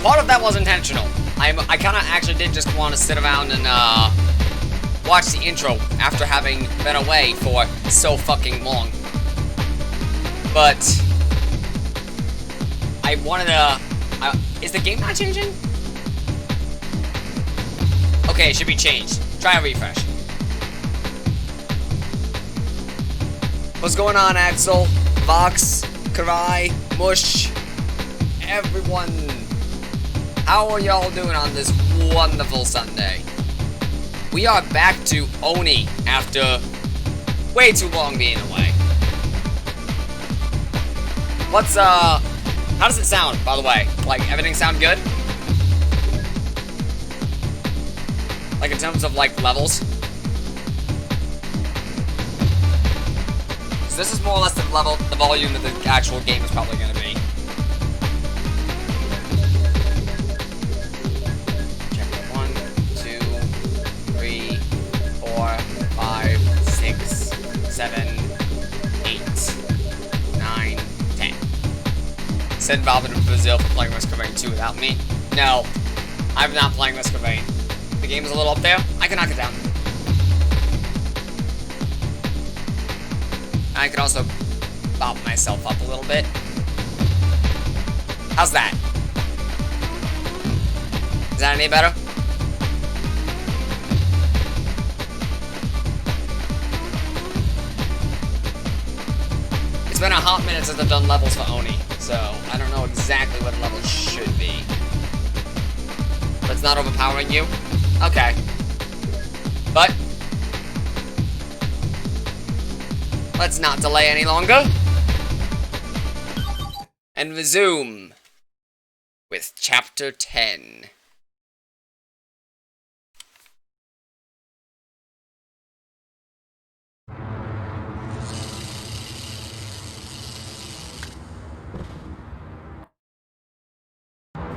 part of that was intentional. I kind of actually did just want to sit around and watch the intro after having been away for so fucking long. But I wanted to... is the game not changing? Okay, it should be changed. Try a refresh. What's going on, Axel? Vox, Karai, Mush, everyone. How are y'all doing on this wonderful Sunday? We are back to Oni after way too long being away. What's, how does it sound, by the way? Like, everything sound good? Like, in terms of, like, levels? So this is more or less the volume that the actual game is probably going to be. Check it. 1, 2, 3, 4, 5, 6, 7, 8, 9, 10. Send Valve to Brazil for playing Risk of Rain 2 without me. No, I'm not playing Risk of Rain. The game is a little up there. I can knock it down. I can also bop myself up a little bit. How's that? Is that any better? It's been a hot minute since I've done levels for Oni, so I don't know exactly what the levels should be. But it's not overpowering you? Okay. But let's not delay any longer. And resume with Chapter 10.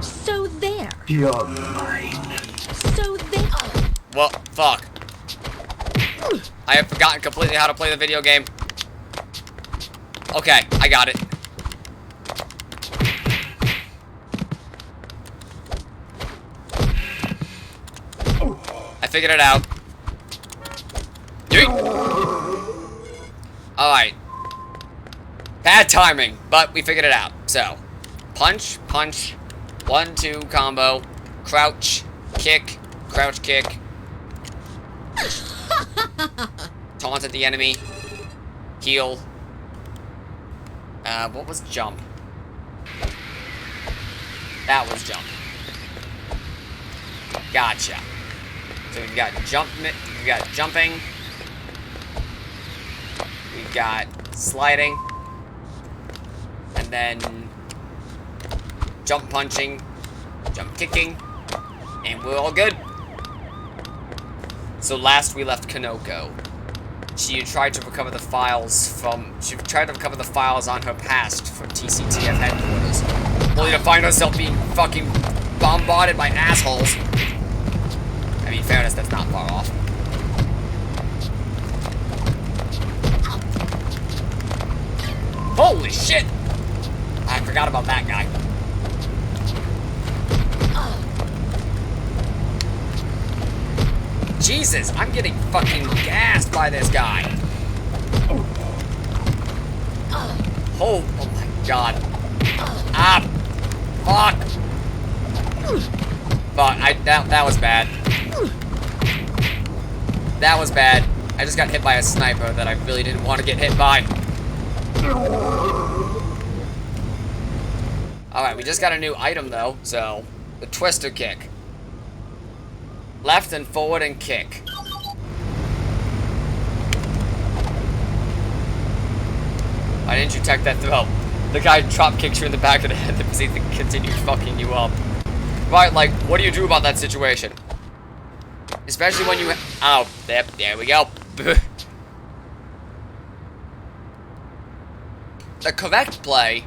So there. You're mine. So there. Well, fuck. I have forgotten completely how to play the video game. Okay, I got it. I figured it out. Yeet. Alright. Bad timing, but we figured it out. So, punch, punch, 1-2 combo, crouch, kick, crouch kick. Taunt at the enemy. Heal. What was jump? That was jump. Gotcha. So we've got we've got jumping. We've got sliding. And then jump punching, jump kicking, and we're all good. So last we left Kanoko. She tried to recover the files on her past from TCTF headquarters, only to find herself being fucking bombarded by assholes. I mean, fairness, that's not far off. Holy shit! I forgot about that guy. Jesus, I'm getting fucking gassed by this guy. Oh my god. Ah, fuck. Fuck, that was bad. That was bad. I just got hit by a sniper that I really didn't want to get hit by. Alright, we just got a new item though, so the twister kick. Left and forward and kick. Why didn't you tech that throw? The guy drop kicks you in the back of the head because he continued fucking you up. Right, like, what do you do about that situation? Especially when you... Oh, there we go. The correct play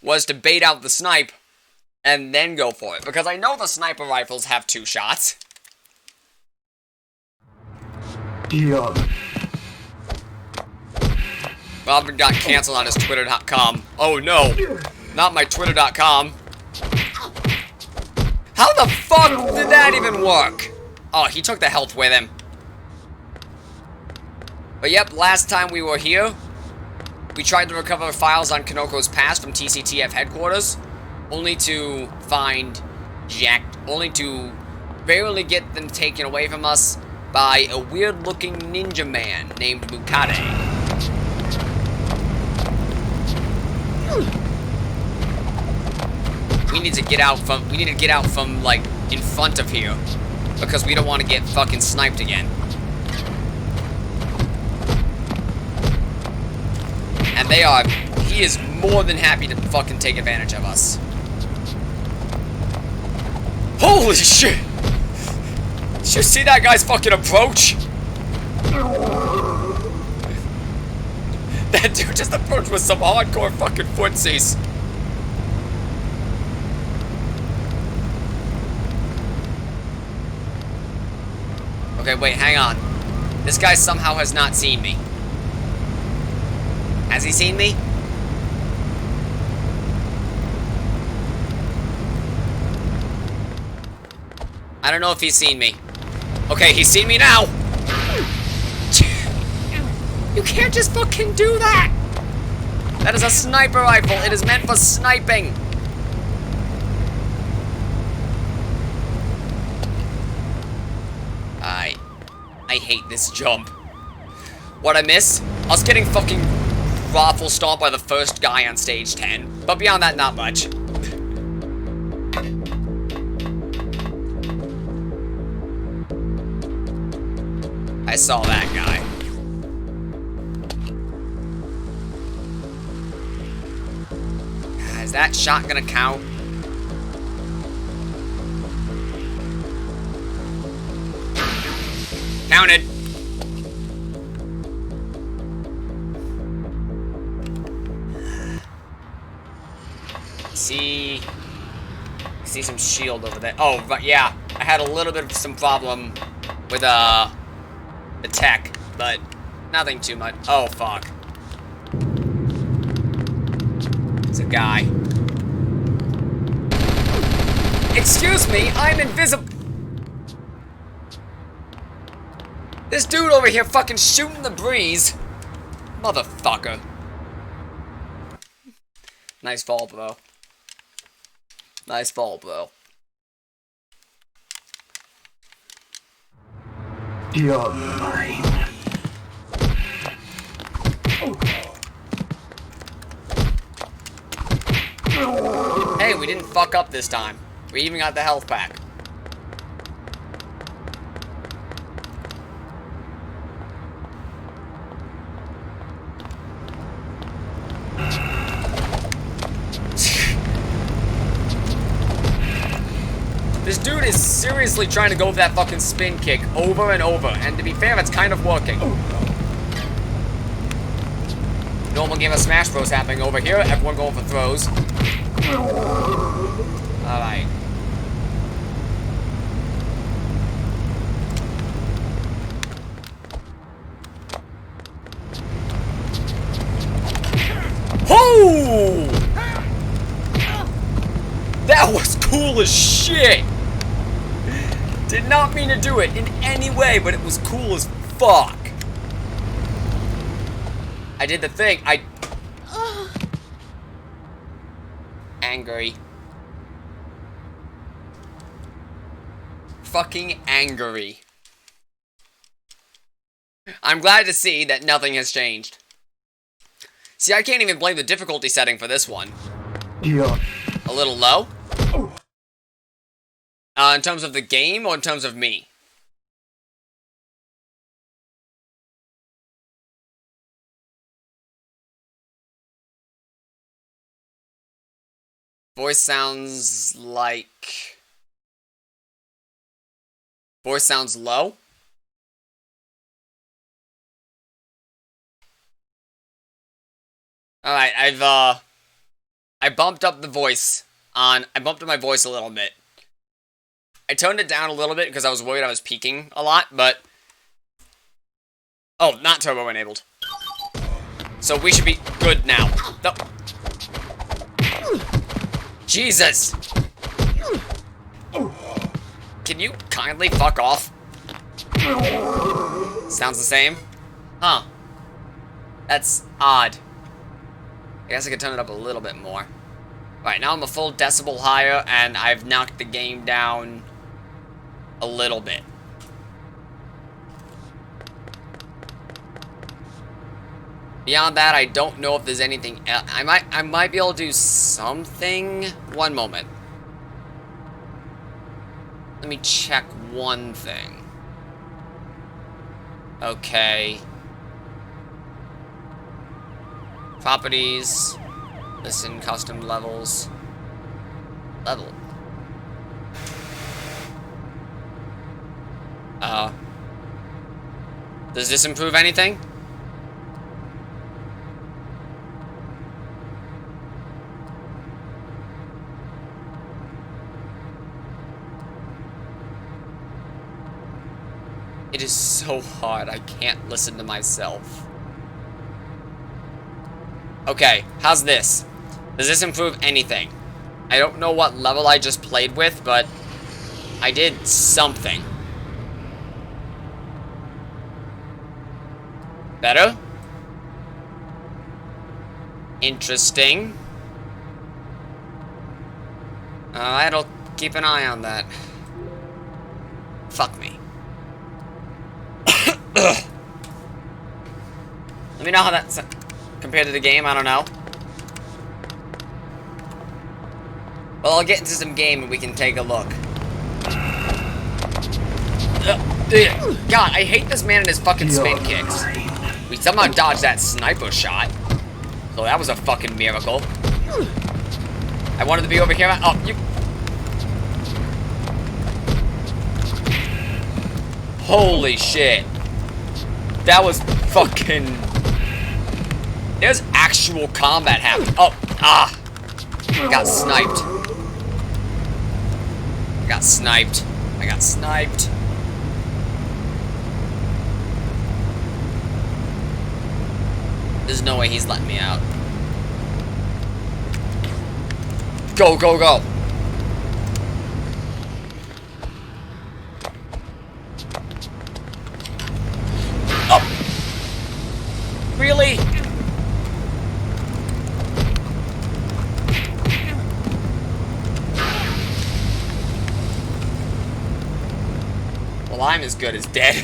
was to bait out the snipe and then go for it. Because I know the sniper rifles have 2 shots. Robin got canceled on his Twitter.com. Oh no, not my Twitter.com. How the fuck did that even work? Oh, he took the health with him. But yep, last time we were here, we tried to recover files on Kanoko's past from TCTF headquarters, only to find only to barely get them taken away from us by a weird-looking ninja man named Mukade. We need to get out from like in front of here because we don't want to get fucking sniped again. And he is more than happy to fucking take advantage of us. Holy shit! Did you see that guy's fucking approach? That dude just approached with some hardcore fucking footsies. Okay, wait, hang on. This guy somehow has not seen me. Has he seen me? I don't know if he's seen me. Okay, he's seen me now! You can't just fucking do that! That is a sniper rifle. It is meant for sniping. I hate this jump. What I miss? Us getting fucking raffle stomped by the first guy on stage 10. But beyond that, not much. I saw that guy. Is that shot gonna count? Counted. See some shield over there. Oh, but yeah, I had a little bit of some problem with the tech, but nothing too much. Oh fuck. It's a guy. Excuse me, I'm invisible. This dude over here fucking shooting the breeze. Motherfucker. Nice fall, bro. Nice fall, bro. You're mine. Hey, we didn't fuck up this time. We even got the health pack. This dude is seriously trying to go for that fucking spin kick over and over, and to be fair, it's kind of working. Normal game of Smash Bros happening over here, everyone going for throws. Alright. Oh! That was cool as shit! Did not mean to do it in any way, but it was cool as fuck. I did the thing. Angry. Fucking angry. I'm glad to see that nothing has changed. See, I can't even blame the difficulty setting for this one. Yeah. A little low? In terms of the game or in terms of me? Voice sounds like... Voice sounds low? Alright, I bumped up the voice I bumped up my voice a little bit. I toned it down a little bit because I was worried I was peaking a lot, but... Oh, not turbo enabled. So we should be good now. No. Jesus! Can you kindly fuck off? Sounds the same? Huh. That's odd. I guess I could turn it up a little bit more. Alright, now I'm a full decibel higher, and I've knocked the game down a little bit. Beyond that, I don't know if there's anything else. I might be able to do something. One moment. Let me check one thing. Okay. Properties. Listen, custom levels. Level. Does this improve anything? It is so hard, I can't listen to myself. Okay, how's this? Does this improve anything? I don't know what level I just played with, but I did something. Better? Interesting. I'll keep an eye on that. Fuck me. Let me know how that's compared to the game, I don't know. Well, I'll get into some game and we can take a look. God, I hate this man and his fucking spin kicks. We somehow dodged that sniper shot. So that was a fucking miracle. I wanted to be over here. Oh, you... Holy shit. That was fucking... There's actual combat happening. Oh, ah. I got sniped. I got sniped. I got sniped. There's no way he's letting me out. Go, go, go. Oh. Really? Well, I'm as good as dead.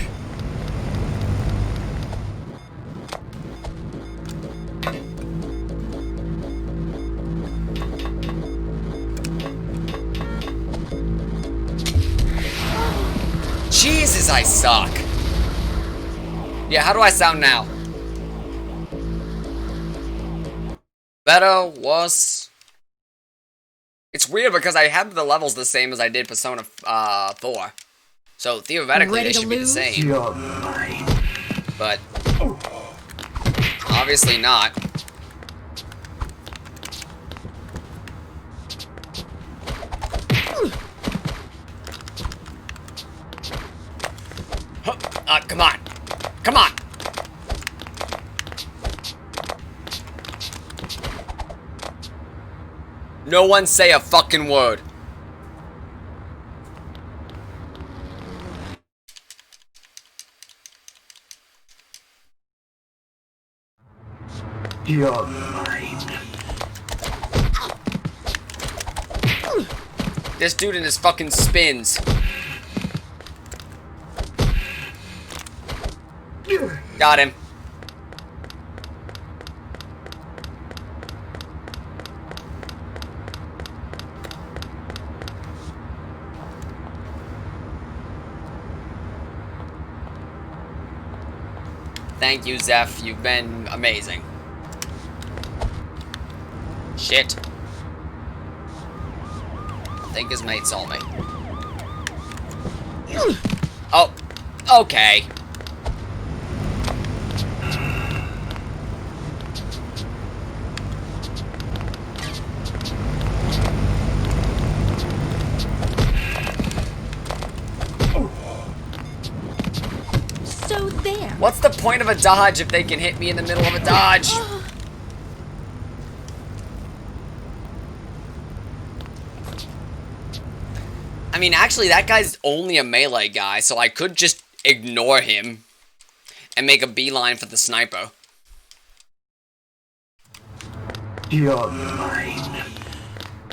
Jesus, I suck. Yeah, how do I sound now? Better? Worse? It's weird because I have the levels the same as I did Persona 4. So theoretically they should be the same. But obviously not. Come on. Come on. No one say a fucking word. You're mine. This dude in his fucking spins. Got him. Thank you, Zeph. You've been amazing. Shit. I think his mate saw me. Oh, okay. So there. What's the point of a dodge if they can hit me in the middle of a dodge? I mean, actually, that guy's only a melee guy, so I could just ignore him and make a beeline for the sniper. You're mine.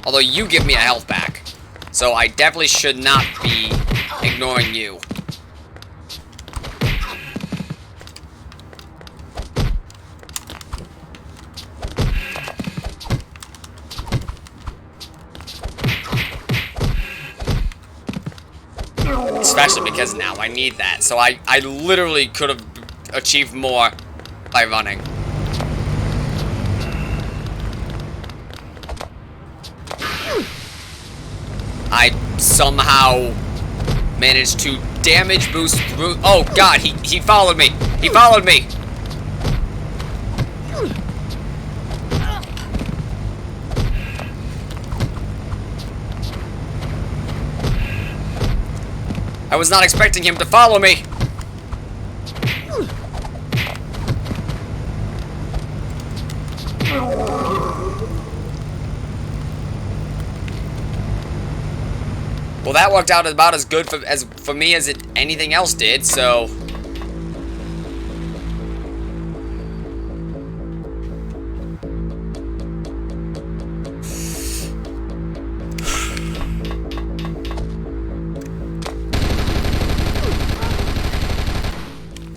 Although you give me a health back, so I definitely should not be ignoring you. Especially because now I need that. So I literally could have achieved more by running. I somehow managed to damage boost through. Oh god, he followed me. He followed me. I was not expecting him to follow me. Well, that worked out about as good for me as anything else did, so...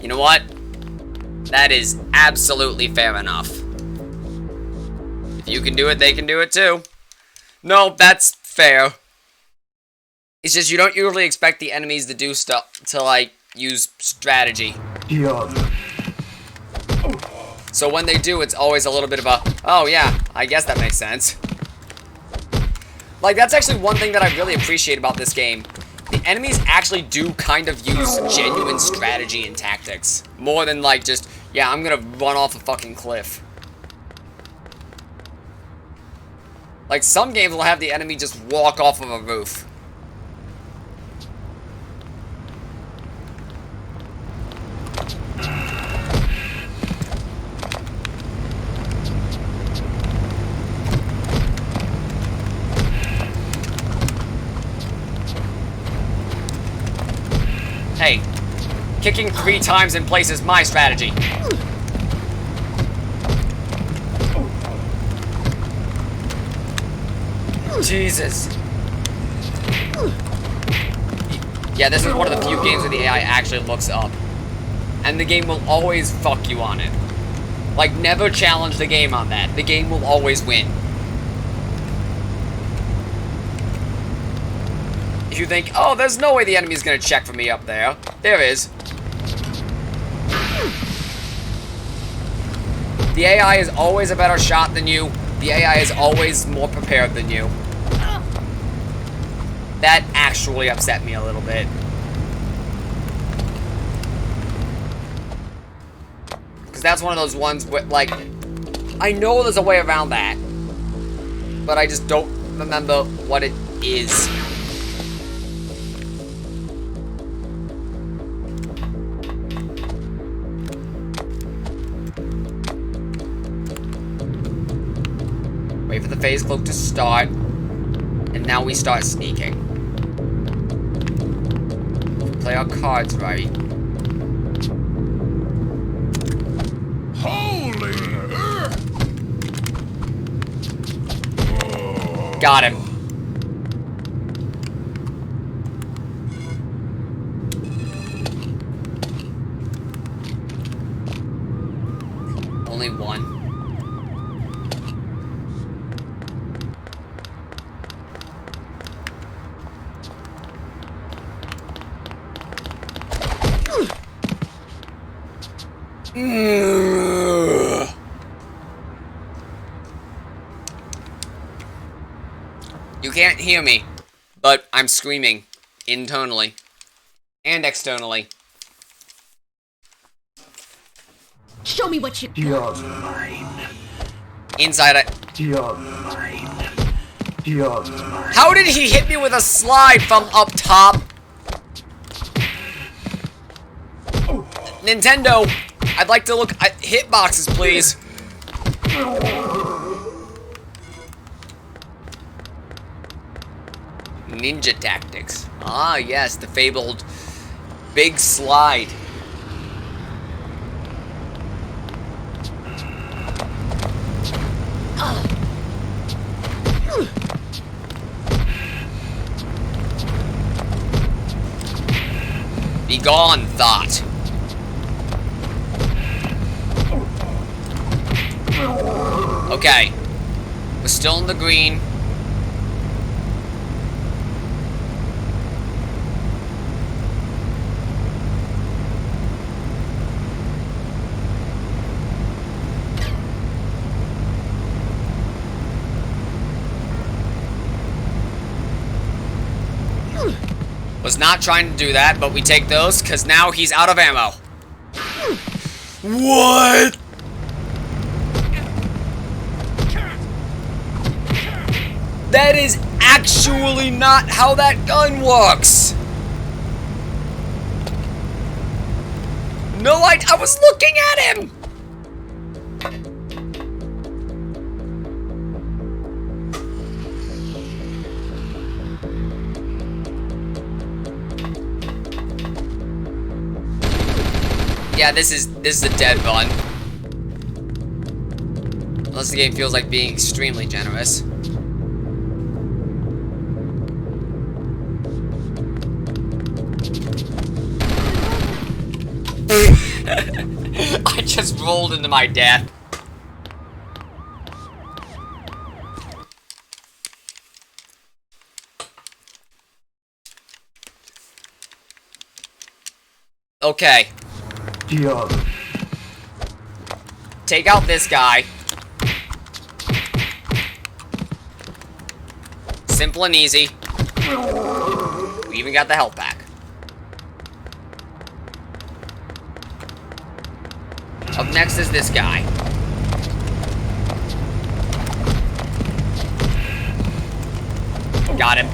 You know what? That is absolutely fair enough. If you can do it, they can do it too. No, that's fair. It's just you don't usually expect the enemies to do stuff, to like, use strategy. You're... So when they do, it's always a little bit of a, oh yeah, I guess that makes sense. Like, that's actually one thing that I really appreciate about this game. The enemies actually do kind of use genuine strategy and tactics. More than like just, yeah, I'm gonna run off a fucking cliff. Like, some games will have the enemy just walk off of a roof. Hey, kicking 3 times in place is my strategy. Jesus. Yeah, this is one of the few games where the AI actually looks up. And the game will always fuck you on it. Like, never challenge the game on that. The game will always win. If you think, oh, there's no way the enemy's gonna check for me up there. There is. The AI is always a better shot than you. The AI is always more prepared than you. That actually upset me a little bit. Because that's one of those ones where, like, I know there's a way around that. But I just don't remember what it is. Wait for the phase cloak to start. And now we start sneaking. Play our cards right. Holy! Got him. Only one. You can't hear me, but I'm screaming internally and externally. Show me what you You're got. mine. Inside it. You're mine. You're mine. How did he hit me with a slide from up top? Nintendo, I'd like to look at hitboxes, please. ninja tactics. Ah, yes, the fabled big slide. Be gone, thought. Okay. We're still in the green. Was not trying to do that, but we take those, because now he's out of ammo. What? That is actually not how that gun works. No, I was looking at him. Yeah, this is a dead run. Unless the game feels like being extremely generous. I just rolled into my death. Okay. Diablo. Take out this guy. Simple and easy. We even got the health back. Up next is this guy. Got him.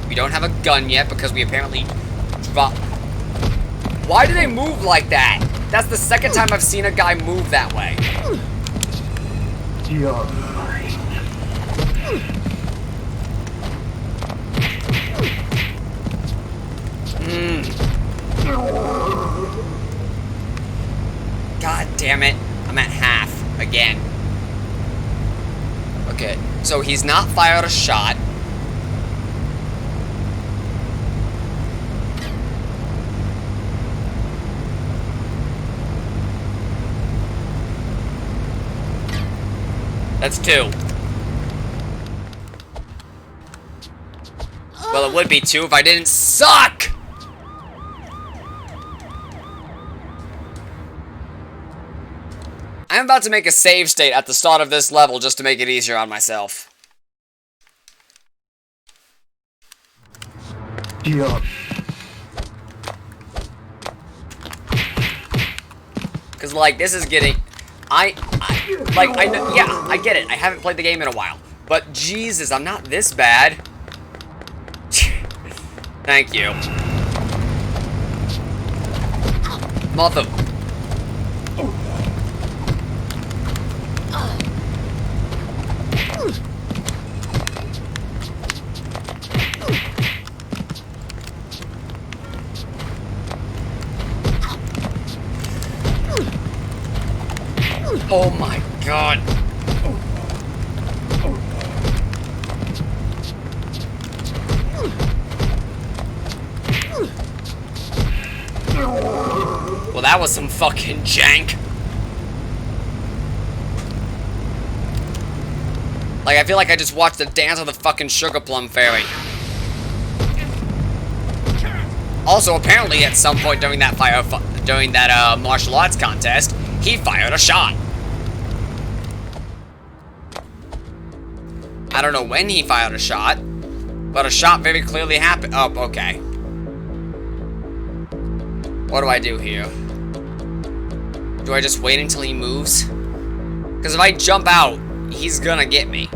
We don't have a gun yet because we apparently dropped. Why do they move like that? That's the second time I've seen a guy move that way. Diablo. God damn it. I'm at half again. Okay, so he's not fired a shot. That's 2. Well, it would be 2 if I didn't suck! I'm about to make a save state at the start of this level just to make it easier on myself. Diablo. Cause like, this is getting... I know, yeah, I get it. I haven't played the game in a while. But Jesus, I'm not this bad. Thank you. Mother... Oh my god. Well, that was some fucking jank. Like, I feel like I just watched the dance of the fucking Sugar Plum Fairy. Also, apparently, at some point during that martial arts contest, he fired a shot. I don't know when he fired a shot, but a shot very clearly happened. Oh, okay. What do I do here? Do I just wait until he moves? Because if I jump out, he's gonna get me.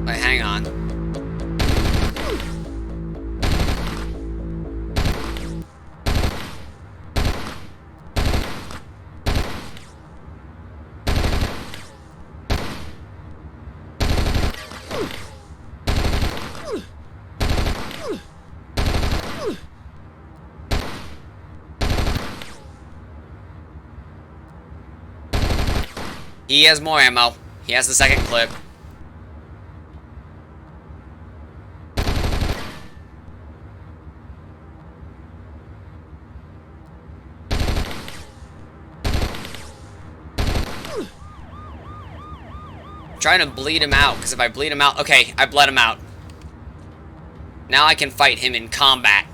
Wait, hang on. He has more ammo. He has the second clip. I'm trying to bleed him out, because if I bleed him out... Okay, I bled him out. Now I can fight him in combat.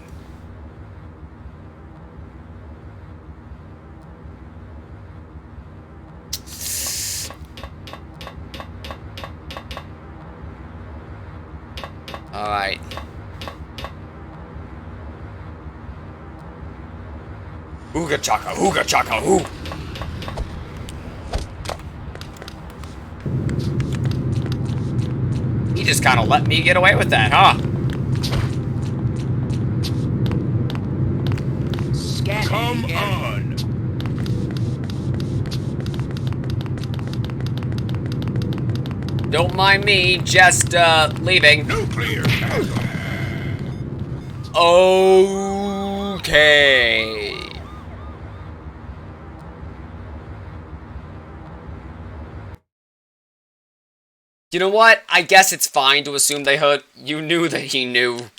Alright. Ooga chaka, hoo! He just kind of let me get away with that, huh? Come on! Don't mind me, just, leaving. Nuclear! Okay. You know what? I guess it's fine to assume they heard. You knew that he knew.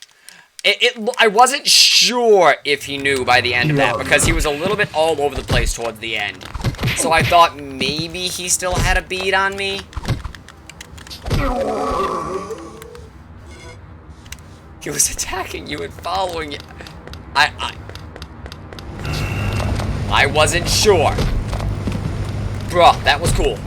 I wasn't sure if he knew by the end of that, because he was a little bit all over the place towards the end. So I thought maybe he still had a bead on me. He was attacking you and following you. I wasn't sure. Bruh, that was cool.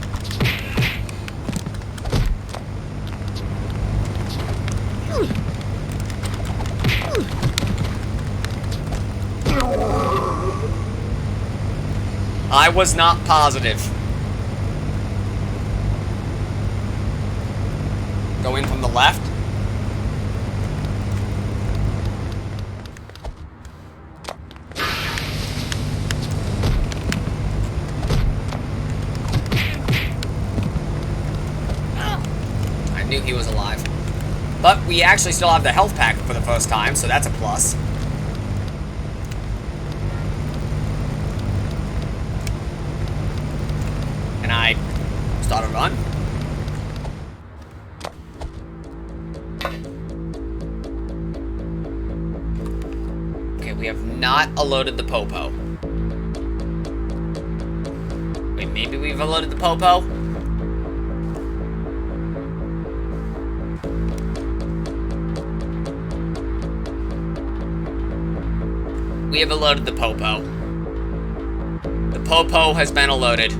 I was not positive. Go in from the left. I knew he was alive. But we actually still have the health pack for the first time, so that's a plus. Can I start a run? Okay, we have not unloaded the Popo. Wait, maybe we've unloaded the Popo? We have unloaded the Popo. The Popo has been unloaded.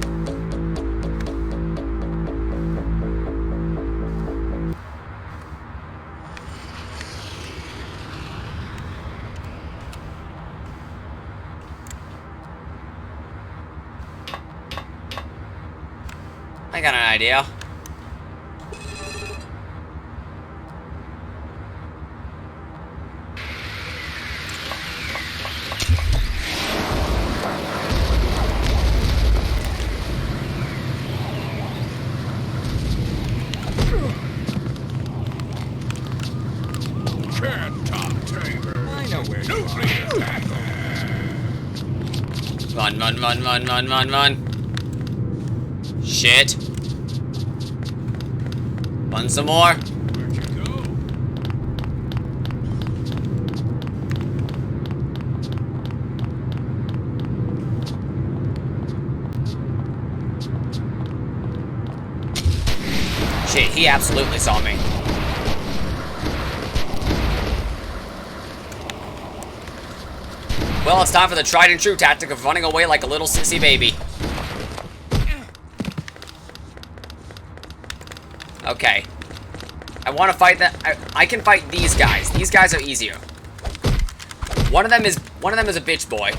I got an idea. Run. Shit. Run some more. Where'd you go? Shit, he absolutely saw me. Well, it's time for the tried and true tactic of running away like a little sissy baby. Okay. I want to fight that. I can fight these guys. These guys are easier. One of them is a bitch boy,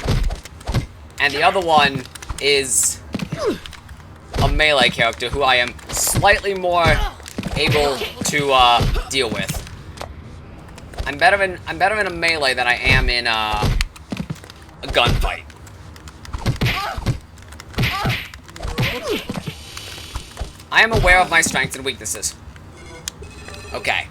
and the other one is a melee character who I am slightly more able to deal with. I'm better in a melee than I am in a gunfight. I am aware of my strengths and weaknesses. Okay.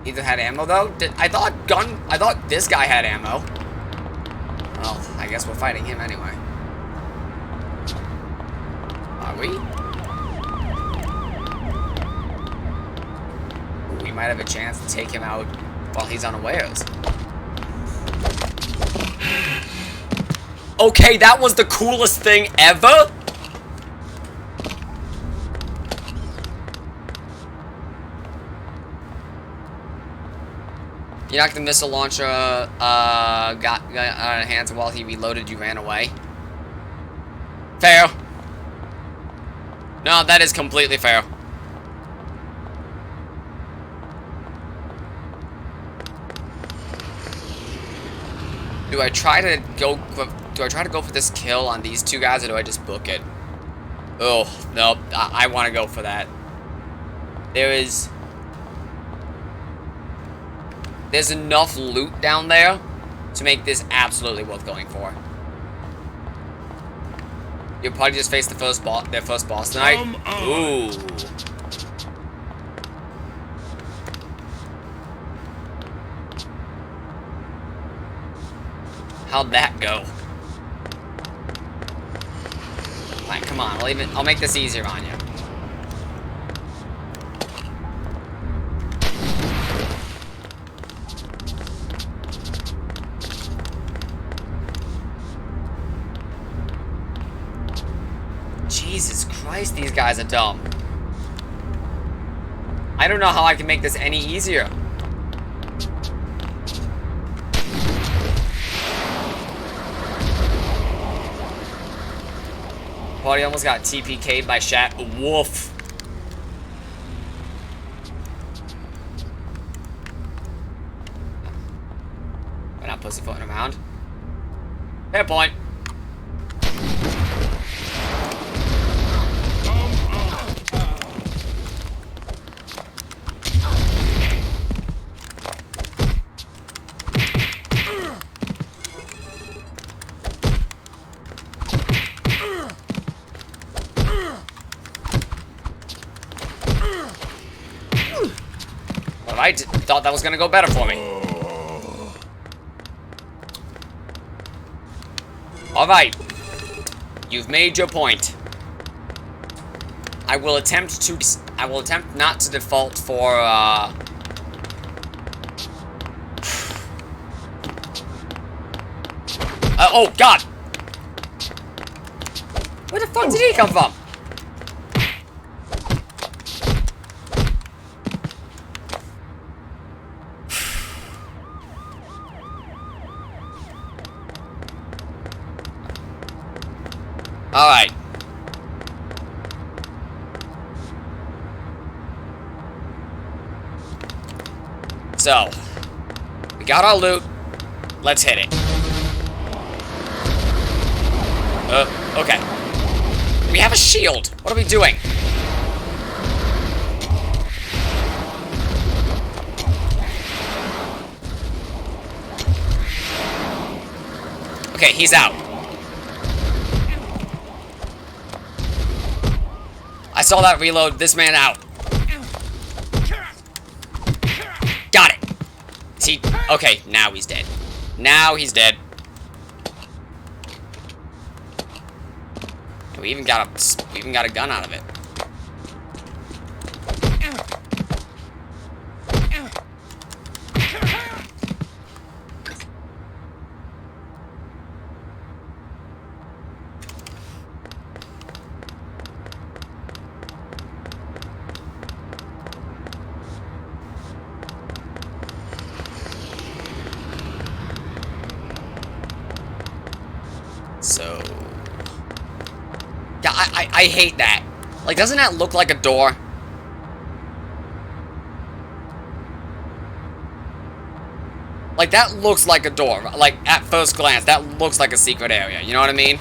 Either had ammo though. I thought this guy had ammo. Well, I guess we're fighting him anyway. Are we? We might have a chance to take him out while he's unawares. Okay, that was the coolest thing ever. You knocked the missile launcher, got out of hands, and while he reloaded, you ran away. Fair. No, that is completely fair. Do I try to go for this kill on these two guys, or do I just book it? Oh, no, I want to go for that. There's enough loot down there to make this absolutely worth going for. You'll probably just face their first boss tonight. Ooh. How'd that go? Alright, come on. I'll make this easier on you. Jesus Christ, these guys are dumb. I don't know how I can make this any easier. Buddy almost got TPK'd by Shat. Woof. We're not pussyfooting around. Fair point. I thought that was gonna go better for me. Alright. You've made your point. I will attempt not to default for, oh, God! Where the fuck did he come from? Alright. So, we got our loot. Let's hit it. Okay. We have a shield. What are we doing? Okay, he's out. I saw that reload. This man out. Got it. Is he? Okay, now he's dead. Now he's dead. We even got a gun out of it. So, yeah, I hate that. Like, doesn't that look like a door? Like, that looks like a door. Like, at first glance, that looks like a secret area. You know what I mean?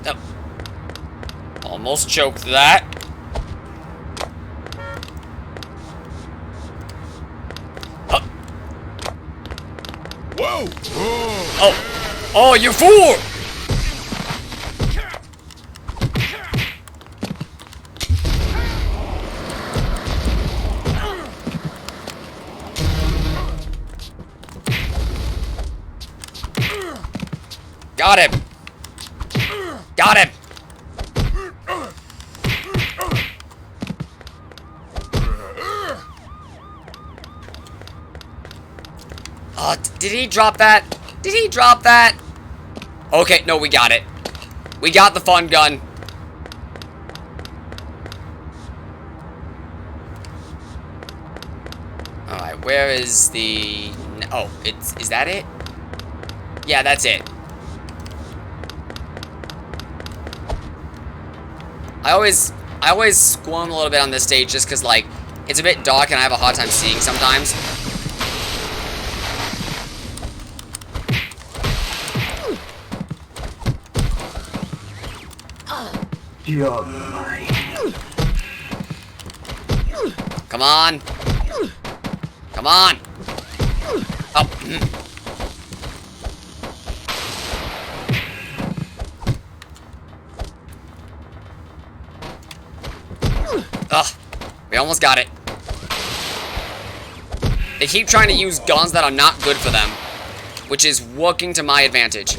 Oh. Almost choked that. Whoa! Oh, you fool! Got him! Got him! Did he drop that? Did he drop that? Okay, no, we got it. We got the fun gun. Alright, where is the... Oh, is that it? Yeah, that's it. I always squirm a little bit on this stage just because, like, it's a bit dark and I have a hard time seeing sometimes. You're mine. Come on. Come on. Oh. Ugh. We almost got it. They keep trying to use guns that are not good for them, which is working to my advantage.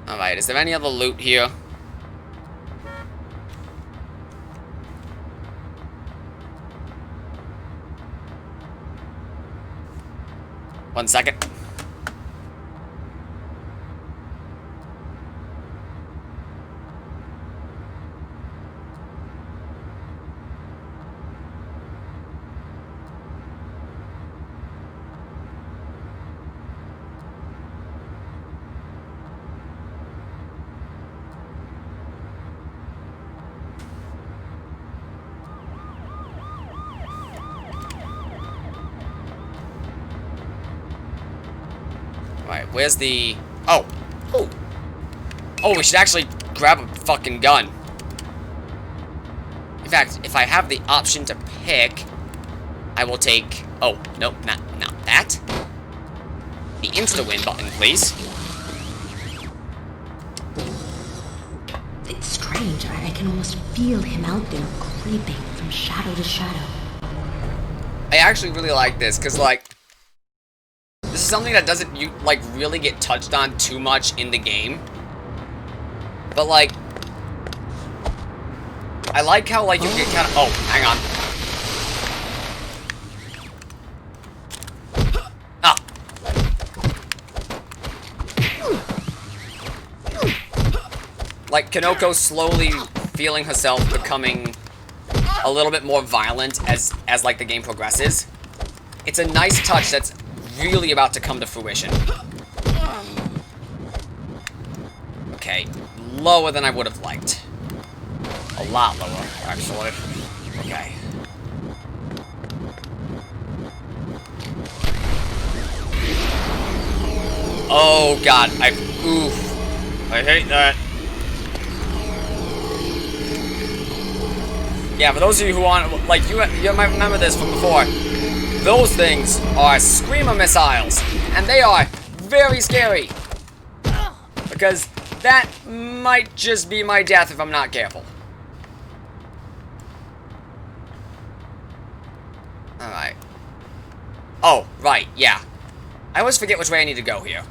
Alright, is there any other loot here? One second. Alright, where's the... Oh! Oh! Oh, we should actually grab a fucking gun. In fact, if I have the option to pick, I will take... Oh, nope, not that. The insta-win button, please. It's strange. I can almost feel him out there creeping from shadow to shadow. I actually really like this, because, like... This is something that doesn't, like, really get touched on too much in the game. But, like... I like how, like, you get kind of... Oh, hang on. Ah! Like, Kanoko slowly feeling herself becoming a little bit more violent as like, the game progresses. It's a nice touch that's really about to come to fruition. Okay, lower than I would have liked. A lot lower, actually. Okay. Oh god, oof. I hate that. Yeah, for those of you who want, like, you might remember this from before. Those things are Screamer missiles, and they are very scary. Because that might just be my death if I'm not careful. Alright. Oh, right, yeah. I always forget which way I need to go here.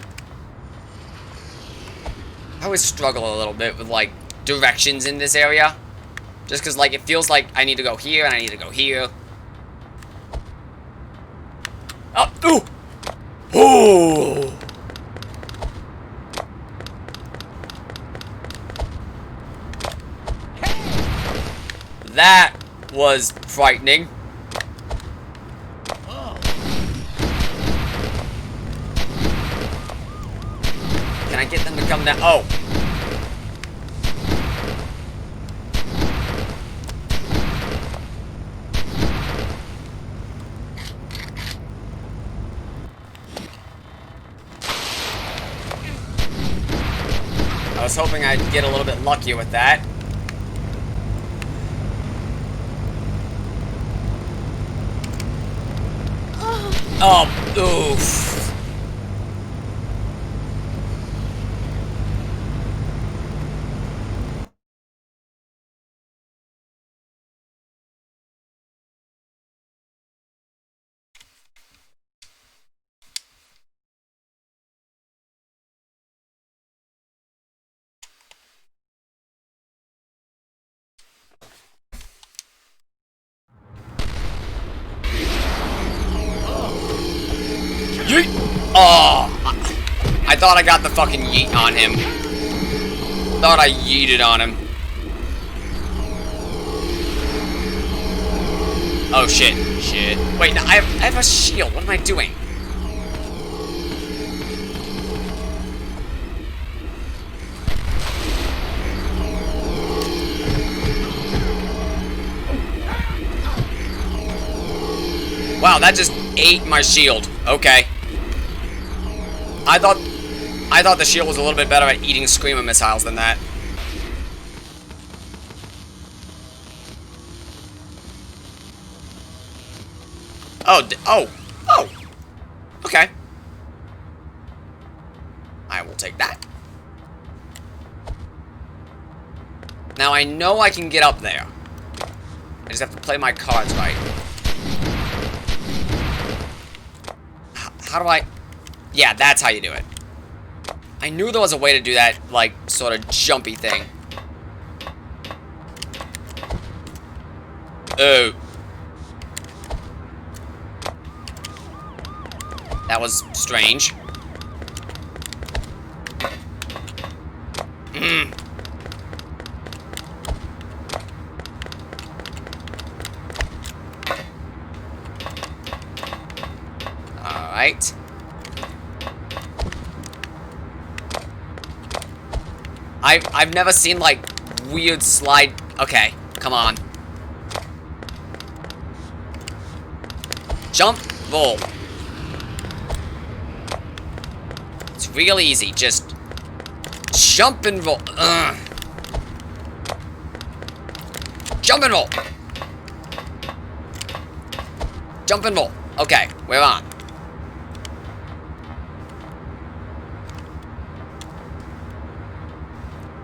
I always struggle a little bit with, like, directions in this area. Just because, like, it feels like I need to go here and I need to go here. Oh! Ooh! Ooh! That was frightening. Can I get them to come down? Oh! I was hoping I'd get a little bit luckier with that. Oh, oof. Yeet! Oh! I thought I got the fucking yeet on him. Thought I yeeted on him. Oh shit. Shit. Wait, no, I have a shield. What am I doing? Wow, that just ate my shield. Okay. I thought the shield was a little bit better at eating Screamer missiles than that. Oh. Okay. I will take that. Now I know I can get up there. I just have to play my cards right. How do I... Yeah, that's how you do it. I knew there was a way to do that, like, sort of jumpy thing. Oh. That was strange. Alright. I've never seen, like, weird slide... Okay, come on. Jump, roll. It's real easy, just... Jump and roll. Ugh. Jump and roll. Jump and roll. Okay, we're on.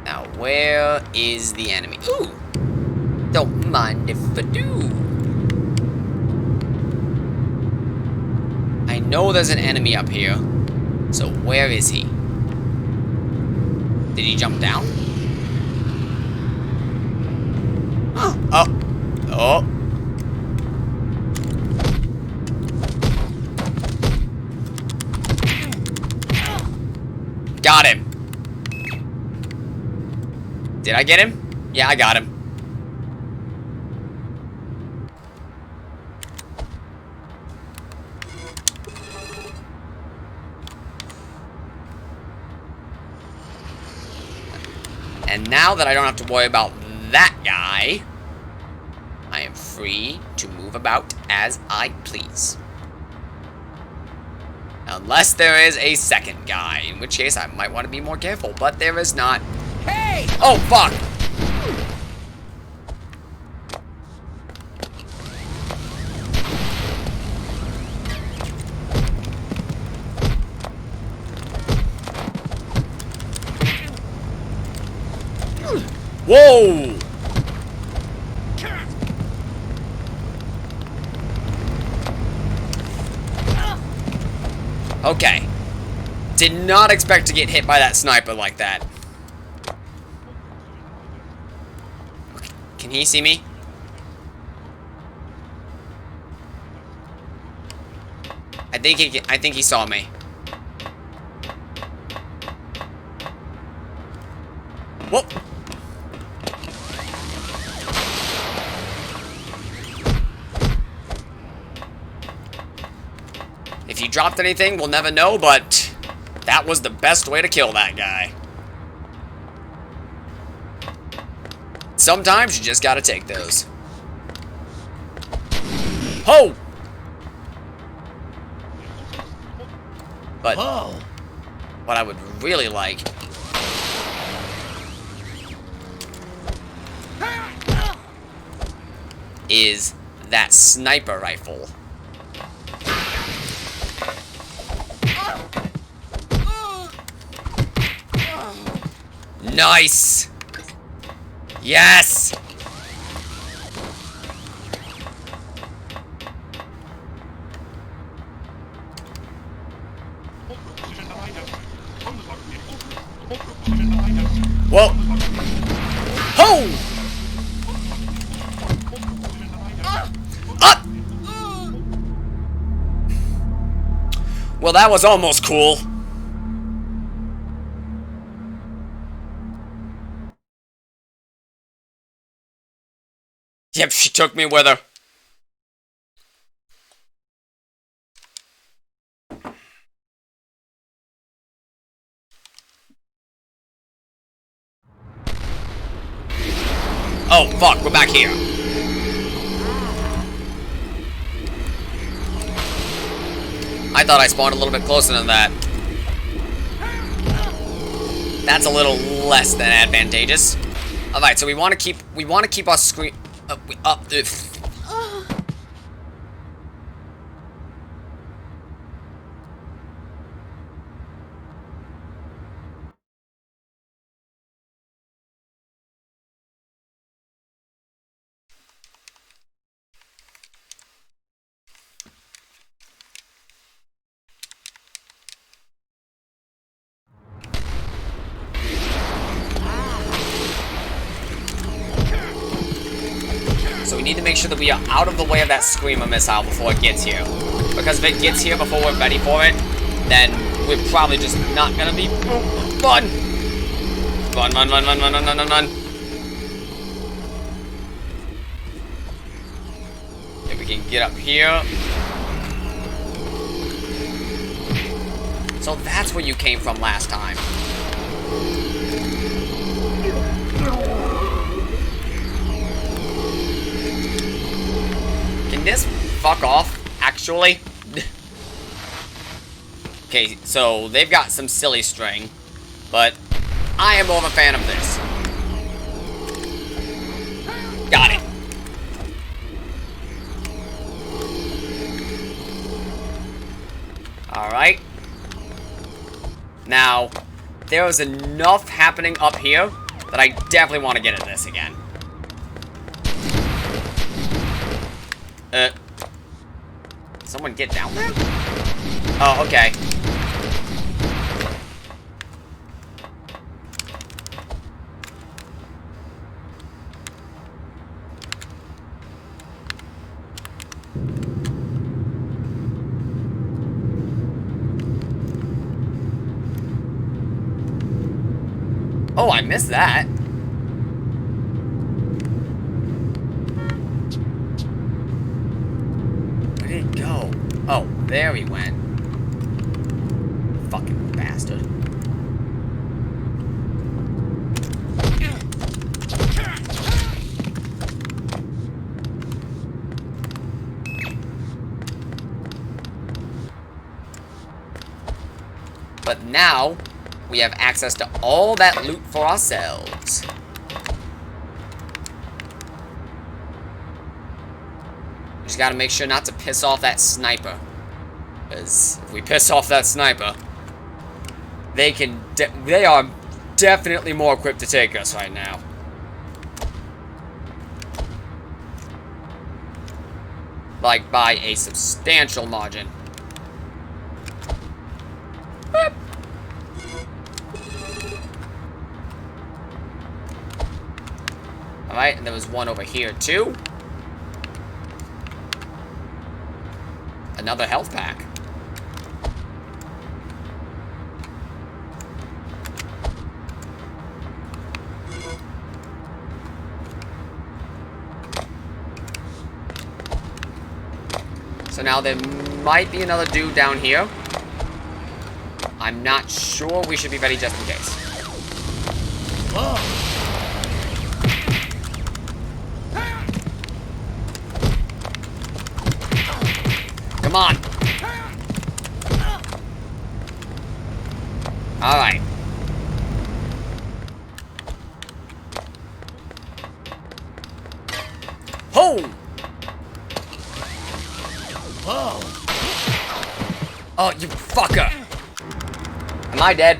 Now, where is the enemy? Ooh! Don't mind if I do. I know there's an enemy up here. So, where is he? Did he jump down? Oh. Got him. Did I get him? Yeah, I got him. And now that I don't have to worry about that guy, I am free to move about as I please. Unless there is a second guy, in which case I might want to be more careful, but there is not. Hey! Oh, fuck! Whoa! Okay. Did not expect to get hit by that sniper like that. Okay. Can he see me? I think he saw me. Whoop! If he dropped anything, we'll never know, but that was the best way to kill that guy. Sometimes you just gotta take those. Ho! But what I would really like is that sniper rifle. Nice! Yes! Whoa! Ho! Up! Well, that was almost cool. Yep, she took me with her. Oh, fuck, we're back here. I thought I spawned a little bit closer than that. That's a little less than advantageous. Alright, so we want to keep our screen up. So we need to make sure that we are out of the way of that Screamer missile before it gets here. Because if it gets here before we're ready for it, then we're probably just not gonna be... Run! Run, run, run, run, run, run, run, run, run. If we can get up here. So that's where you came from last time. Can this fuck off, actually? Okay, so they've got some silly string, but I am more of a fan of this. Got it. Alright. Now, there is enough happening up here that I definitely want to get at this again. Someone get down there? Oh, okay. Oh, I missed that. Where did he go? Oh, there he went. Fucking bastard. But now, we have access to all that loot for ourselves. We just gotta make sure not to piss off that sniper. Because if we piss off that sniper, they are definitely more equipped to take us right now. Like, by a substantial margin. Boop. Alright, and there was one over here, too. Another health pack. So now there might be another dude down here. I'm not sure. We should be ready just in case. Whoa. Come on. Alright. Ho! Whoa. Oh, you fucker. Am I dead?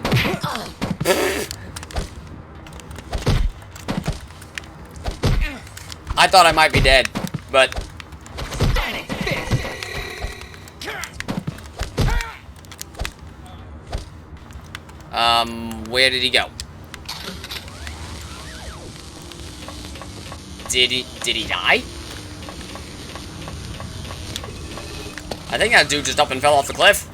I thought I might be dead, but... where did he go? Did he die? I think that dude just up and fell off the cliff.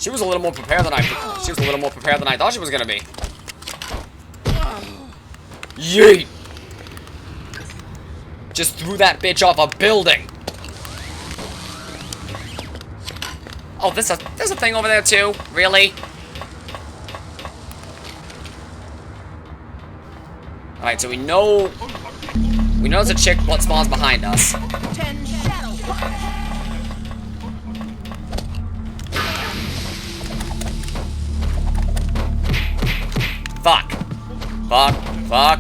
She was a little more prepared than I thought she was gonna be. Yeet! Just threw that bitch off a building. Oh, there's a thing over there too? Really? Alright, so we know there's a chick what spawns behind us. Fuck. Fuck. Fuck.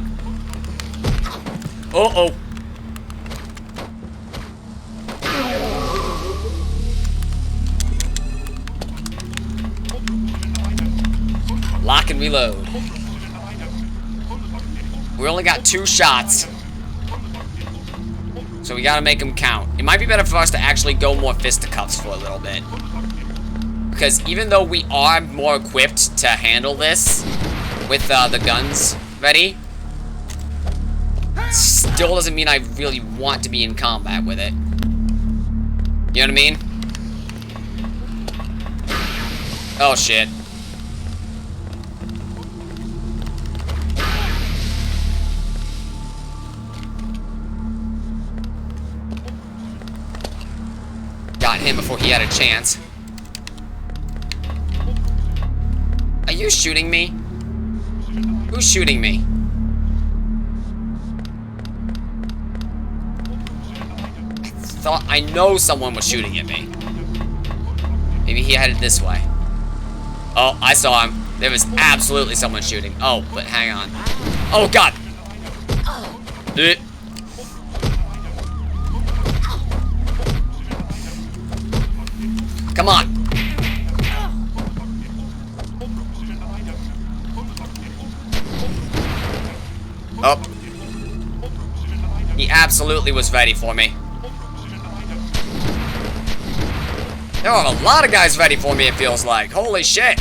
Uh-oh. Lock and reload. We only got 2 shots. So we gotta make them count. It might be better for us to actually go more fisticuffs for a little bit. Because even though we are more equipped to handle this with the guns ready, still doesn't mean I really want to be in combat with it. You know what I mean? Oh shit. Got him before he had a chance. Are you shooting me? Who's shooting me? I know someone was shooting at me. Maybe he headed this way. Oh, I saw him. There was absolutely someone shooting. Oh, but hang on. Oh, God. Come on. Oh. He absolutely was ready for me. There are a lot of guys ready for me, it feels like. Holy shit.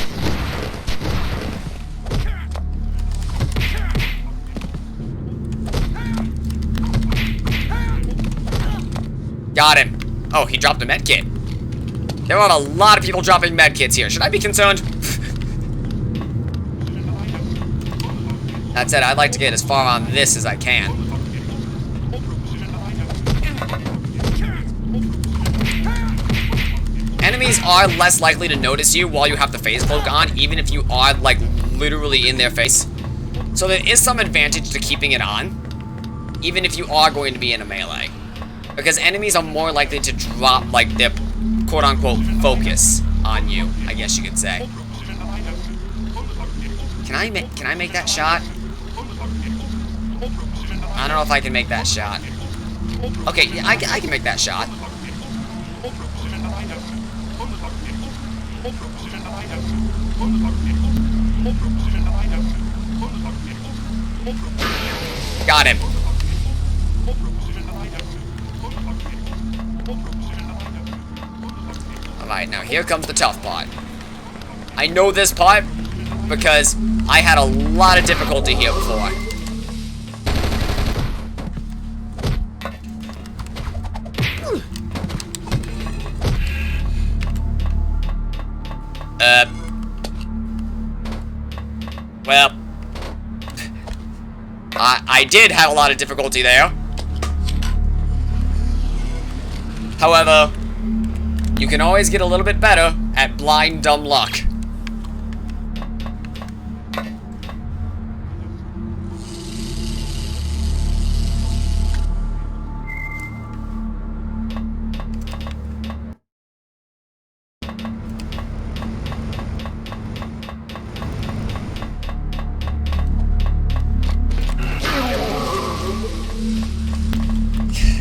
Got him. Oh, he dropped a medkit. There are a lot of people dropping medkits here. Should I be concerned? That said, I'd like to get as far on this as I can. Enemies are less likely to notice you while you have the phase cloak on, even if you are, like, literally in their face. So there is some advantage to keeping it on, even if you are going to be in a melee. Because enemies are more likely to drop, like, their quote-unquote focus on you, I guess you could say. Can I make that shot? I don't know if I can make that shot. Okay, yeah, I can make that shot. Got him. Alright, now here comes the tough part. I know this part because I had a lot of difficulty here before. Well, I did have a lot of difficulty there. However, you can always get a little bit better at blind dumb luck.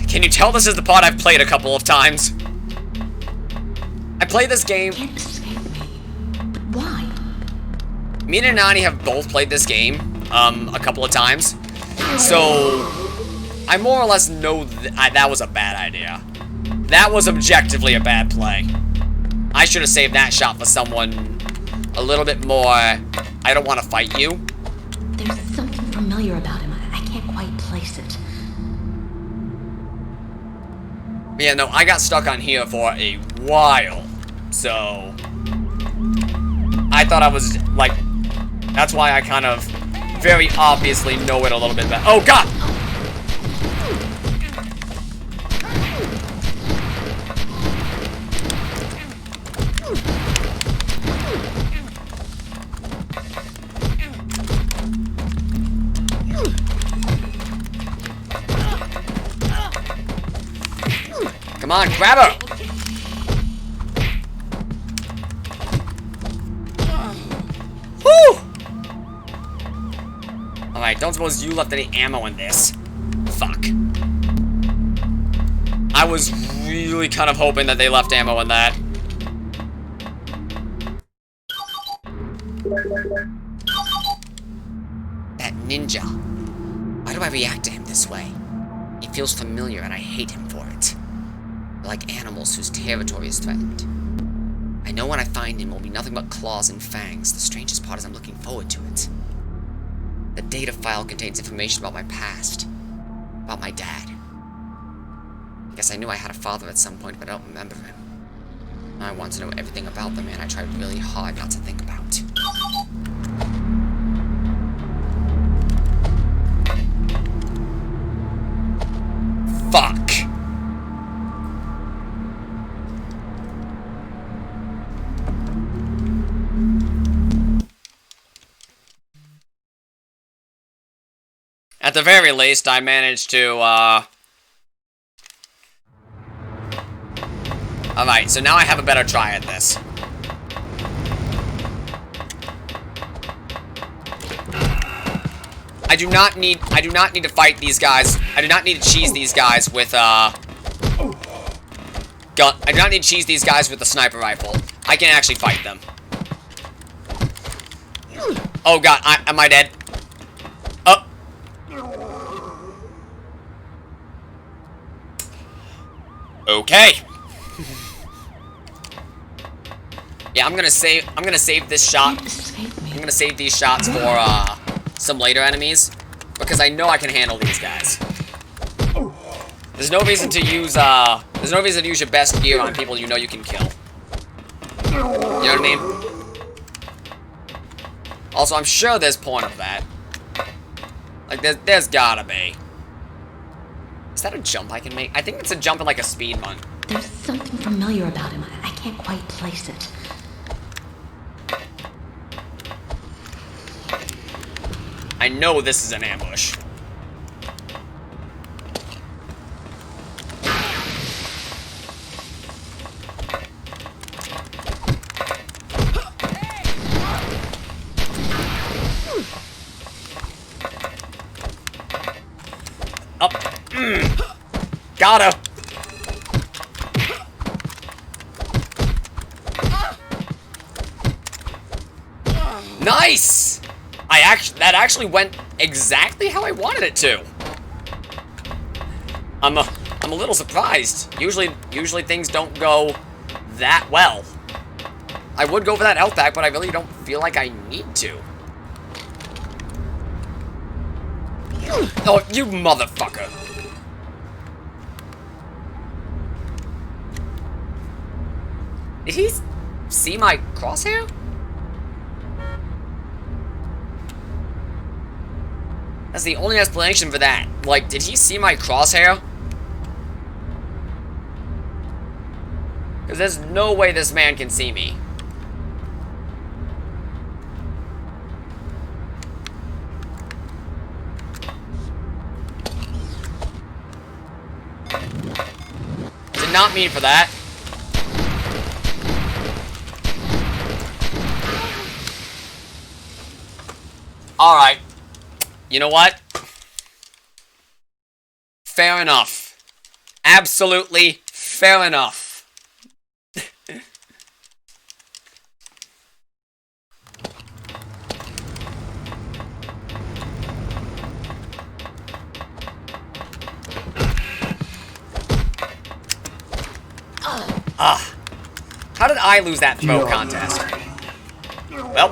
Can you tell this is the part I've played a couple of times? I played this game. Can't escape me. But why? Me and Nani have both played this game a couple of times. So I more or less know that was a bad idea. That was objectively a bad play. I should have saved that shot for someone a little bit more. I don't want to fight you. There's something familiar about him. I can't quite place it. Yeah, no, I got stuck on here for a while, so thought I was, like... That's why I kind of very obviously know it a little bit better. Oh, God! Come on, grab her! Woo! Alright, don't suppose you left any ammo in this. Fuck. I was really kind of hoping that they left ammo in that. That ninja. Why do I react to him this way? He feels familiar and I hate him for it. We're like animals whose territory is threatened. I know when I find him, it will be nothing but claws and fangs. The strangest part is I'm looking forward to it. The data file contains information about my past. About my dad. I guess I knew I had a father at some point, but I don't remember him. I want to know everything about the man I tried really hard not to think about. Fuck. At the very least, I managed to, Alright, so now I have a better try at this. I do not need to fight these guys. I do not need to cheese these guys with, gun. I do not need to cheese these guys with the sniper rifle. I can actually fight them. Oh god, am I dead? Oh. Okay. Yeah, I'm gonna save this shot. I'm gonna save these shots for, some later enemies. Because I know I can handle these guys. There's no reason to use, your best gear on people you know you can kill. You know what I mean? Also, I'm sure there's porn of that. Like, there's gotta be. Is that a jump I can make? I think it's a jump in, like, a speed run. There's something familiar about him. I can't quite place it. I know this is an ambush. Up. Got her. Nice! That actually went exactly how I wanted it to. I'm a little surprised. Usually things don't go that well. I would go for that health pack, but I really don't feel like I need to. Oh, you motherfucker. Did he see my crosshair? That's the only explanation for that. Like, did he see my crosshair? Because there's no way this man can see me. Did not mean for that. Alright. You know what? Fair enough. Absolutely fair enough. How did I lose that throw contest? Well,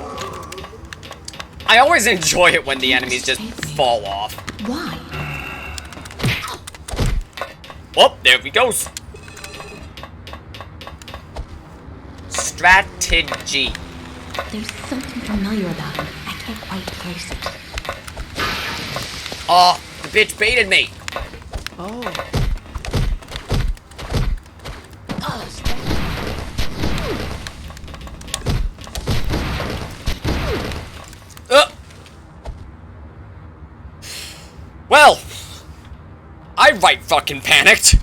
I always enjoy it when the enemies just fall off. Why? Oh, there he goes. Strategy. There's something familiar about him. I can't quite place it. Oh, the bitch baited me. Oh. Well, I right fucking panicked.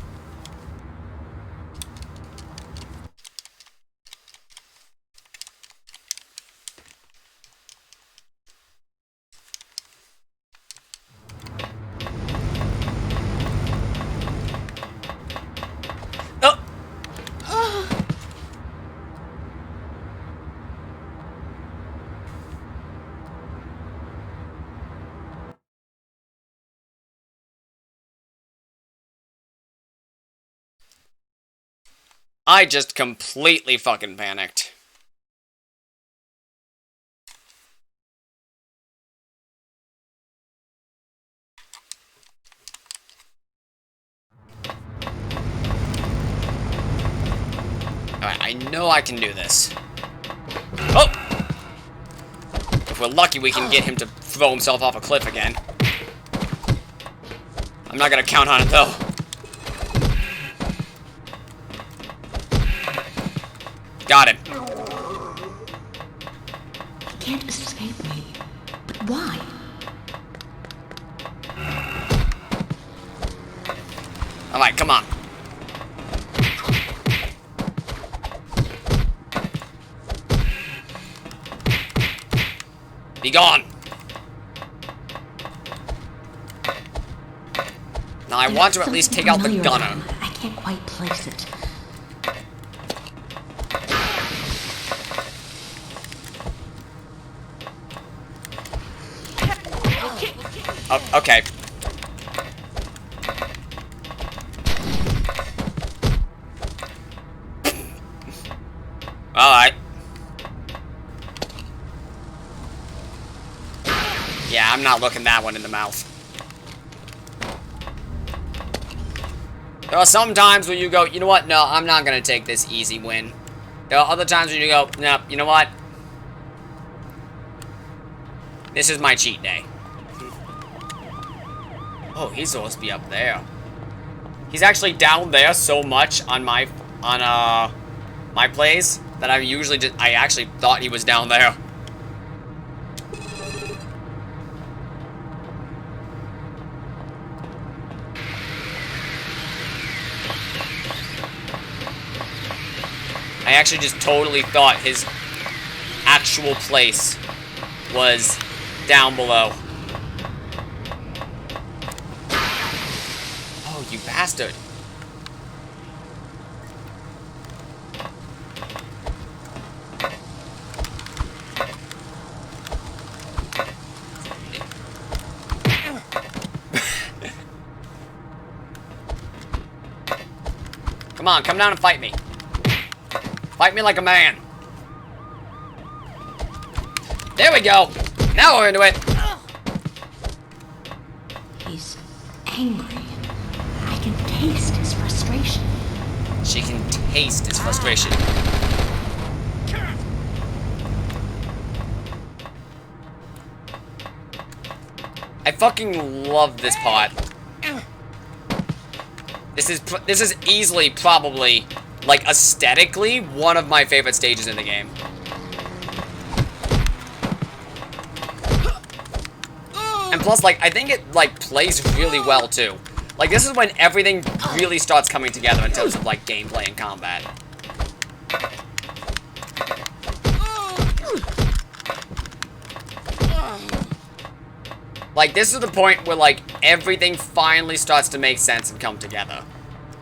I just completely fucking panicked. Alright, I know I can do this. Oh! If we're lucky, we can get him to throw himself off a cliff again. I'm not gonna count on it, though. Got him. He can't escape me. But why? Alright, come on. Be gone. Now I want to at least take out the gunner. I can't quite place it. Oh, okay. Alright. Yeah, I'm not looking that one in the mouth. There are some times when you go, you know what, no, I'm not gonna take this easy win. There are other times when you go, no, you know what? This is my cheat day. Oh, he's supposed to be up there. He's actually down there so much on my plays that I actually thought he was down there. I actually just totally thought his actual place was down below. Oh, you bastard. Come on, come down and fight me. Fight me like a man. There we go. Now we're into it. He's angry. I can taste his frustration. She can taste his frustration. I fucking love this part. This is easily, probably, like, aesthetically, one of my favorite stages in the game. And plus, like, I think it, like, plays really well, too. Like, this is when everything really starts coming together in terms of, like, gameplay and combat. Like, this is the point where, like, everything finally starts to make sense and come together.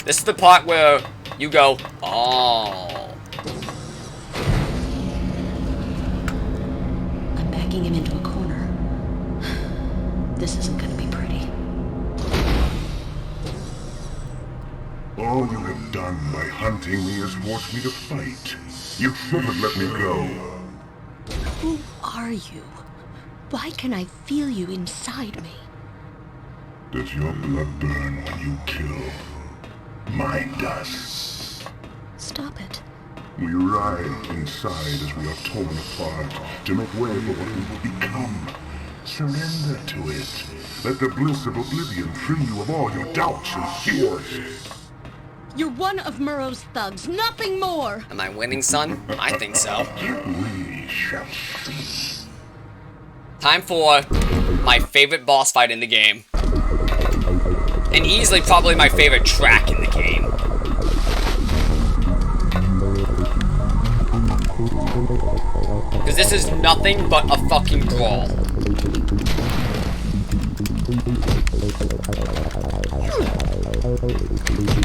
This is the part where you go, oh. I'm backing him into a corner. This isn't gonna be pretty. All you have done by hunting me has forced me to fight. You should have let me go. Who are you? Why can I feel you inside me? Does your blood burn when you kill? Mine does. Stop it. We writhe inside as we are torn apart to make way for what we will become. Surrender to it. Let the bliss of oblivion free you of all your doubts and fears. You're one of Murrow's thugs, nothing more! Am I winning, son? I think so. We shall see. Time for my favorite boss fight in the game. And easily probably my favorite track in the game. Because this is nothing but a fucking brawl.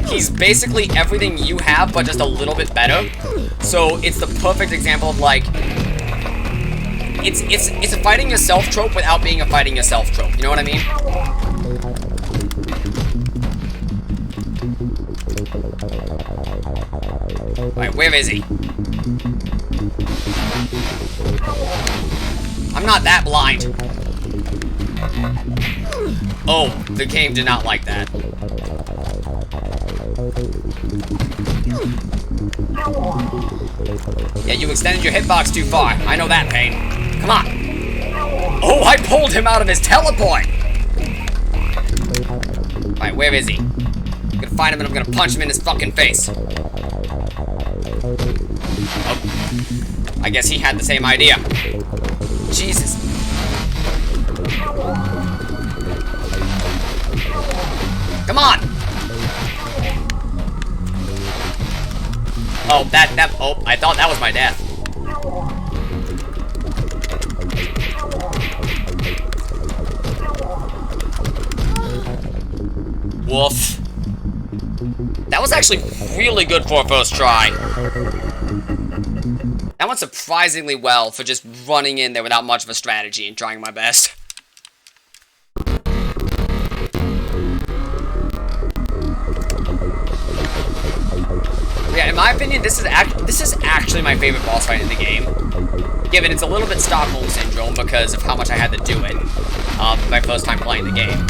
He's basically everything you have, but just a little bit better. So it's the perfect example of like, it's a fighting yourself trope without being a fighting yourself trope. You know what I mean? Alright, where is he? I'm not that blind. Oh, the game did not like that. Yeah, you extended your hitbox too far. I know that pain. Come on. Oh, I pulled him out of his teleport. Alright, where is he? I'm gonna find him and I'm gonna punch him in his fucking face. Oh. I guess he had the same idea. Jesus. Come on! Oh, oh, I thought that was my death. Woof. That was actually really good for a first try. That went surprisingly well for just running in there without much of a strategy and trying my best. Yeah, in my opinion, this is actually my favorite boss fight in the game. Given it's a little bit Stockholm Syndrome because of how much I had to do it my first time playing the game.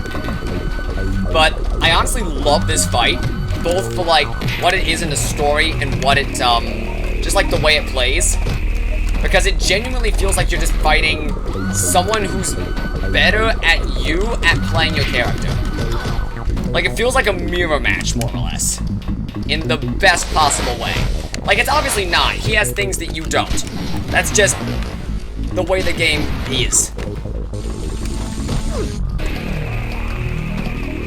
But I honestly love this fight, both for like what it is in the story and what it just like the way it plays. Because it genuinely feels like you're just fighting someone who's better at you at playing your character. Like it feels like a mirror match, more or less. In the best possible way. Like, it's obviously not. He has things that you don't. That's just the way the game is.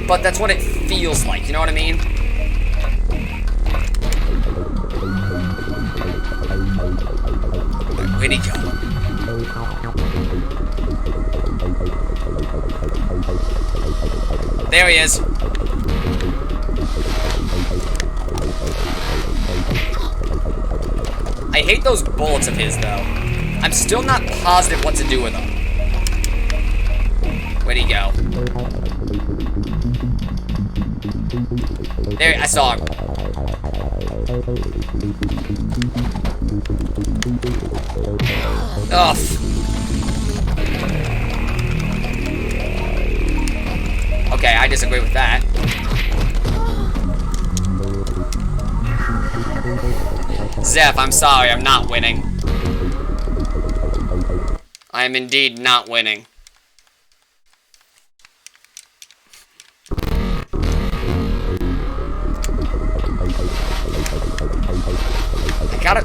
But that's what it feels like, you know what I mean? Where'd he go? There he is. I hate those bullets of his, though. I'm still not positive what to do with them. Where'd he go? There, I saw him. Ugh. Okay, I disagree with that. Zeph, I'm sorry, I'm not winning. I am indeed not winning.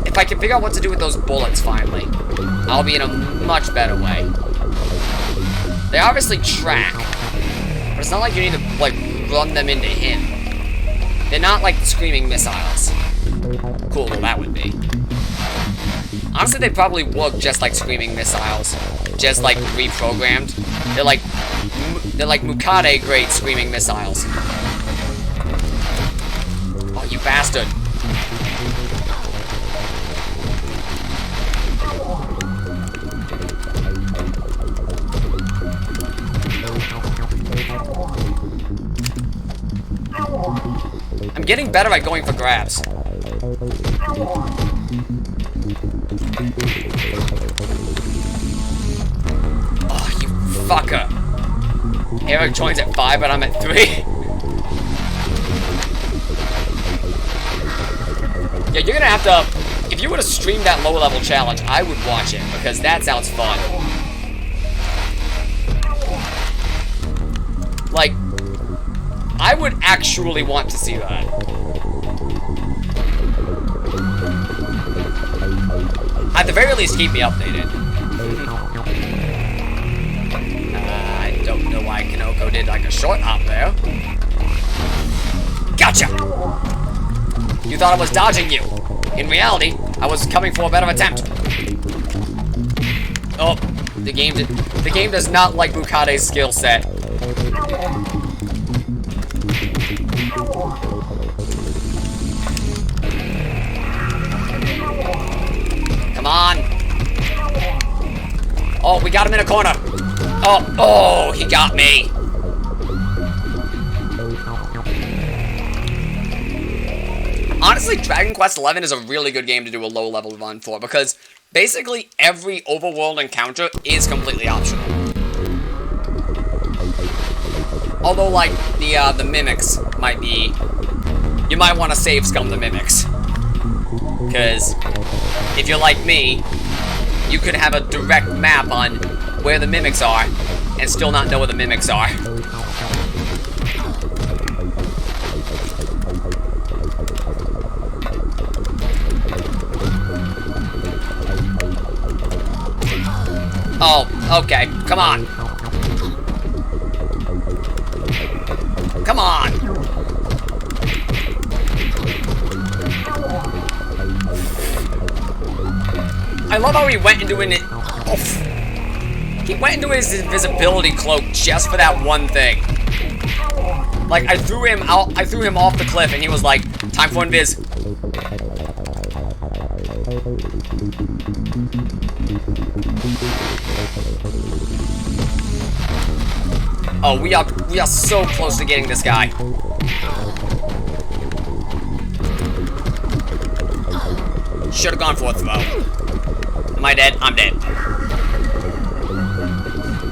If I can figure out what to do with those bullets finally, I'll be in a much better way. They obviously track, but it's not like you need to, like, run them into him. They're not like the screaming missiles. Cool, well, that would be. Honestly, they probably work just like screaming missiles, just like reprogrammed. They're like Mukade grade screaming missiles. Oh, you bastard! I'm getting better at going for grabs. Oh, you fucker. Eric joins at 5, but I'm at 3. Yeah, you're gonna have to... If you were to stream that low-level challenge, I would watch it, because that sounds fun. Like, I would actually want to see that. At the very least, keep me updated. I don't know why Kanoko did like a short hop there. Gotcha! You thought I was dodging you. In reality, I was coming for a better attempt. Oh, the game does not like Bukade's skill set. Come on. Oh, we got him in a corner. Oh, he got me. Honestly, Dragon Quest XI is a really good game to do a low-level run for, because basically every overworld encounter is completely optional. Although, like, the mimics might be... You might want to save scum the mimics. Because if you're like me, you could have a direct map on where the mimics are and still not know where the mimics are. Oh, okay. Come on. Come on. I love how he went into an... He went into his invisibility cloak just for that one thing. Like, I threw him off the cliff and he was like, time for invis. Oh, we are so close to getting this guy. Should have gone for a throw. Am I dead? I'm dead.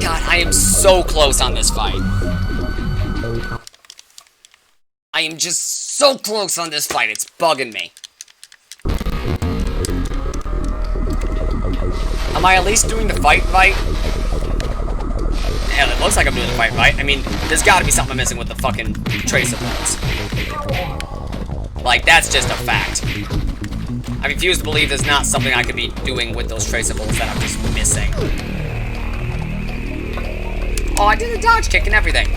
God, I am so close on this fight. I am just so close on this fight. It's bugging me. Am I at least doing the fight? Hell, it looks like I'm doing the fight. I mean, there's gotta be something missing with the fucking traceables. Like, that's just a fact. I refuse to believe there's not something I could be doing with those traceables that I'm just missing. Oh, I did a dodge kick and everything.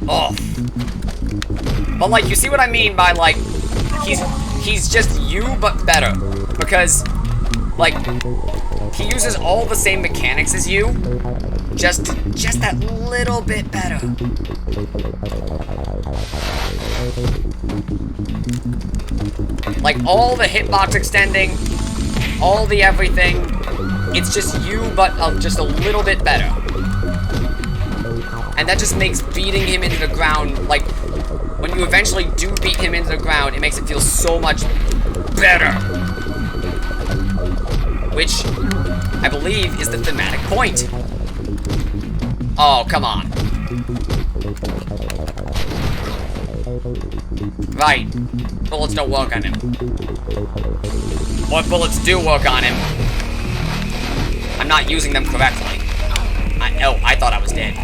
Oh. But, like, you see what I mean by, like, he's just you, but better. Because, like, he uses all the same mechanics as you, just that little bit better. Like, all the hitbox extending, all the everything, it's just you, but just a little bit better. And that just makes beating him into the ground, like, when you eventually do beat him into the ground, it makes it feel so much better. Which, I believe, is the thematic point. Oh, come on. Right. Bullets don't work on him. What bullets do work on him? I'm not using them correctly. I thought I was dead.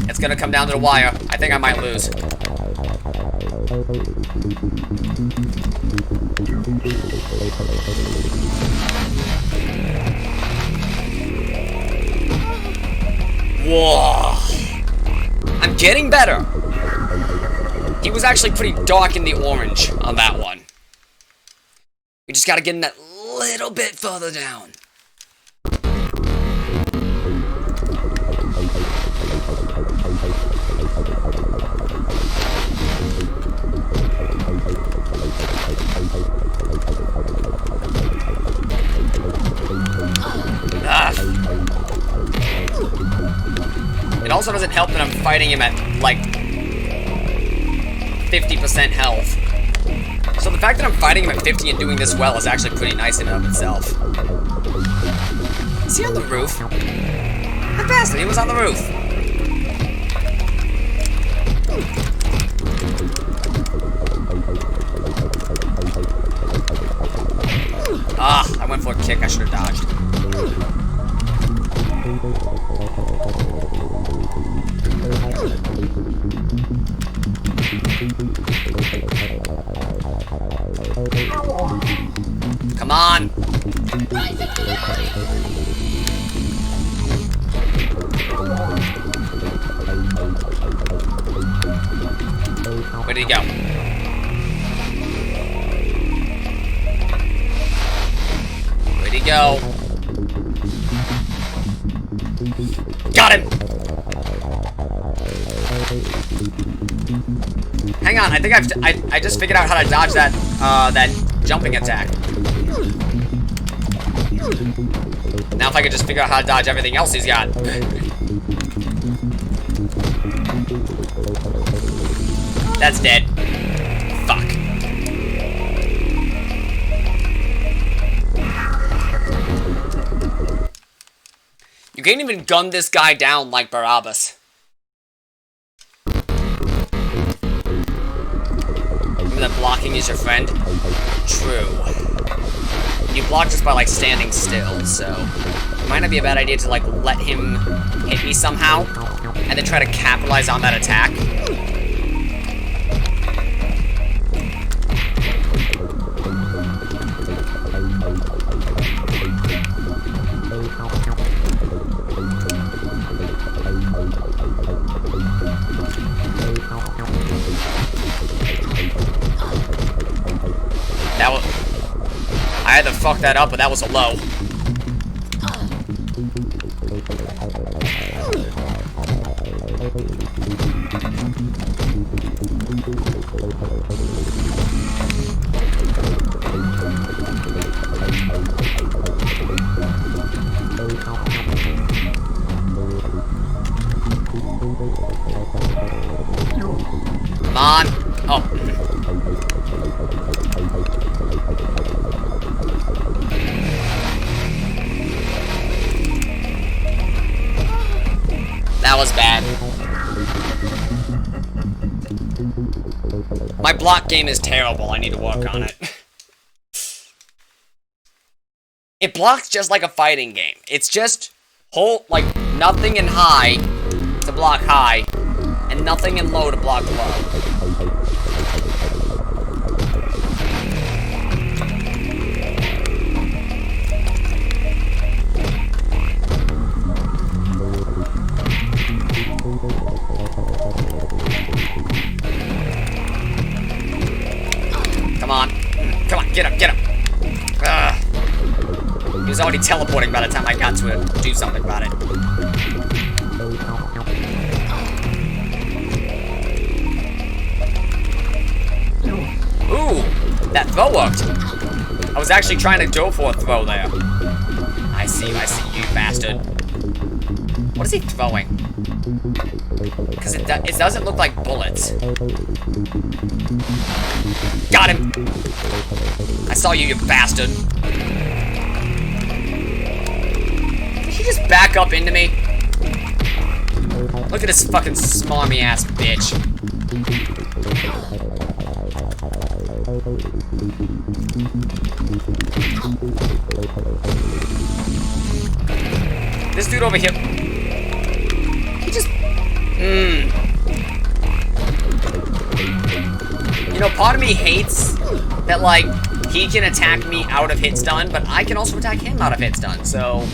It's gonna come down to the wire. I think I might lose. Whoa. I'm getting better. He was actually pretty dark in the orange on that one. We just gotta get him that little bit further down. It also doesn't help that I'm fighting him at, like, 50% health. So the fact that I'm fighting him at 50 and doing this well is actually pretty nice in and of itself. Is he on the roof? That bastard, he was on the roof. Ah, I went for a kick, I should have dodged. Come on! Where'd he go? Where'd he go? Got him! Hang on, I think I just figured out how to dodge that that jumping attack. Now if I could just figure out how to dodge everything else he's got. That's dead. Fuck. You can't even gun this guy down like Barabbas. Remember that blocking is your friend? True. You block just by like standing still, so it might not be a bad idea to like let him hit me somehow and then try to capitalize on that attack. That was... I had to fuck that up, but that was a low. Come on. Oh. That was bad. My block game is terrible. I need to work on it. It blocks just like a fighting game. It's just hold like nothing in high to block high, and nothing in low to block low. Come on. Come on, get up, get up. He was already teleporting by the time I got to do something about it. Ooh, that throw worked. I was actually trying to go for a throw there. I see you, bastard. What is he throwing? Because it doesn't look like bullets. Got him! I saw you, you bastard. Did he just back up into me? Look at this fucking smarmy ass bitch. This dude over here, he just, You know, part of me hates that, like, he can attack me out of hit stun, but I can also attack him out of hit stun, so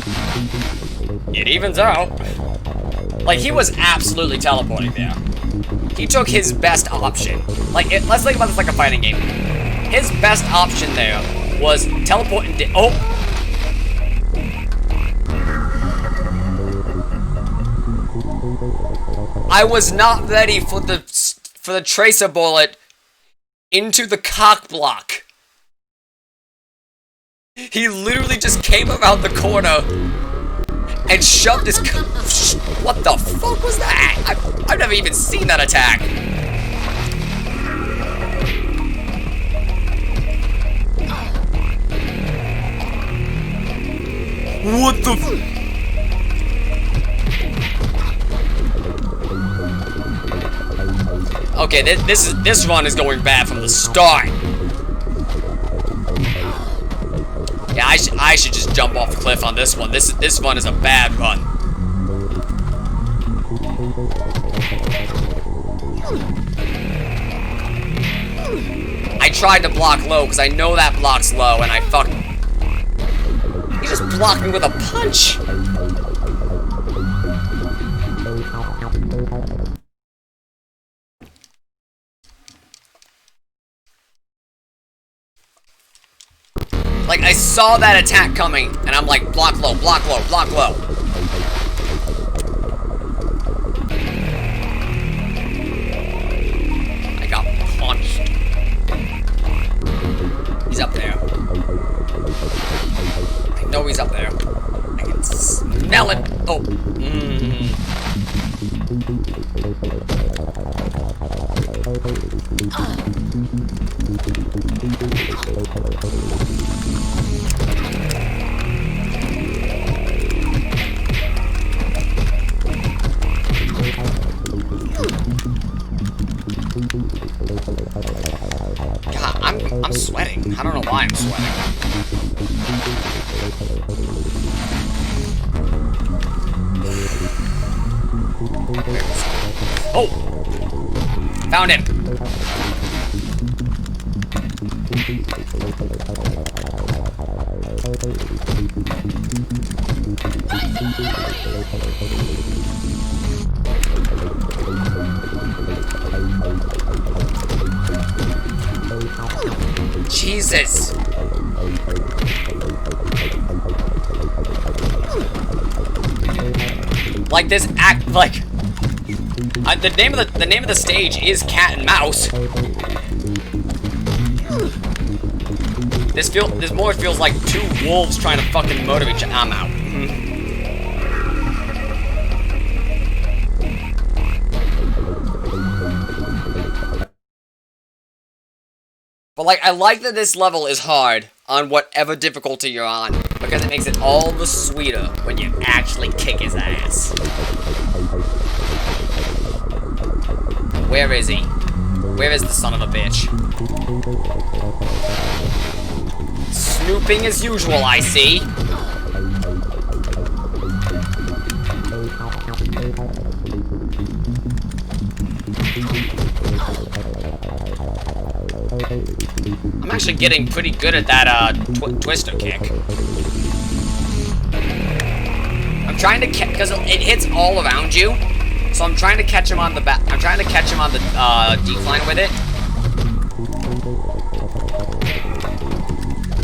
it evens out. Like, he was absolutely teleporting there. He took his best option. Like, let's think about this like a fighting game. His best option there was teleporting. Oh. I was not ready for the tracer bullet into the cock block. He literally just came around the corner and shoved his. What the fuck was that? I've never even seen that attack. What the f- Okay, this run is going bad from the start. Yeah, I should just jump off the cliff on this one. This run is a bad run. I tried to block low because I know that blocks low, and I fucked. He just blocked me with a punch. Like, I saw that attack coming, and I'm like, block low, block low, block low. I got punched. He's up there. I know he's up there. I can smell it. Oh. God, I'm sweating. I don't know why I'm sweating. Oh! Found him! Jesus! Like this act, like the name of the stage is Cat and Mouse. This more feels like two wolves trying to fucking motivate each other. I'm out. But like, I like that this level is hard on whatever difficulty you're on, because it makes it all the sweeter when you actually kick his ass. Where is he? Where is the son of a bitch? Snooping as usual, I see. I'm actually getting pretty good at that twister kick. I'm trying to catch, because it hits all around you. So I'm trying to catch him on the back. I'm trying to catch him on the decline with it.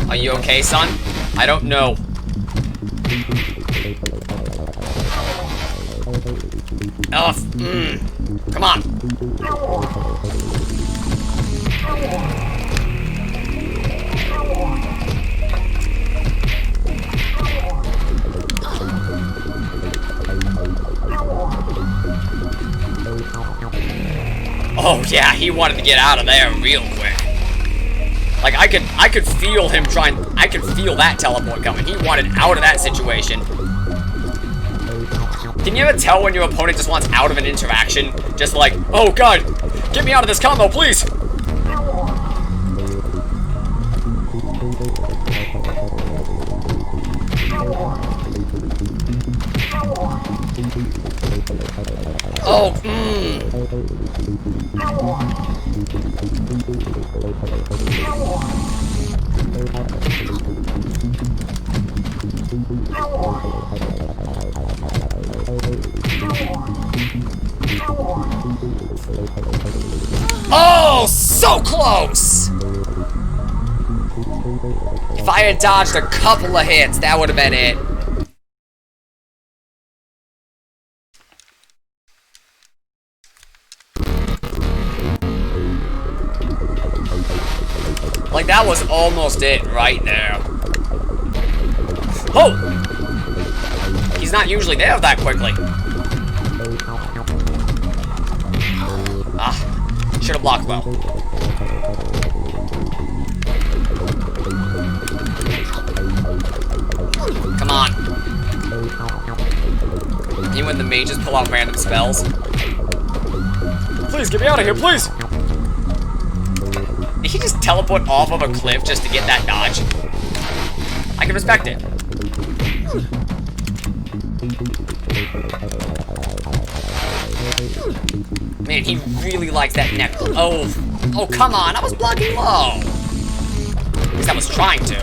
Are you okay, son? I don't know. Oh, come on. Oh yeah, he wanted to get out of there real quick. Like I could feel him trying. I could feel that teleport coming. He wanted out of that situation. Can you ever tell when your opponent just wants out of an interaction? Just like, oh god, get me out of this combo, please. Oh, Oh, so close! If I had dodged a couple of hits, that would have been it. Like, that was almost it right there. Oh! He's not usually there that quickly. Ah, should have blocked well. Come on. mages pull out random spells. Please, get me out of here, please! Did he just teleport off of a cliff just to get that dodge? I can respect it. Man, he really likes that neck. Oh, come on, I was blocking low. At least I was trying to.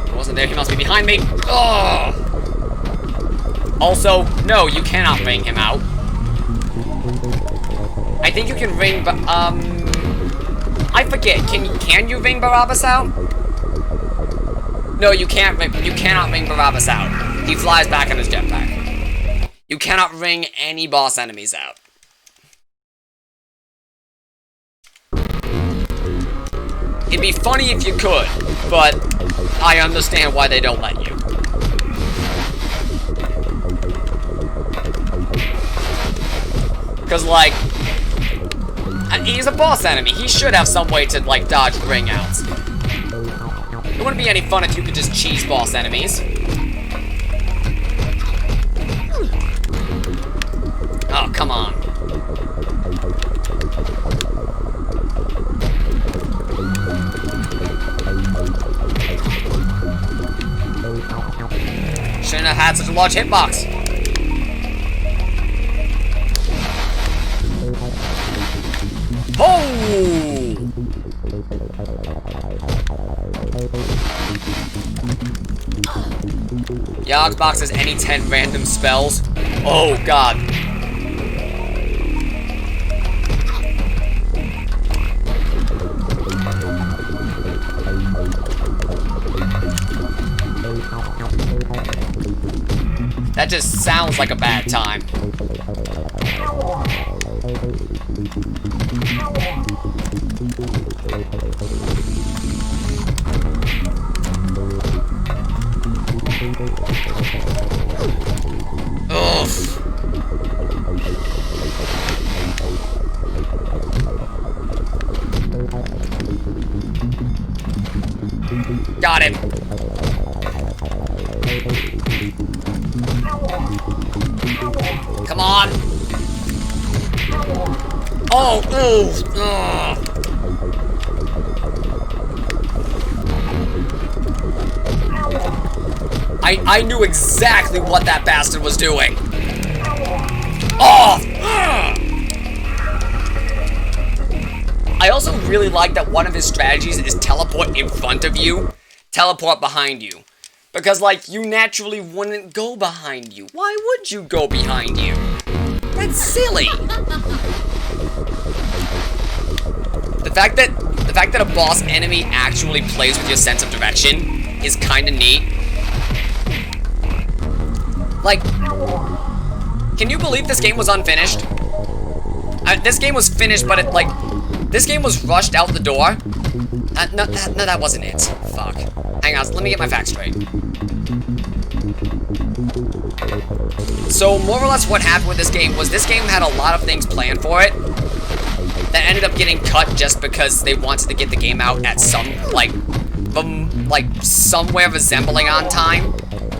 He wasn't there, he must be behind me. Oh! Also, no, you cannot ring him out. I think you can ring, but, I forget, can you ring Barabbas out? No, you can't you cannot ring Barabbas out. He flies back on his jetpack. You cannot ring any boss enemies out. It'd be funny if you could, but I understand why they don't let you. Because, like, he's a boss enemy. He should have some way to, like, dodge the ring outs. It wouldn't be any fun if you could just cheese boss enemies. Oh, come on. Shouldn't have had such a large hitbox. Oh! Yogsbox has any 10 random spells. Oh, God. That just sounds like a bad time. Oof. Got him. Come on. Oh, ooh. Ugh. I knew exactly what that bastard was doing. Oh! I also really like that one of his strategies is teleport in front of you, teleport behind you. Because, like, you naturally wouldn't go behind you. Why would you go behind you? That's silly. The fact that a boss enemy actually plays with your sense of direction is kind of neat. Like, can you believe this game was unfinished? This game was finished, but this game was rushed out the door. No, that wasn't it. Fuck. Hang on, let me get my facts straight. So, more or less what happened with this game was this game had a lot of things planned for it that ended up getting cut just because they wanted to get the game out at some, somewhere resembling on time.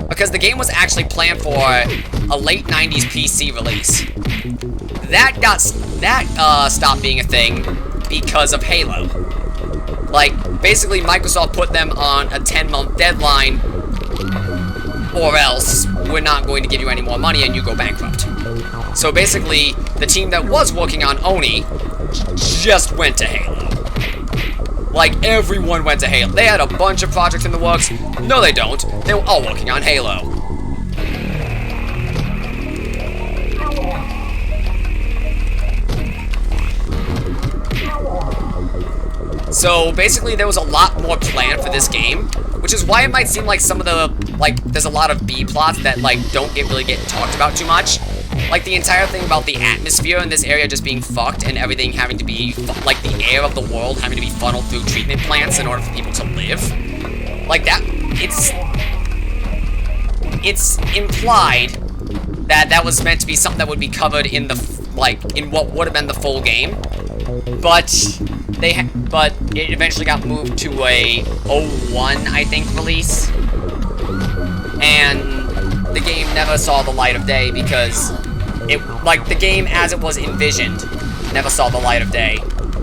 Because the game was actually planned for a late 90s PC release. That stopped being a thing because of Halo. Like, basically Microsoft put them on a 10-month deadline, or else we're not going to give you any more money and you go bankrupt. So basically, the team that was working on Oni just went to Halo. Like, everyone went to Halo. They had a bunch of projects in the works. No, they don't. They were all working on Halo. So, basically, there was a lot more planned for this game, which is why it might seem like some of the, there's a lot of B-plots that, don't really get talked about too much. Like, the entire thing about the atmosphere in this area just being fucked and everything having to be, like, the air of the world having to be funneled through treatment plants in order for people to live. Like, that, it's implied that that was meant to be something that would be covered in the like, in what would have been the full game. But but it eventually got moved to a 01, I think, release. And the game never saw the light of day because the game as it was envisioned never saw the light of day.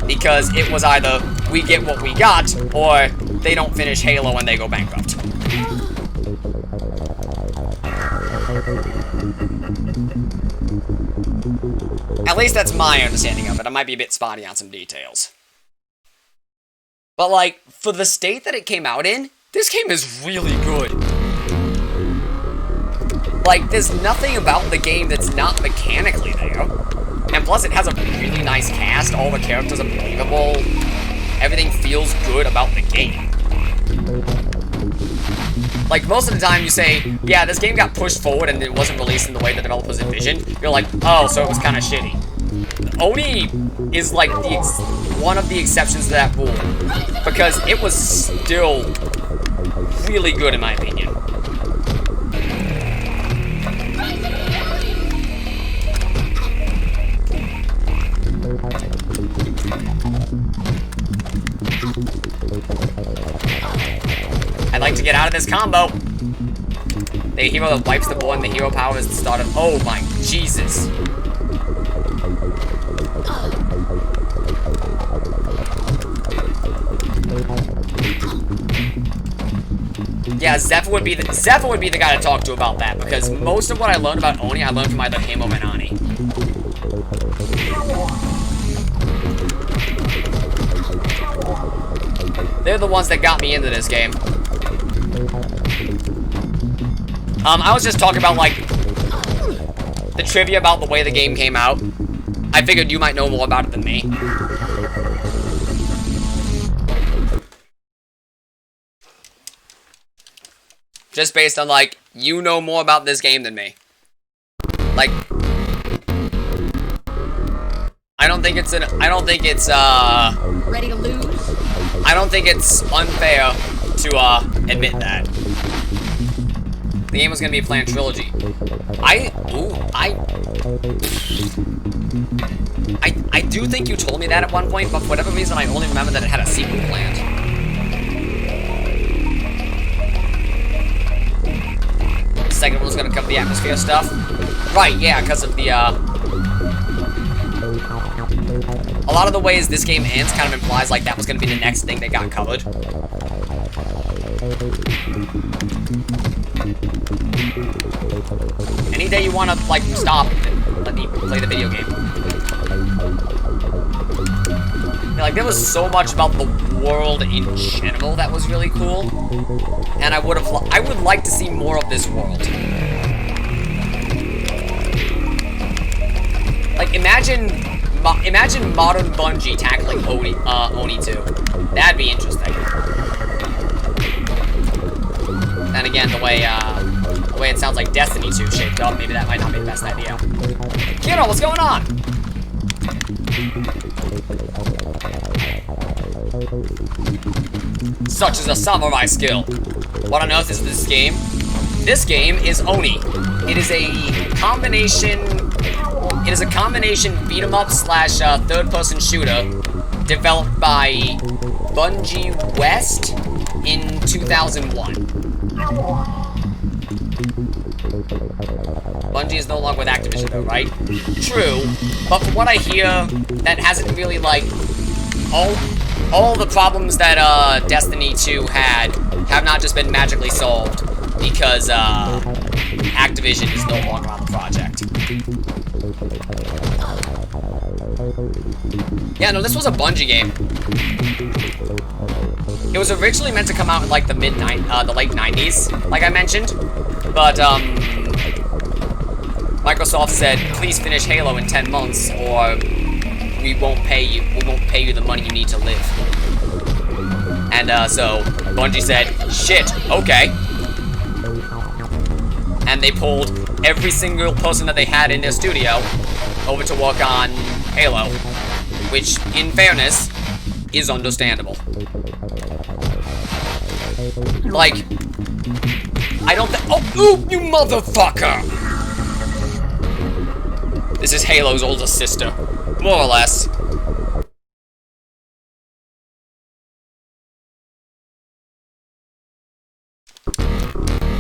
Because it was either we get what we got, or they don't finish Halo and they go bankrupt. At least that's my understanding of it. I might be a bit spotty on some details. But, like, for the state that it came out in, this game is really good. Like, there's nothing about the game that's not mechanically there. And plus, it has a really nice cast. All the characters are believable. Everything feels good about the game. Like, most of the time you say, yeah, this game got pushed forward and it wasn't released in the way the developers envisioned. You're like, oh, so it was kind of shitty. Oni is, like, one of the exceptions to that rule. Because it was still really good, in my opinion. I'd like to get out of this combo. The hero that wipes the board and the hero power is the start of... Oh my Jesus. Yeah, Zephyr would be the guy to talk to about that, because most of what I learned about Oni, I learned from either him or Manani. They're the ones that got me into this game. I was just talking about, like, the trivia about the way the game came out. I figured you might know more about it than me. Just based on, like, you know more about this game than me. Like, I don't think it's, Ready to lose? I don't think it's unfair to, admit that. The game was gonna be a planned trilogy. I do think you told me that at one point, but for whatever reason, I only remember that it had a sequel planned. The second one was gonna cover the atmosphere stuff. Right, yeah, because of the, a lot of the ways this game ends kind of implies like that was gonna be the next thing that got covered. Any day you wanna, like, stop and let me play the video game. Yeah, like, there was so much about the world in general that was really cool. And I would like to see more of this world. Like, imagine modern Bungie tackling Oni 2. That'd be interesting. And again, the way it sounds like Destiny 2 shaped up, maybe that might not be the best idea. Kiro, what's going on? Such is a samurai skill. What on earth is this game? This game is Oni. It is a combination beat 'em up / third-person shooter developed by Bungie West in 2001. Bungie is no longer with Activision though, right? True, but from what I hear, that hasn't really, like, all the problems that Destiny 2 had have not just been magically solved because Activision is no longer on the project. Yeah, no, this was a Bungie game. It was originally meant to come out in, like, the late 90s, like I mentioned, but Microsoft said, please finish Halo in 10 months, or we won't pay you the money you need to live. And so Bungie said, shit, okay. And they pulled every single person that they had in their studio over to work on Halo, which, in fairness, is understandable. Like, I don't think— oh, ooh, you motherfucker! This is Halo's older sister. More or less.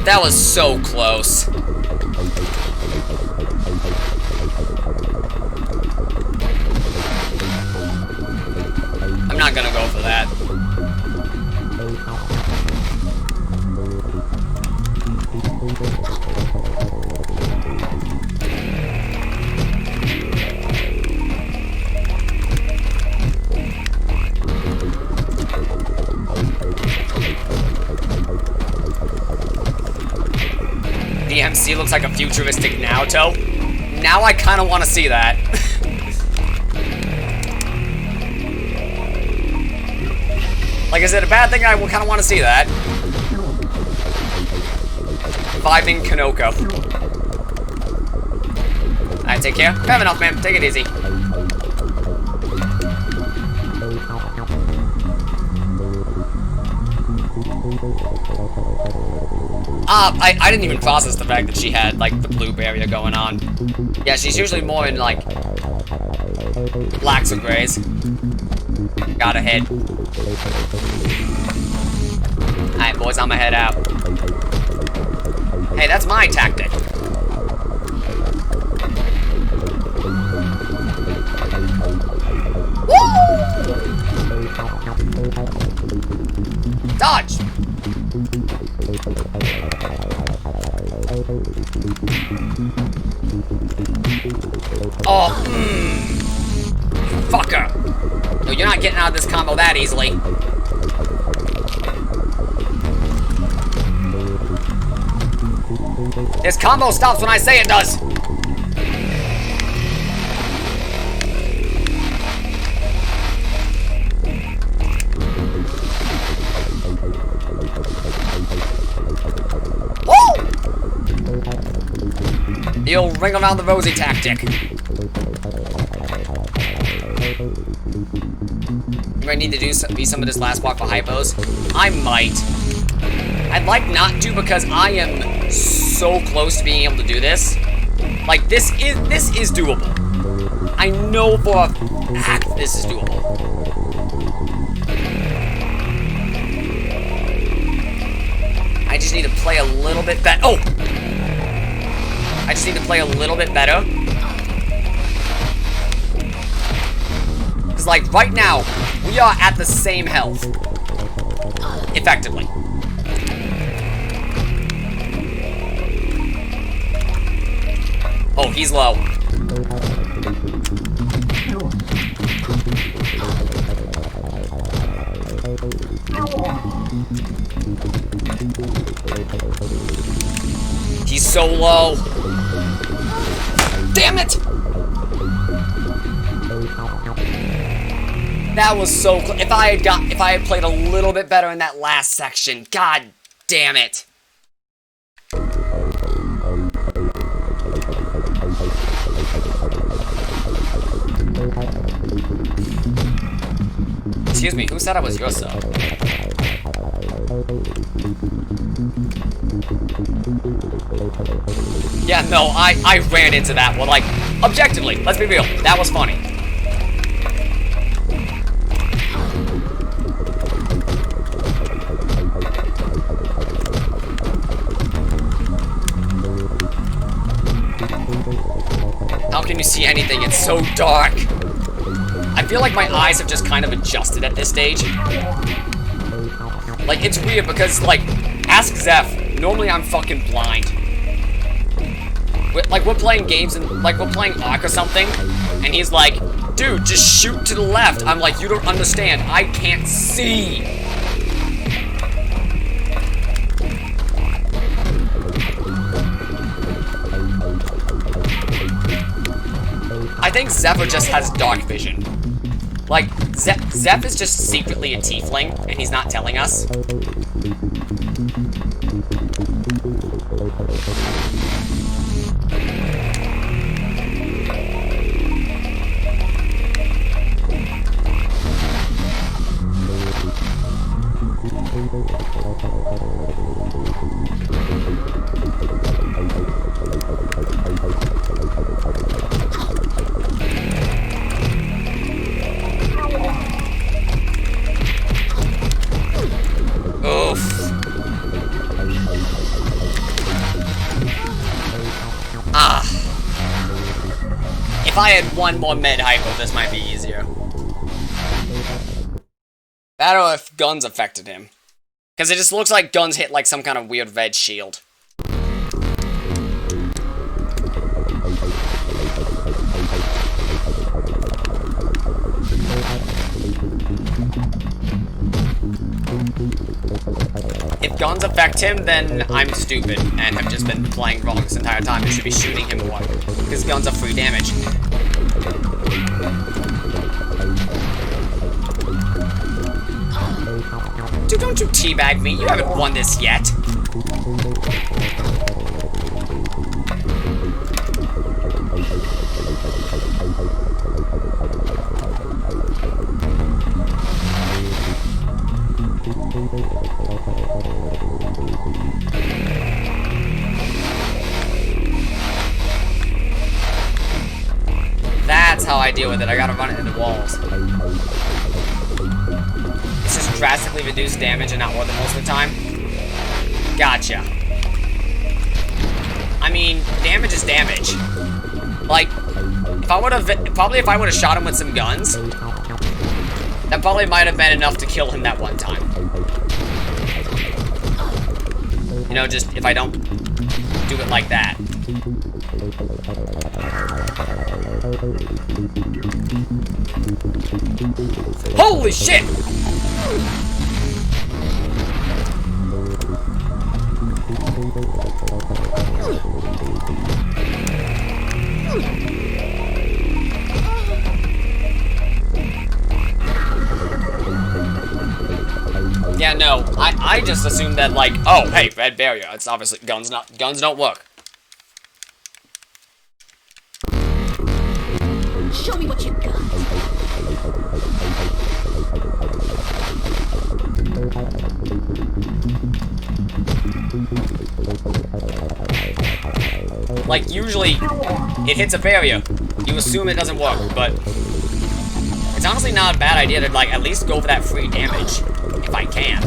That was so close. I'm not gonna go for that. The MC looks like a futuristic Naruto. Now I kind of want to see that. Like, is it a bad thing? I kind of want to see that. Vibing Kanoko. Alright, take care. Fair enough, man. Take it easy. I didn't even process the fact that she had, like, the blue barrier going on. Yeah, she's usually more in, like, blacks or grays. Got ahead. Alright, boys, I'ma head out. Hey, that's my tactic. Woo! Dodge! Oh, fucker. No, you're not getting out of this combo that easily. This combo stops when I say it does. Woo! The old ring around the rosy tactic. You might need to be some of this last walk for hypos. I might. I'd like not to because I am so close to being able to do this. Like, this is doable. I know for a fact this is doable. I just need to play a little bit better. Oh! I just need to play a little bit better. Because, like, right now, we are at the same health. Effectively. Oh, he's low. He's so low. Damn it! That was so close. If I had played a little bit better in that last section, god damn it. Excuse me, who said I was your sub? Yeah, no, I ran into that one. Like, objectively, let's be real, that was funny. How can you see anything? It's so dark. I feel like my eyes have just kind of adjusted at this stage. Like, it's weird because, like, ask Zeph. Normally I'm fucking blind. We're playing games and, like, we're playing Ark or something, and he's like, dude, just shoot to the left. I'm like, you don't understand. I can't see. I think Zephyr just has dark vision. Like, Zeph is just secretly a tiefling, and he's not telling us. if I had one more med hypo, this might be easier. That or if guns affected him. Because it just looks like guns hit like some kind of weird red shield. If guns affect him, then I'm stupid and have just been playing wrong this entire time. I should be shooting him more, because guns are free damage. Dude, don't you teabag me. You haven't won this yet. That's how I deal with it. I gotta run it into walls. It's just drastically reduced damage and not worth it most of the time. Gotcha. I mean, damage is damage. Like, if I would've, probably if I would've shot him with some guns, that probably might have been enough to kill him that one time. You know, just if I don't do it like that. Holy shit! Yeah, no, I just assumed that, like, oh, hey, red barrier. It's obviously guns don't work. Show me what you got. Like, usually, it hits a barrier. You assume it doesn't work, but it's honestly not a bad idea to, like, at least go for that free damage, if I can.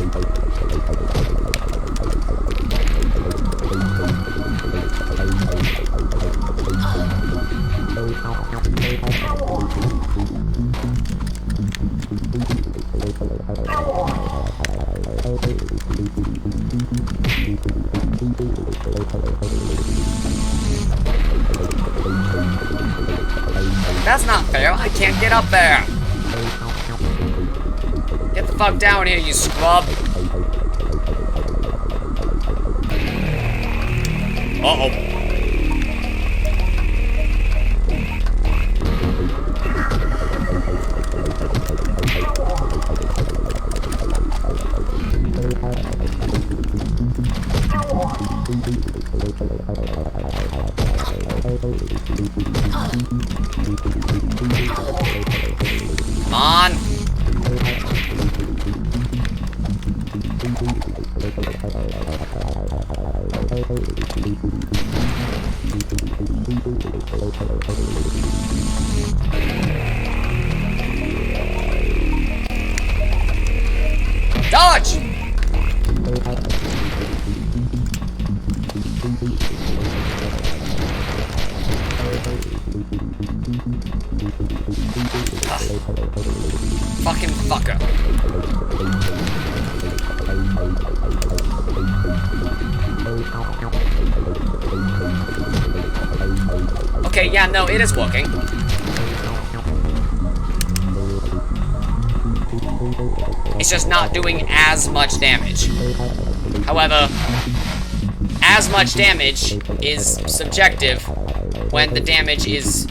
That's not fair. I can't get up there. Get the fuck down here, you scrub. Uh-oh. Come on. Dodge! Fucking fucker. Okay, yeah, no, it is working. It's just not doing as much damage. However, as much damage is subjective when the damage is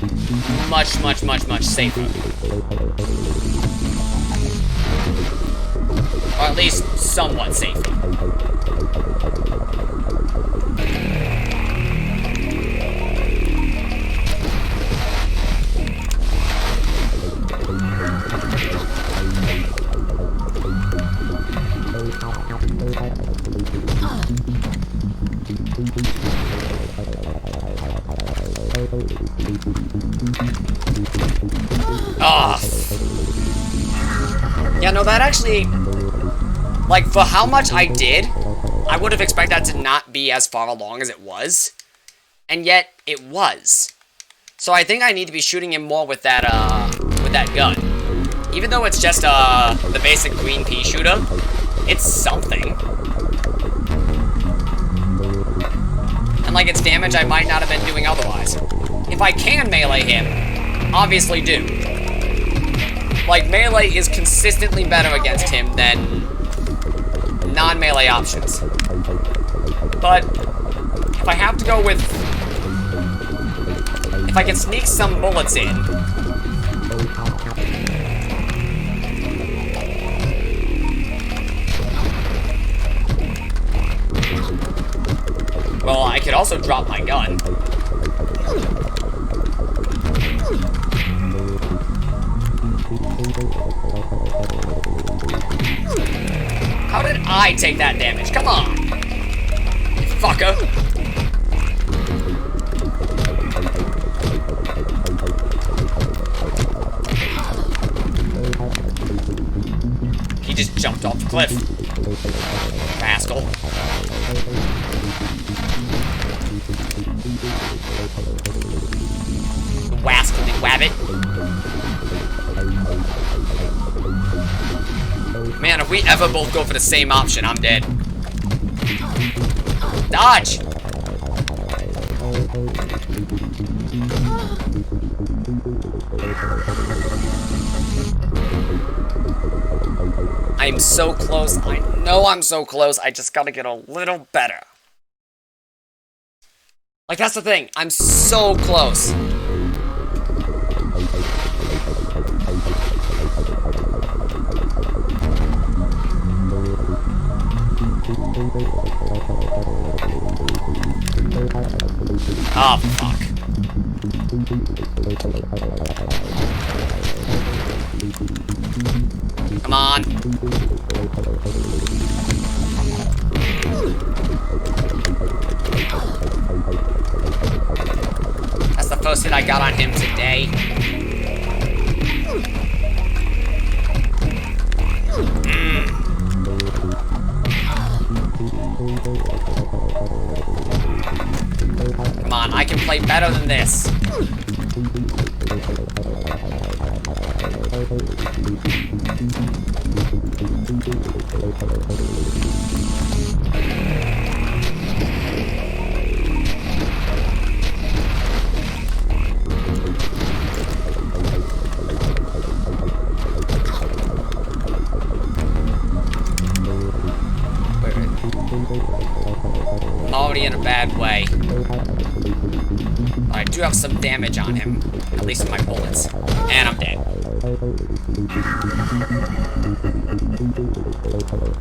much, much, much, much safer. Or at least somewhat safer. Ah. Yeah, no, that actually, like, for how much I did, I would have expected that to not be as far along as it was. And yet, it was. So I think I need to be shooting him more with that gun. Even though it's just the basic green pea shooter, it's something. And like its damage I might not have been doing otherwise. If I can melee him, obviously do. Like, melee is consistently better against him than non-melee options. But if I have to go with... if I can sneak some bullets in... well, I could also drop my gun. How did I take that damage? Come on! Fucker! He just jumped off the cliff. Rascal. Wascally wabbit. Man, if we ever both go for the same option, I'm dead. Dodge! I'm so close. I know I'm so close. I just gotta get a little better. Like, that's the thing. I'm so close. Oh, fuck. Come on. That's the first hit I got on him today. Come on, I can play better than this. I'm already in a bad way. But I do have some damage on him. At least with my bullets. And I'm dead.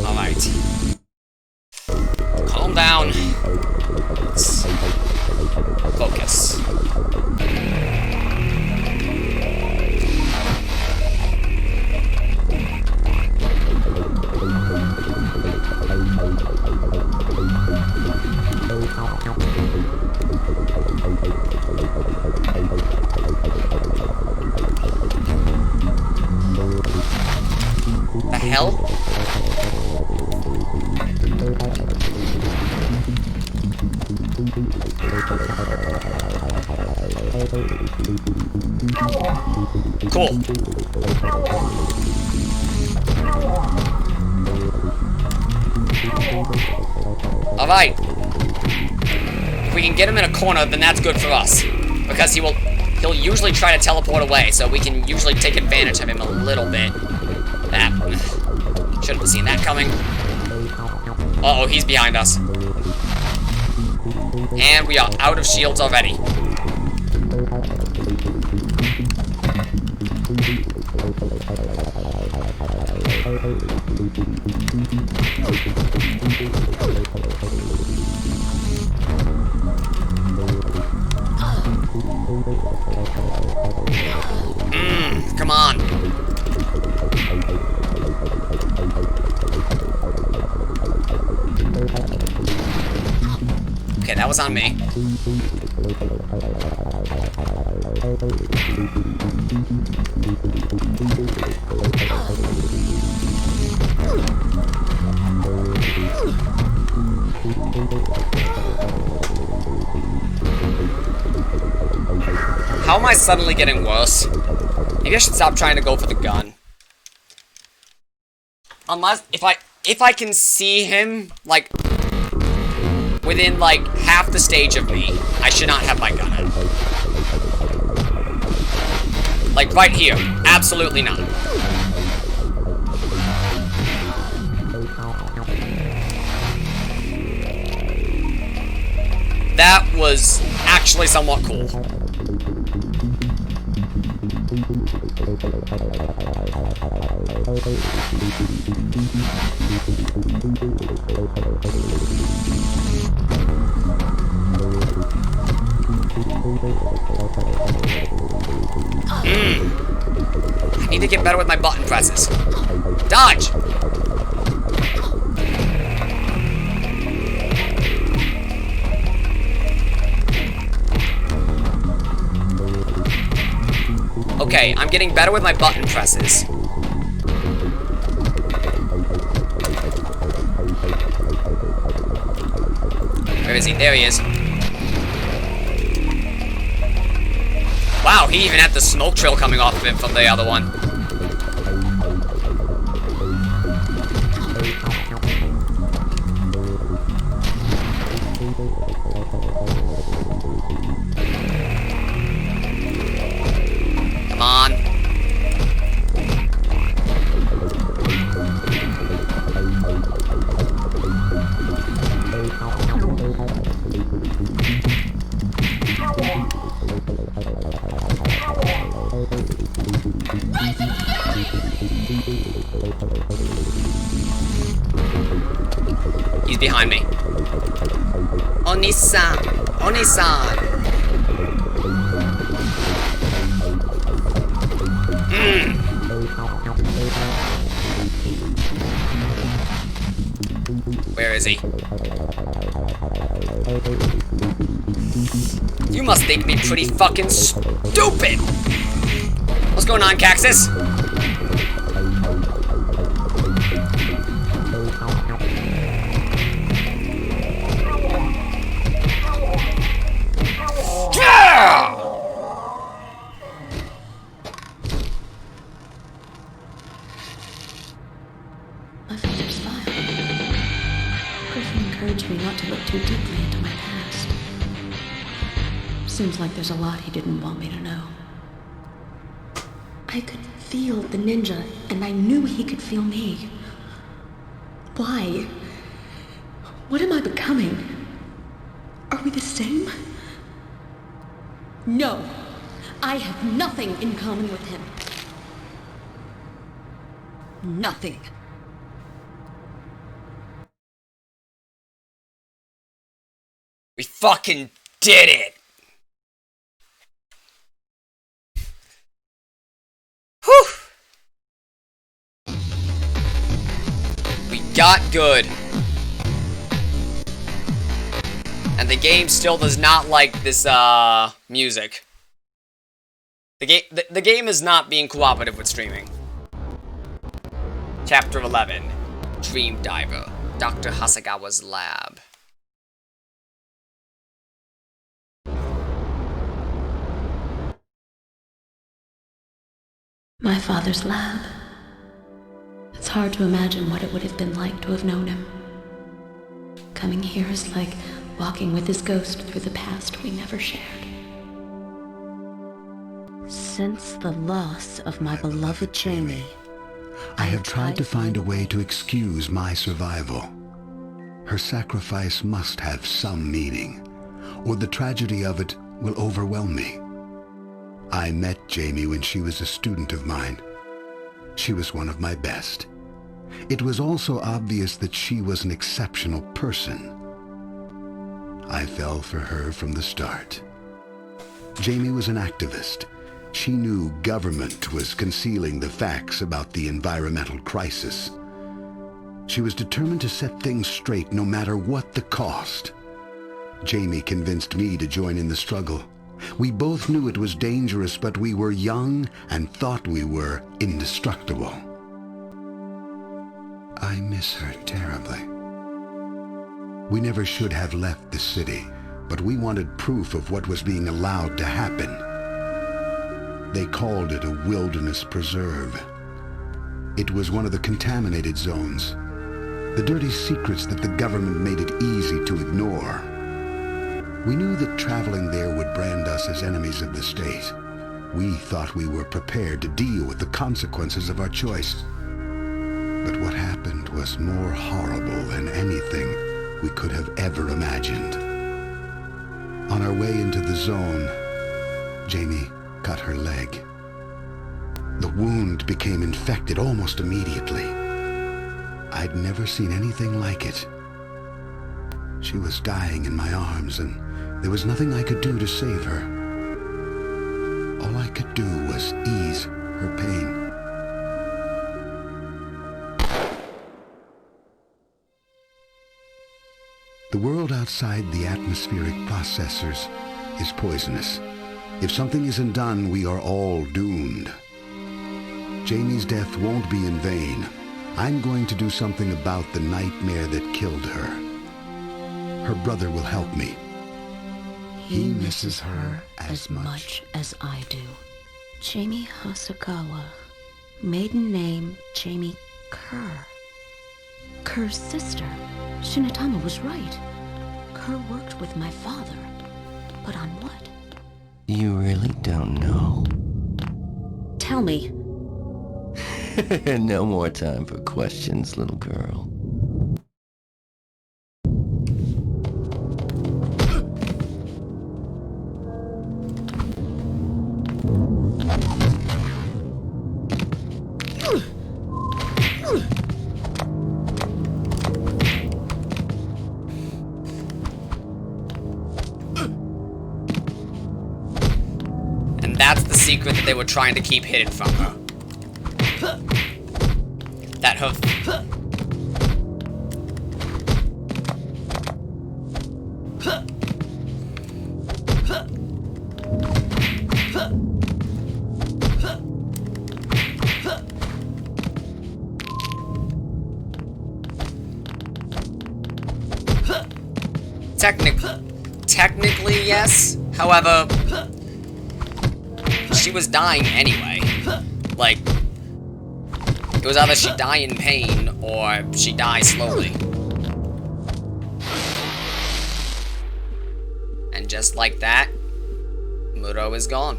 Alright. Calm down. Let's focus. The hell? Cool. Alright. If we can get him in a corner, then that's good for us. Because he'll usually try to teleport away, so we can usually take advantage of him a little bit. That. Shouldn't have seen that coming. Uh-oh, he's behind us. And we are out of shields already. Come on. Okay, that was on me. How am I suddenly getting worse? Maybe I should stop trying to go for the gun. Unless, if I can see him, like, within, like, half the stage of me, I should not have my gun out. Like, right here. Absolutely not. That was actually somewhat cool. I need to get better with my button presses. Dodge! Okay, I'm getting better with my button presses. Where is he? There he is. Wow, he even had the smoke trail coming off of him from the other one. Come on. He's behind me. Oni-san! Oni-san! Where is he? You must think me pretty fucking stupid! What's going on, Caxus? My father's file. Griffin encouraged me not to look too deeply into my past. Seems like there's a lot he didn't want me to know. I could feel the ninja, and I knew he could feel me. Why? What am I becoming? Are we the same? No. I have nothing in common with him. Nothing. We fucking did it! Whew! We got good. And the game still does not like this, music. The game is not being cooperative with streaming. Chapter 11. Dream Diver. Dr. Hasegawa's lab. My father's lab. It's hard to imagine what it would have been like to have known him. Coming here is like walking with his ghost through the past we never shared. Since the loss of my beloved Jamie, I have tried to find a way to excuse my survival. Her sacrifice must have some meaning, or the tragedy of it will overwhelm me. I met Jamie when she was a student of mine. She was one of my best. It was also obvious that she was an exceptional person. I fell for her from the start. Jamie was an activist. She knew government was concealing the facts about the environmental crisis. She was determined to set things straight no matter what the cost. Jamie convinced me to join in the struggle. We both knew it was dangerous, but we were young and thought we were indestructible. I miss her terribly. We never should have left the city, but we wanted proof of what was being allowed to happen. They called it a wilderness preserve. It was one of the contaminated zones. The dirty secrets that the government made it easy to ignore. We knew that traveling there would brand us as enemies of the state. We thought we were prepared to deal with the consequences of our choice. But what happened was more horrible than anything we could have ever imagined. On our way into the zone, Jamie cut her leg. The wound became infected almost immediately. I'd never seen anything like it. She was dying in my arms, and there was nothing I could do to save her. All I could do was ease her pain. The world outside the atmospheric processors is poisonous. If something isn't done, we are all doomed. Jamie's death won't be in vain. I'm going to do something about the nightmare that killed her. Her brother will help me. He misses her as much as I do. Jamie Hasagawa. Maiden name, Jamie Kerr. Kerr's sister. Shinatama was right. Kerr worked with my father. But on what? You really don't know. Tell me. No more time for questions, little girl. And that's the secret that they were trying to keep hidden from her. That hoof. Technically, yes. However, she was dying anyway. Like, it was either she die in pain or she die slowly. And just like that, Muro is gone.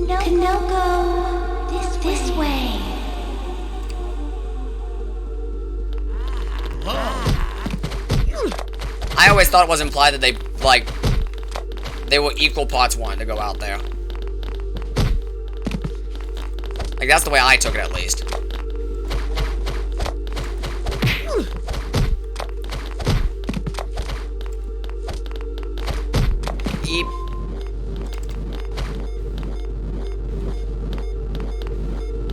Kanoko, this way. I always thought it was implied that they were equal parts wanting to go out there. Like, that's the way I took it, at least. Eep.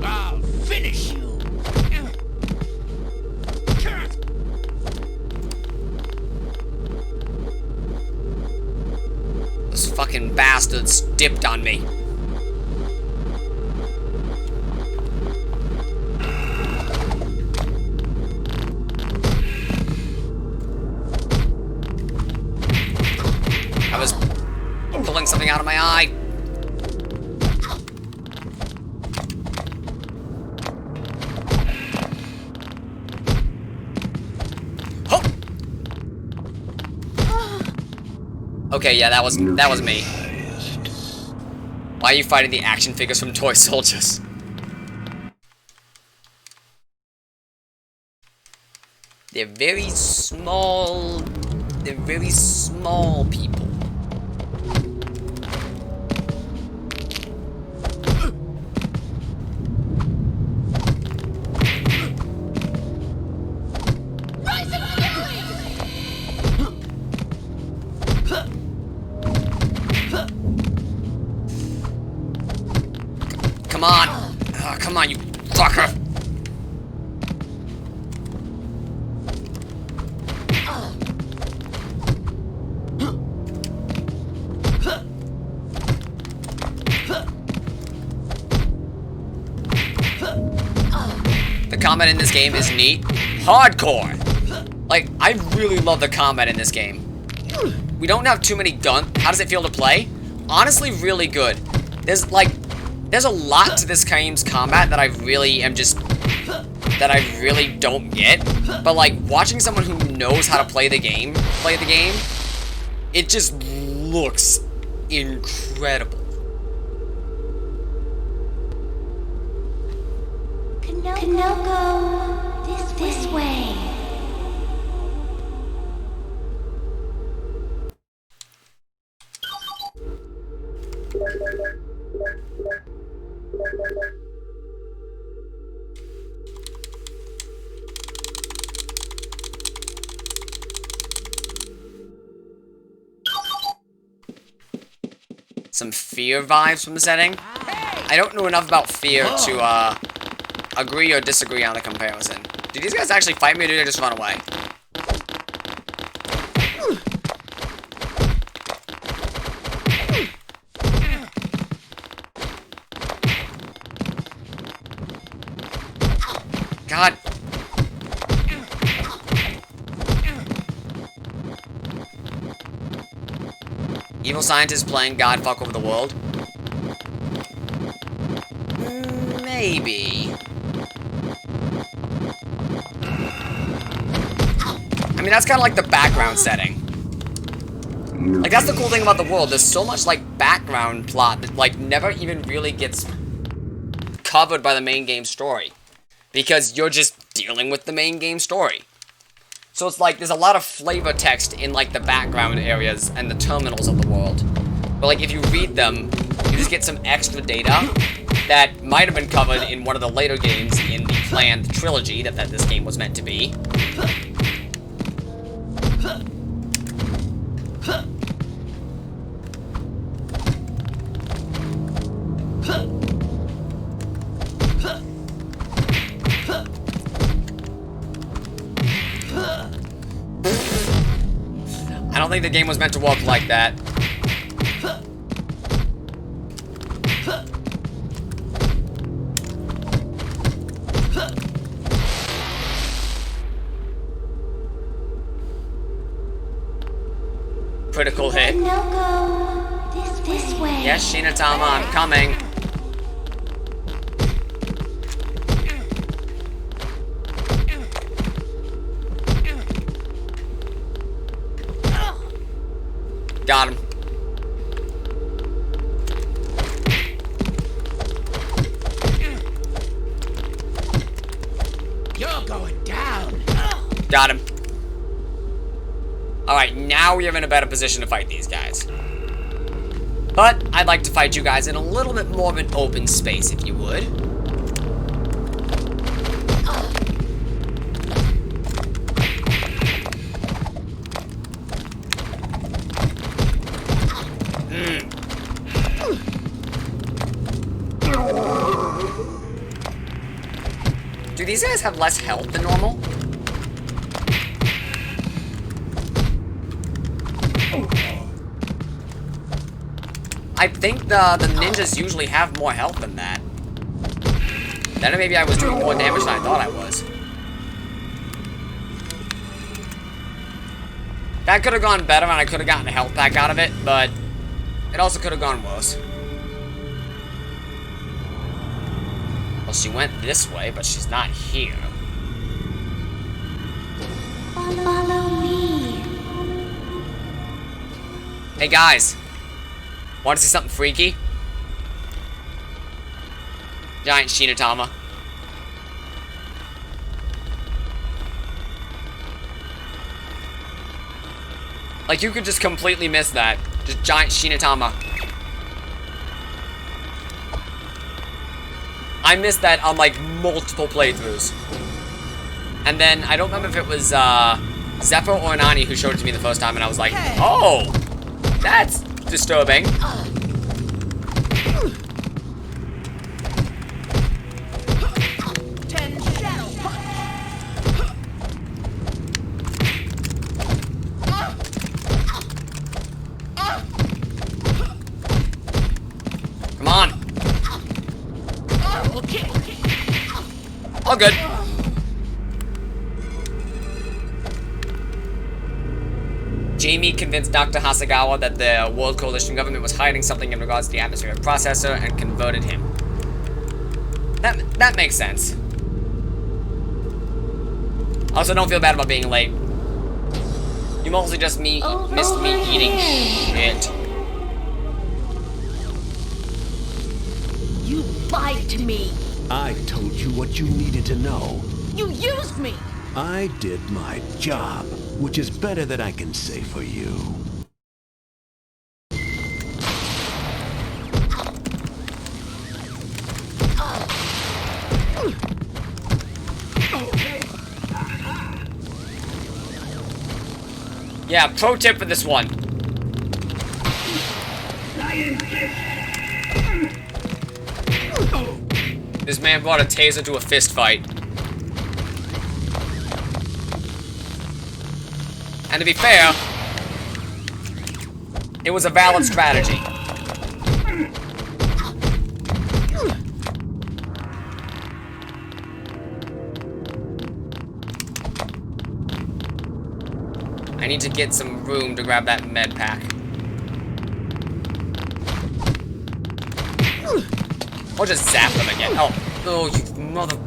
I'll finish you. Those fucking bastards dipped on me. I was pulling something out of my eye. Okay, yeah, that was me. Why are you fighting the action figures from Toy Soldiers? They're very small people. Come on! Oh, come on, you fucker! The combat in this game is neat. Hardcore! Like, I really love the combat in this game. We don't have too many guns. How does it feel to play? Honestly, really good. There's a lot to this game's combat that I really don't get. But like, watching someone who knows how to play the game, it just looks incredible. Kanoko, this way. Some Fear vibes from the setting. I don't know enough about Fear to agree or disagree on the comparison. Did these guys actually fight me or did they just run away? God. Evil scientist playing God fuck over the world? Maybe. I mean, that's kind of like the background setting. Like, that's the cool thing about the world. There's so much, like, background plot that, like, never even really gets covered by the main game story. Because you're just dealing with the main game story. So it's like, there's a lot of flavor text in, like, the background areas and the terminals of the world. But, like, if you read them, you just get some extra data that might have been covered in one of the later games in the planned trilogy that this game was meant to be. I don't think the game was meant to work like that. Critical hit. Kanoko, this way. Yes, Shinatama, I'm coming. Got him. You're going down. Got him. Alright, now we are in a better position to fight these guys. But I'd like to fight you guys in a little bit more of an open space, if you would. Do these guys have less health than normal? I think the ninjas usually have more health than that. Then maybe I was doing more damage than I thought I was. That could have gone better and I could have gotten a health pack out of it, but it also could have gone worse. Well, she went this way, but she's not here. Follow me. Hey guys, want to see something freaky? Giant Shinatama. Like, you could just completely miss that. Just giant Shinatama. I missed that on, like, multiple playthroughs. And then, I don't remember if it was, Zephyr or Nani who showed it to me the first time, and I was like, oh, that's disturbing. Come on. All good. Jamie convinced Dr. Hasegawa that the World Coalition government was hiding something in regards to the atmospheric processor and converted him. That makes sense. Also, don't feel bad about being late. You mostly just missed me eating shit. You lied to me. I told you what you needed to know. You used me. I did my job, which is better than I can say for you. Yeah, pro tip for this one. This man brought a taser to a fist fight. And to be fair, it was a valid strategy. I need to get some room to grab that med pack. Or just zap them again. Oh, you mother...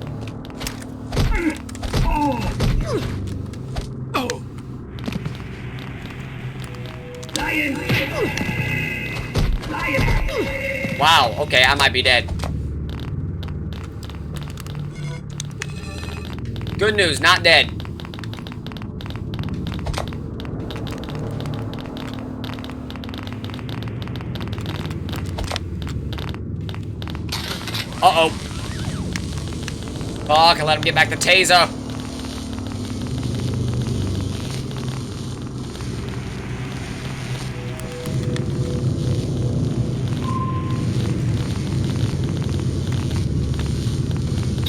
Wow, okay, I might be dead. Good news, not dead. Uh-oh. Fuck, I let him get back the taser.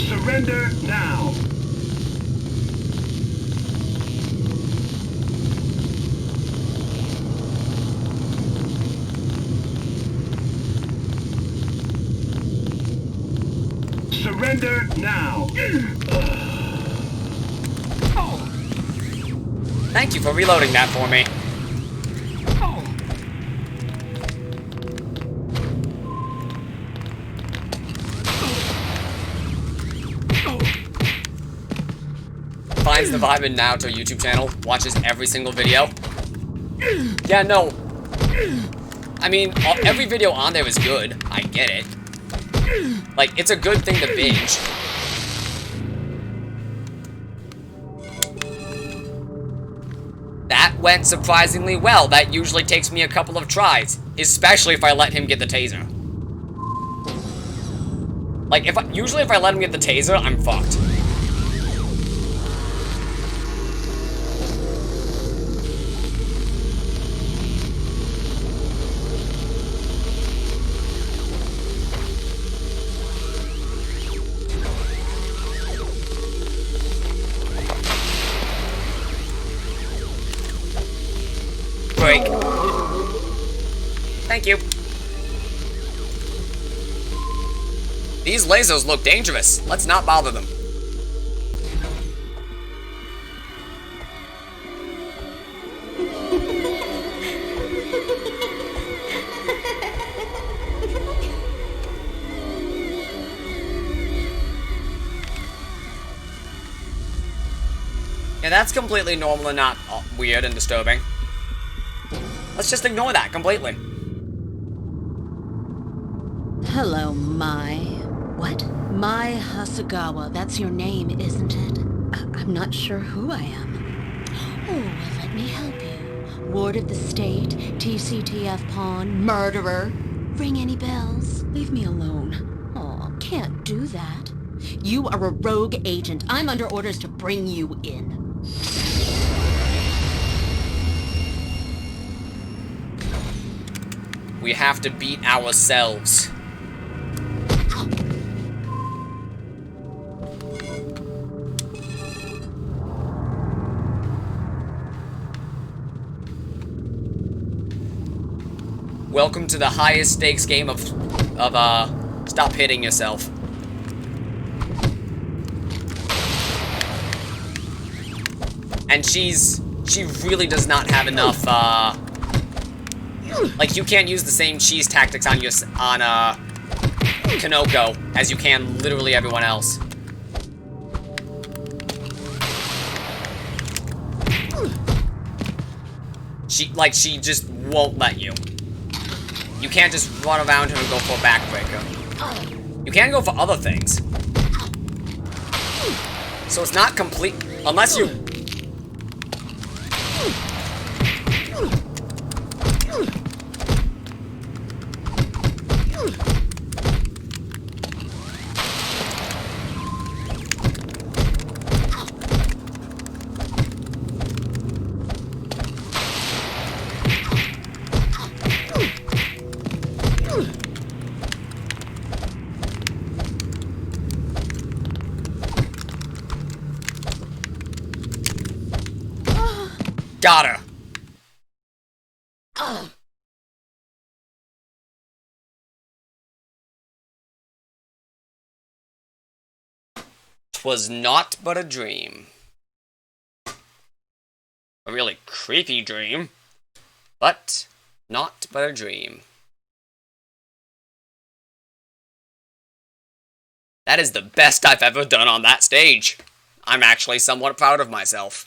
Surrender now. Surrender now. Thank you for reloading that for me. Finds the vibe in Naruto YouTube channel, watches every single video. Yeah, no. I mean, every video on there is good. I get it. Like, it's a good thing to binge. That went surprisingly well. That usually takes me a couple of tries, especially if I let him get the taser. Like, usually if I let him get the taser, I'm fucked. Break. Thank you. These lasers look dangerous. Let's not bother them. Yeah, that's completely normal and not weird and disturbing. Let's just ignore that completely. Hello, Mai. What? Mai Hasegawa. That's your name, isn't it? I'm not sure who I am. Oh, well, let me help you. Ward of the State, TCTF pawn, murderer. Ring any bells? Leave me alone. Oh, can't do that. You are a rogue agent. I'm under orders to bring you in. We have to beat ourselves. Welcome to the highest stakes game of stop hitting yourself. And she's she really does not have enough, like, you can't use the same cheese tactics on Kanoko as you can literally everyone else. She just won't let you. You can't just run around her and go for a backbreaker. You can go for other things. So it's not complete, unless you... Got her. Twas naught but a dream. A really creepy dream, but naught but a dream. That is the best I've ever done on that stage. I'm actually somewhat proud of myself.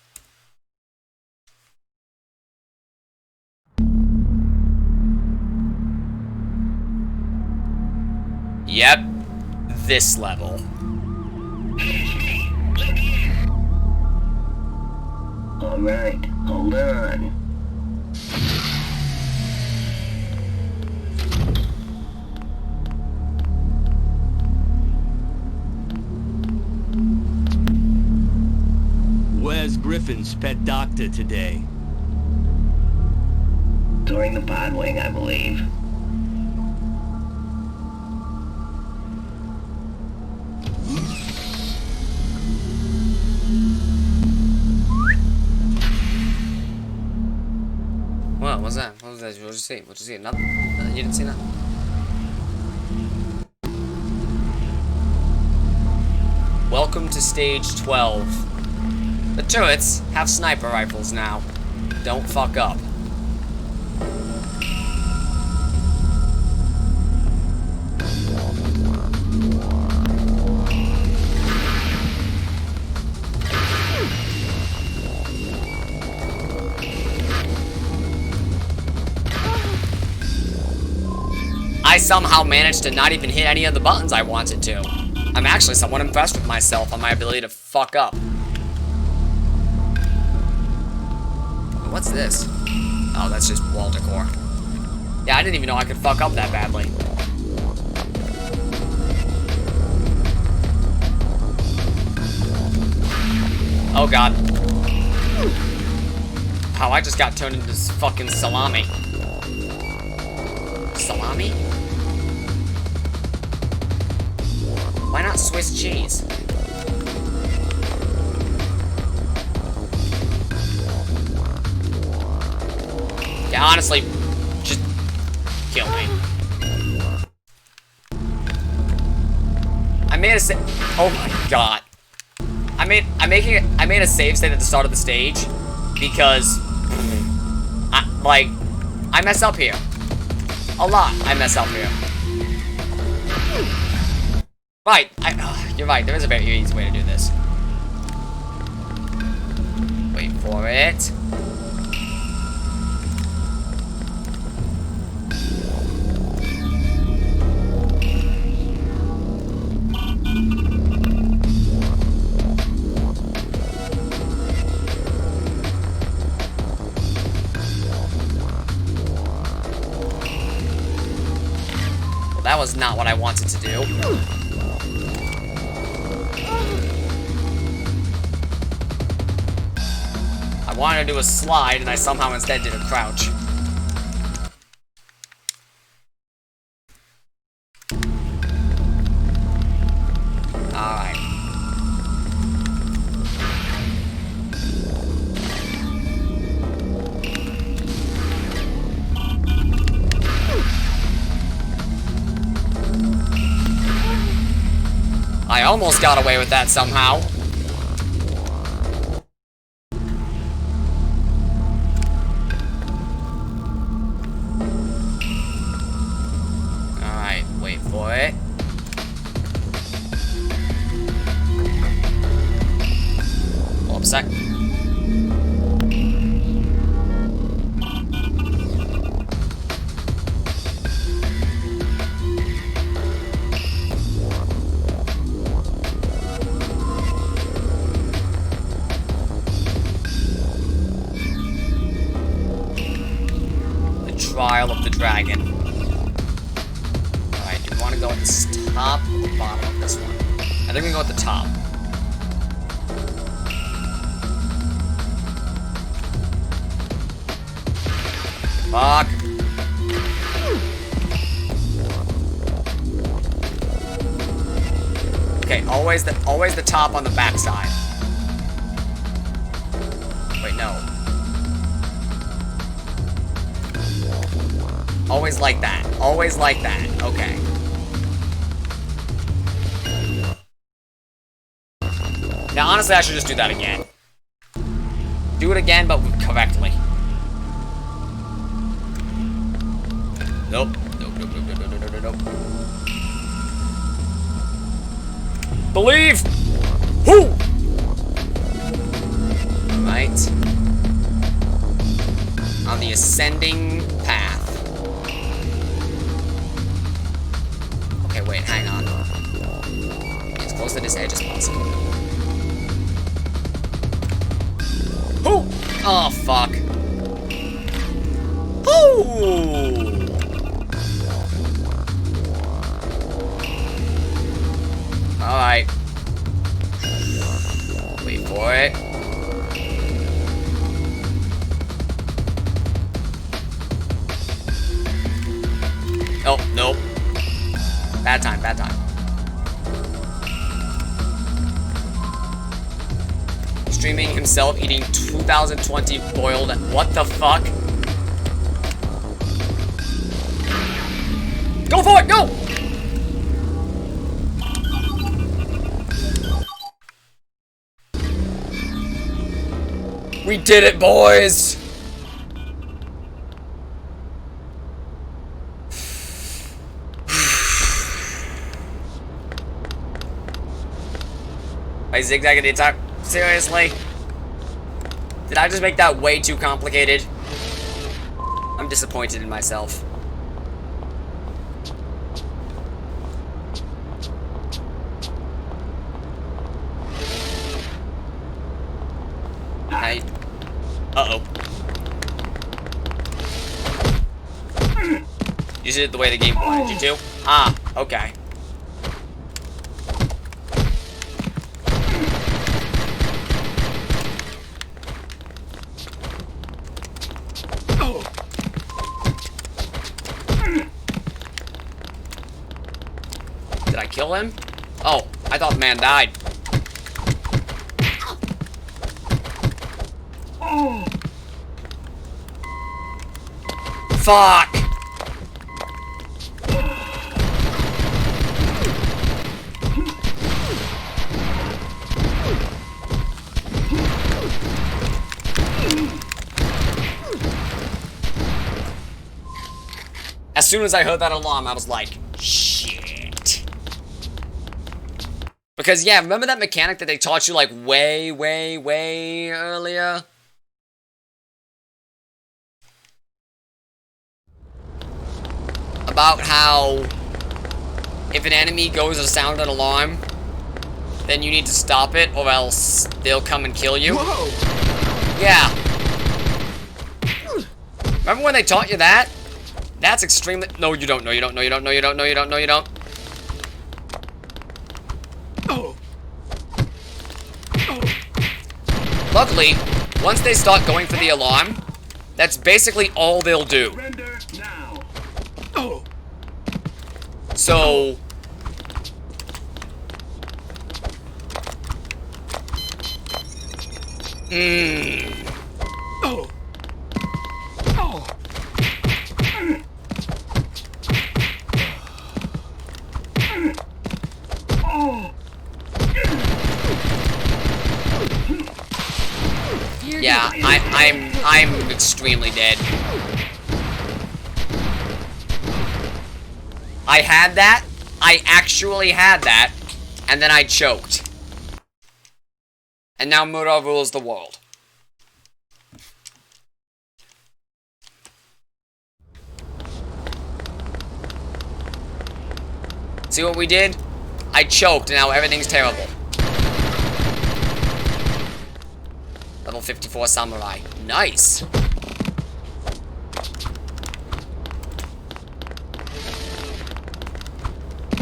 Yep, this level. Alright, hold on. Where's Griffin's pet doctor today? During the pod wing, I believe. What was that? What was that? What did you see? What did you see? Nothing? You didn't see nothing? Welcome to stage 12. The turrets have sniper rifles now. Don't fuck up. I somehow managed to not even hit any of the buttons I wanted to. I'm actually somewhat impressed with myself on my ability to fuck up. What's this? Oh, that's just wall decor. Yeah, I didn't even know I could fuck up that badly. Oh god. Wow, I just got turned into this fucking salami. Salami? Why not Swiss cheese? Yeah, honestly, just kill me. I made a oh my god. I made a save state at the start of the stage because I mess up here. A lot I mess up here. Right, you're right, there is a very easy way to do this. Wait for it. Well, that was not what I wanted to do. I wanted to do a slide, and I somehow instead did a crouch. Alright. I almost got away with that somehow. a sec. Trial of the Dragon. Alright, do we want to go at the top or the bottom of this one? I think we go at the top. Fuck. Okay, always the top on the backside. Wait, no. Always like that. Always like that. Okay. Now, honestly, I should just do that again. Do it again, but correctly. Nope. Nope, nope, nope, nope, nope, nope, nope. Believe! Who? Right. On the ascending path. Okay, wait, hang on. As close to this edge as possible. Who? Oh, fuck. Ooh! Alright. Wait for it. Oh, nope. Bad time, bad time. Streaming himself eating 2020 boiled. What the fuck? Go for it, go! We did it, boys! I zigzagged the attack. Seriously? Did I just make that way too complicated? I'm disappointed in myself. Uh-oh. You did it the way the game wanted you to? Ah, okay. Did I kill him? Oh, I thought the man died. Fuck! As soon as I heard that alarm, I was like, shit. Because, yeah, remember that mechanic that they taught you, like, way earlier? About how if an enemy goes to sound an alarm, then you need to stop it or else they'll come and kill you. Whoa. Yeah. Remember when they taught you that? That's extremely... No, you don't. No, you don't. No, you don't. No, you don't. No, you don't. No, you don't. Oh. Luckily, once they start going for the alarm, that's basically all they'll do. So... Yeah, I'm extremely dead. I had that. I actually had that, and then I choked. And now Muro rules the world. See what we did? I choked and now everything's terrible. Level 54 Samurai. Nice.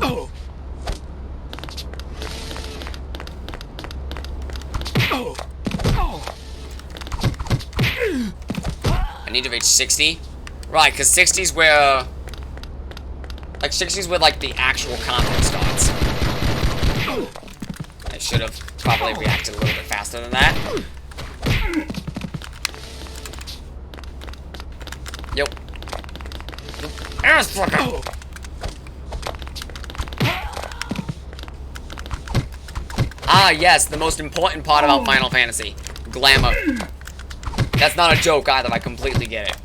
Oh. Oh. Oh. I need to reach 60. Right, because 60's where... Like, 60's where, like, the actual content starts. I should have probably reacted a little bit faster than that. Yo. Ass fucker! Ah, yes, the most important part about Final Fantasy. Glamour. That's not a joke either, I completely get it.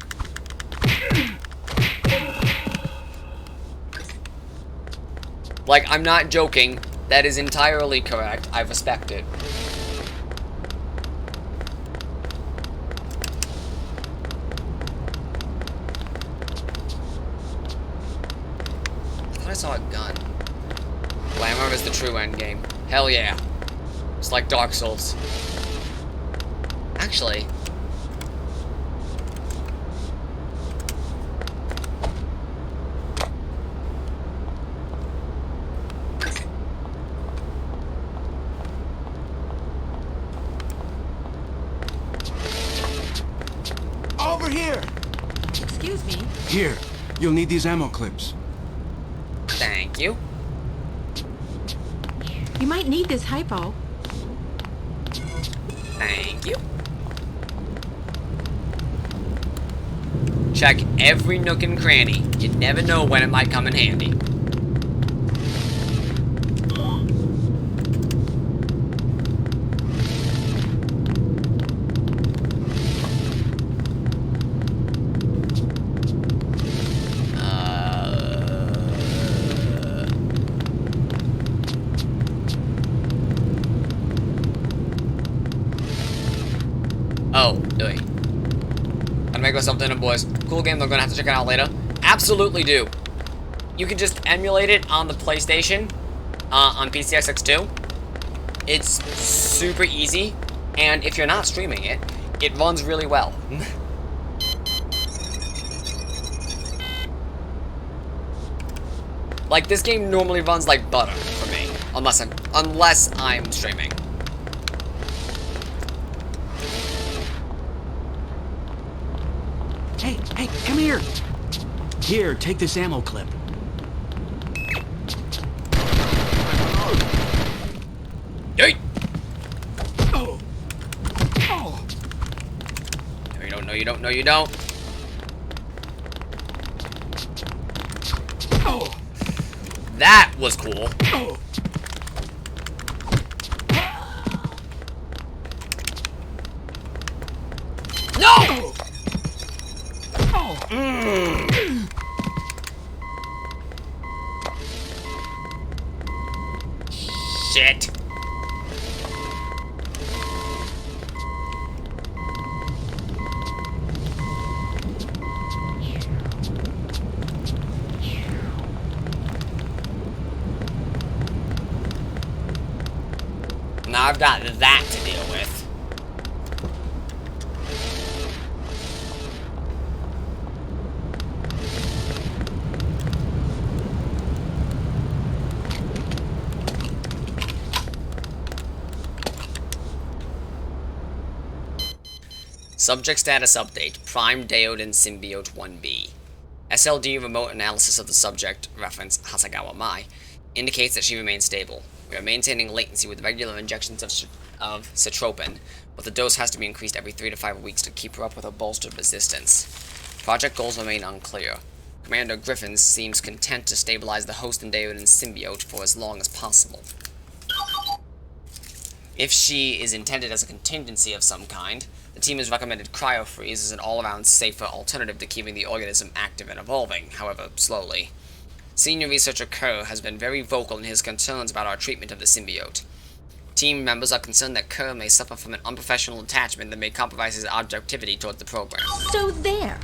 Like, I'm not joking. That is entirely correct. I respect it. I thought I saw a gun. Glamour is the true endgame. Hell yeah. It's like Dark Souls. Actually... Over here! Excuse me. Here, you'll need these ammo clips. Thank you. You might need this hypo. Thank you. Check every nook and cranny. You never know when it might come in handy. Oh, doing. Gotta make myself dinner, boys. Cool game, I'm gonna have to check it out later. Absolutely do. You can just emulate it on the PlayStation, on PCSX2. It's super easy, and if you're not streaming it, it runs really well. Like, this game normally runs like butter for me, unless I'm streaming. Hey, hey, come here! Here, take this ammo clip. Yeet! Oh! Oh! No, you don't, no, you don't, no, you don't. Oh! That was cool. Oh! No! Oh! Shit. Now I've got that to deal with. Subject status update. Prime Deoden Symbiote 1B. SLD remote analysis of the subject, reference Hasagawa Mai, indicates that she remains stable. We are maintaining latency with regular injections of Cetropin, but the dose has to be increased every 3 to 5 weeks to keep her up with her bolstered resistance. Project goals remain unclear. Commander Griffins seems content to stabilize the host and Deoden symbiote for as long as possible. If she is intended as a contingency of some kind, the team has recommended cryofreeze as an all-around safer alternative to keeping the organism active and evolving, however slowly. Senior researcher Kerr has been very vocal in his concerns about our treatment of the symbiote. Team members are concerned that Kerr may suffer from an unprofessional attachment that may compromise his objectivity toward the program. So there.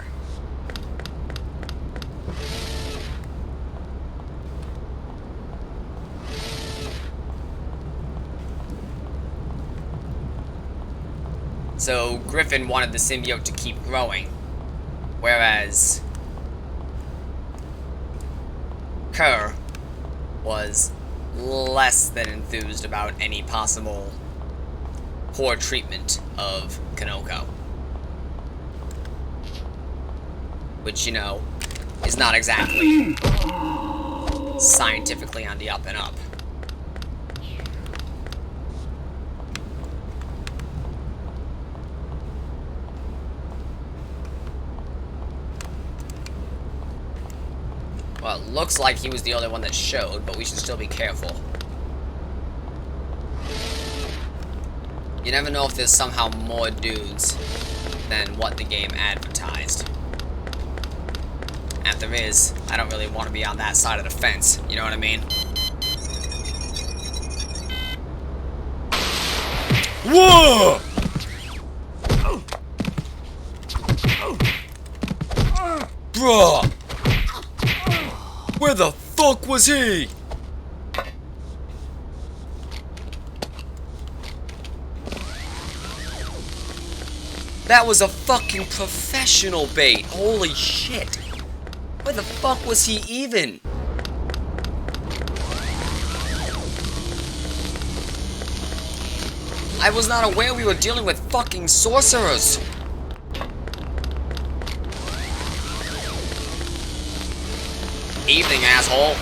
So Griffin wanted the symbiote to keep growing, whereas Kerr was less than enthused about any possible poor treatment of Kanoko. Which, you know, is not exactly scientifically on the up and up. Well, it looks like he was the only one that showed, but we should still be careful. You never know if there's somehow more dudes than what the game advertised. And if there is, I don't really want to be on that side of the fence, you know what I mean? Whoa! Bruh! Where the fuck was he? That was a fucking professional bait. Holy shit. Where the fuck was he even? I was not aware we were dealing with fucking sorcerers. Evening, asshole.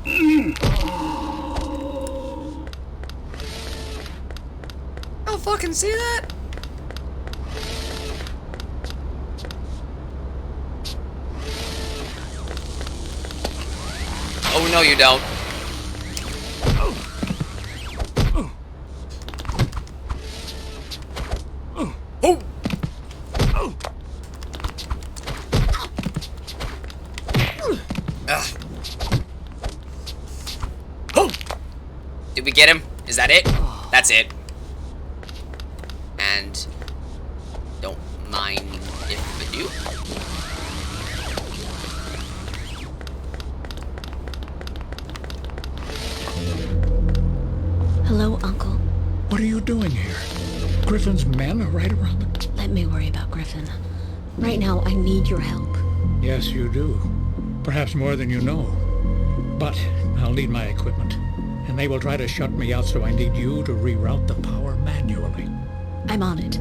I don't fucking see that. Oh, no, you don't. Oh! Ugh. Oh! Did we get him? Is that it? That's it. And don't mind if I do. Hello, Uncle. What are you doing here? Griffin's men are right around the... Let me worry about Griffin. Right now, I need your help. Yes, you do. Perhaps more than you know. But I'll need my equipment. And they will try to shut me out, so I need you to reroute the power manually. I'm on it.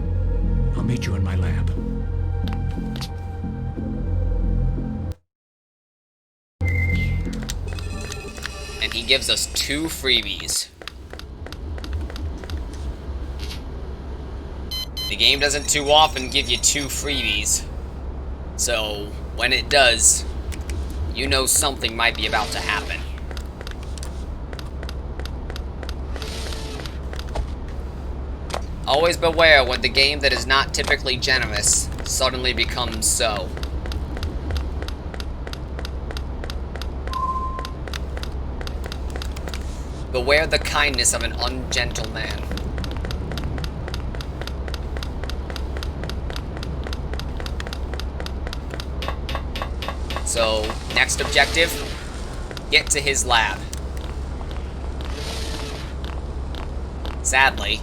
I'll meet you in my lab. And he gives us 2 freebies. The game doesn't too often give you 2 freebies. So, when it does, you know something might be about to happen. Always beware when the game that is not typically generous suddenly becomes so. Beware the kindness of an ungentle man. So, next objective, get to his lab. Sadly,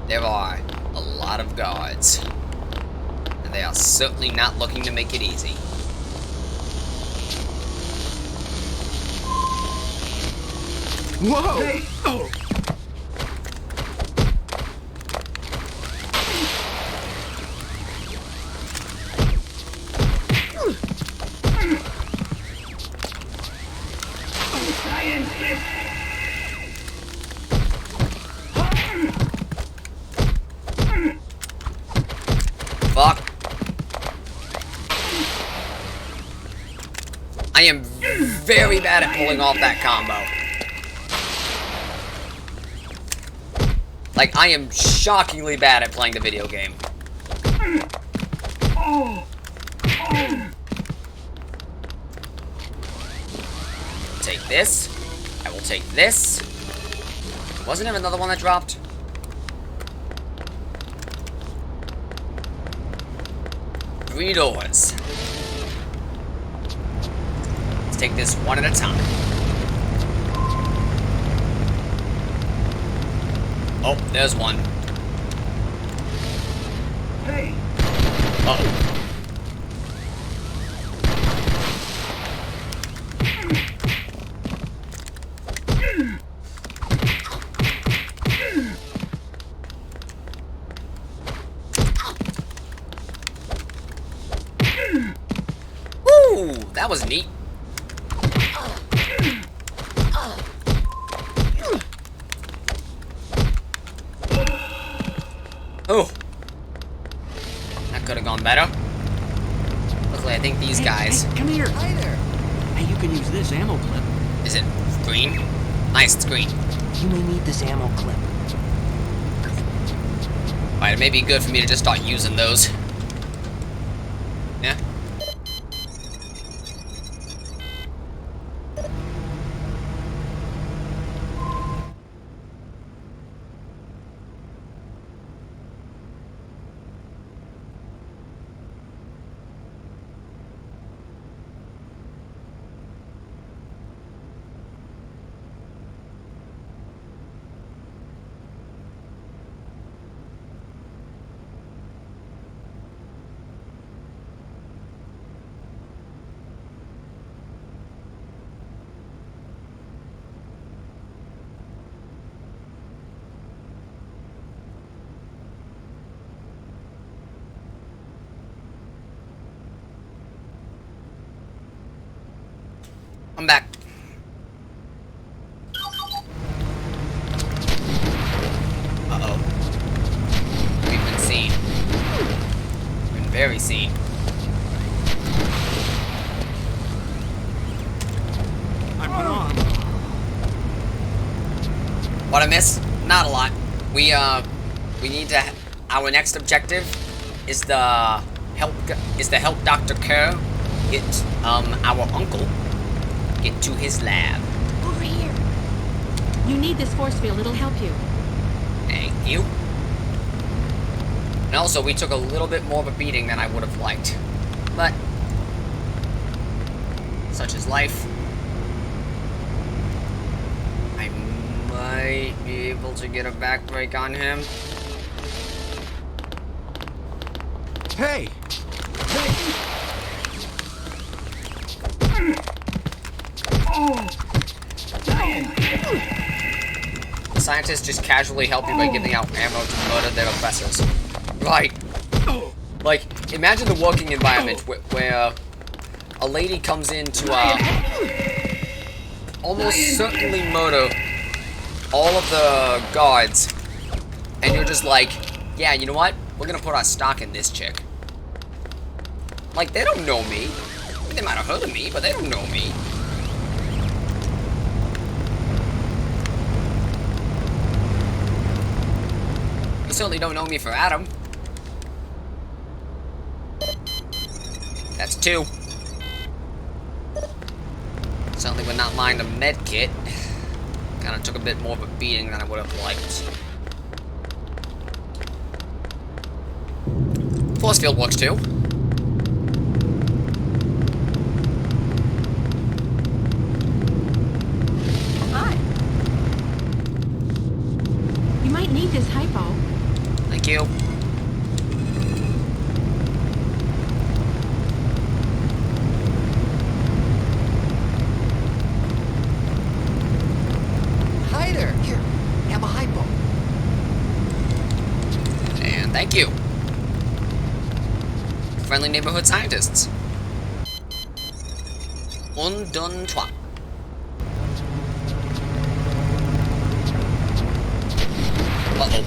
there are a lot of guards, and they are certainly not looking to make it easy. Whoa! Oh! Fuck. I am very bad at pulling off that combo. Like, I am shockingly bad at playing the video game. Take this. I will take this. Wasn't there another one that dropped? Three doors. Let's take this one at a time. Oh, there's one. Hey, Uh-oh. Woo! That was neat. Oh. That could have gone better. Luckily, I think these guys... Hey, come here. Hi there. Hey, you can use this ammo clip. Is it green? Nice, it's green. You may need this ammo clip. Alright, it may be good for me to just start using those. Yeah? I'm back. Uh-oh. We've been seen. We've been very seen. I'm on. What I miss? Not a lot. We need to... Our next objective is the help Dr. Kerr get, our uncle get to his lab. Over here. You need this force field. It'll help you. Thank you. And also, we took a little bit more of a beating than I would have liked. But, such is life. I might be able to get a back break on him. Hey! The scientists just casually help you by giving out ammo to murder their oppressors. Right. Like, imagine the working environment where a lady comes in to, almost certainly murder all of the guards. And you're just like, yeah, you know what? We're gonna put our stock in this chick. Like, they don't know me. They might have heard of me, but they don't know me. You certainly don't know me for Adam. That's 2. Certainly would not mind a med kit. Kinda took a bit more of a beating than I would have liked. Force field works too. Hi. You might need this hypo. Thank you. Hi there. Here, have a hypo. And thank you. Friendly neighborhood scientists. Un, deux, trois. Uh-oh.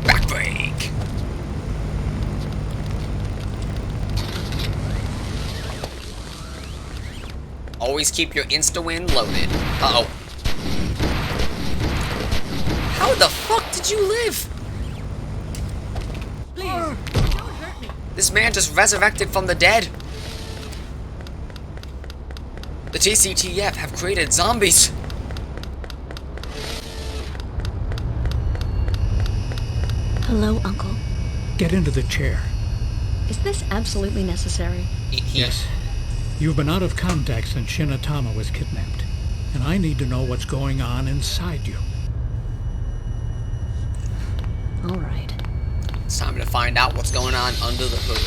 Back break. Always keep your insta-win loaded. Uh-oh. How the fuck did you live? Please, don't hurt me. This man just resurrected from the dead. The TCTF have created zombies. Hello, Uncle. Get into the chair. Is this absolutely necessary? Yes. You've been out of contact since Shinatama was kidnapped, and I need to know what's going on inside you. All right. It's time to find out what's going on under the hood.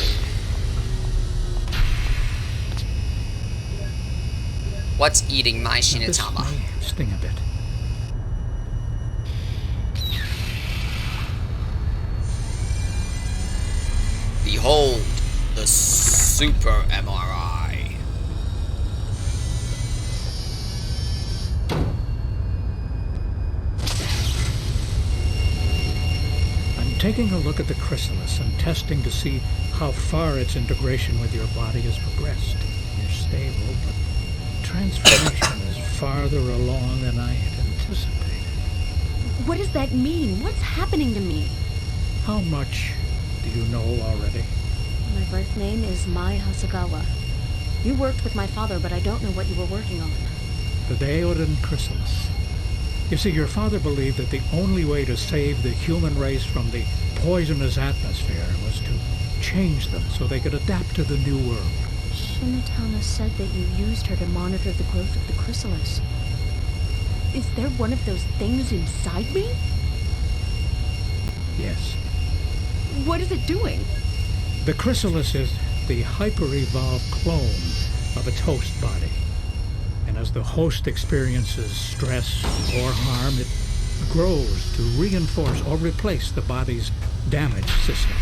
What's eating my Shinatama? This may sting a bit. Behold the Super MRI. I'm taking a look at the chrysalis and testing to see how far its integration with your body has progressed. You're stable, but transformation is farther along than I had anticipated. What does that mean? What's happening to me? How much do you know already? My birth name is Mai Hasagawa. You worked with my father, but I don't know what you were working on. The Deodan chrysalis. You see, your father believed that the only way to save the human race from the poisonous atmosphere was to change them so they could adapt to the new world. Shinatama said that you used her to monitor the growth of the chrysalis. Is there one of those things inside me? Yes. What is it doing? The chrysalis is the hyper-evolved clone of its host body. And as the host experiences stress or harm, it grows to reinforce or replace the body's damaged system.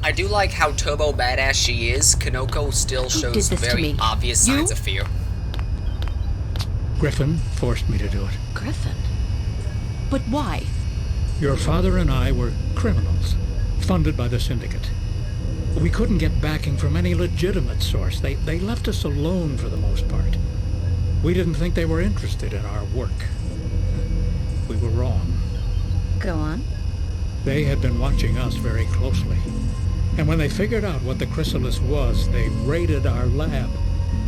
I do like how turbo badass she is. Kanoko still shows very obvious signs of fear. Griffin forced me to do it. Griffin? But why? Your father and I were criminals, funded by the Syndicate. We couldn't get backing from any legitimate source. They left us alone for the most part. We didn't think they were interested in our work. We were wrong. Go on. They had been watching us very closely. And when they figured out what the chrysalis was, they raided our lab.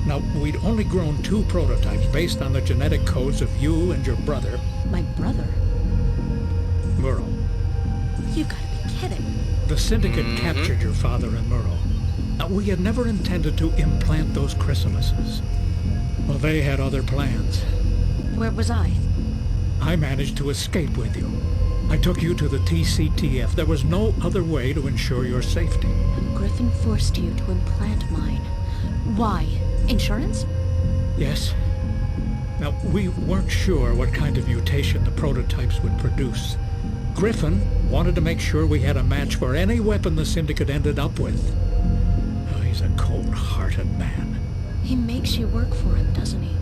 Now, we'd only grown 2 prototypes based on the genetic codes of you and your brother. My brother? Muro. You gotta be kidding. The Syndicate captured your father and Muro. Now, we had never intended to implant those chrysalises. Well, they had other plans. Where was I? I managed to escape with you. I took you to the TCTF. There was no other way to ensure your safety. And Griffin forced you to implant mine. Why? Insurance? Yes. Now, we weren't sure what kind of mutation the prototypes would produce. Griffin wanted to make sure we had a match for any weapon the Syndicate ended up with. Oh, he's a cold-hearted man. He makes you work for him, doesn't he?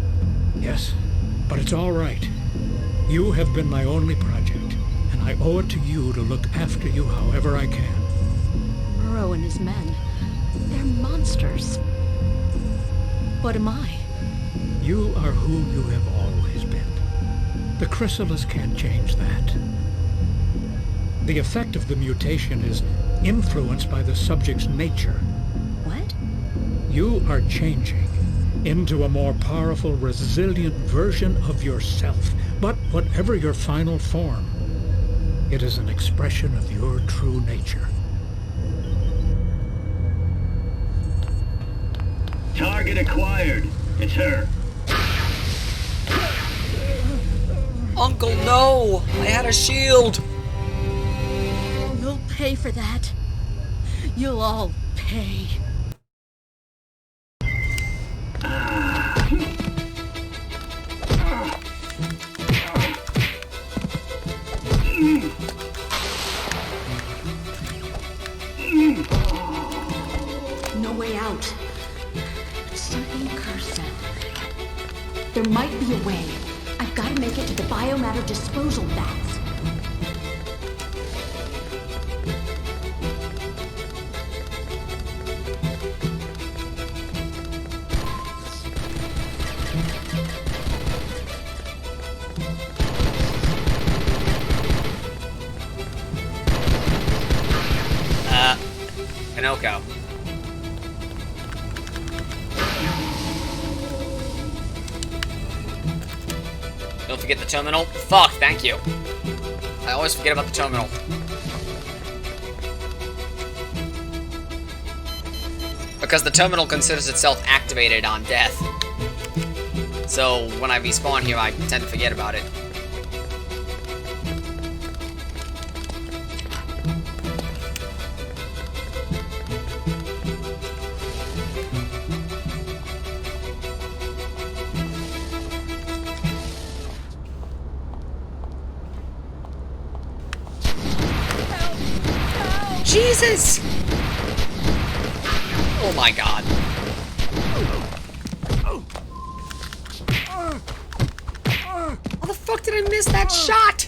Yes, but it's all right. You have been my only project, and I owe it to you to look after you however I can. Muro and his men. They're monsters. What am I? You are who you have always been. The chrysalis can't change that. The effect of the mutation is influenced by the subject's nature. What? You are changing into a more powerful, resilient version of yourself. But whatever your final form, it is an expression of your true nature. Target acquired. It's her. Uncle, no! I had a shield! You'll pay for that. You'll all pay. No way out. Something Kerr said. There might be a way. I've got to make it to the biomatter disposal vats. Pinocchio. Don't forget the terminal. Fuck, thank you. I always forget about the terminal. Because the terminal considers itself activated on death. So when I respawn here, I tend to forget about it. Jesus! Oh my god. How the fuck did I miss that shot?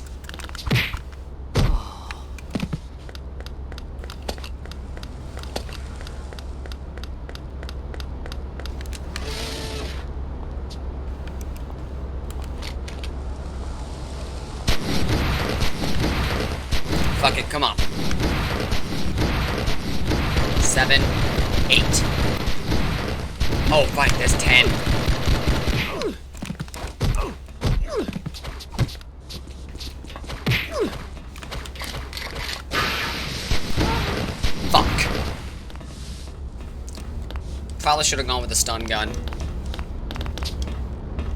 Fuck it, come on. 7, 8. Oh, right, there's 10. Fuck. Probably should have gone with the stun gun.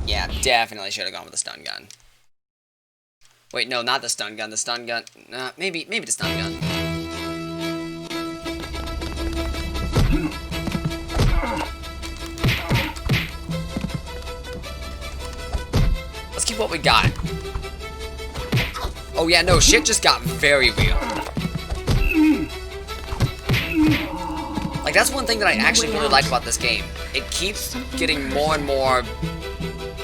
Yeah, definitely should have gone with the stun gun. Wait, no, not the stun gun. The stun gun. Maybe the stun gun. Let's keep what we got. Oh yeah, no, shit just got very real. Like, that's one thing that I actually really like about this game. It keeps getting more and more...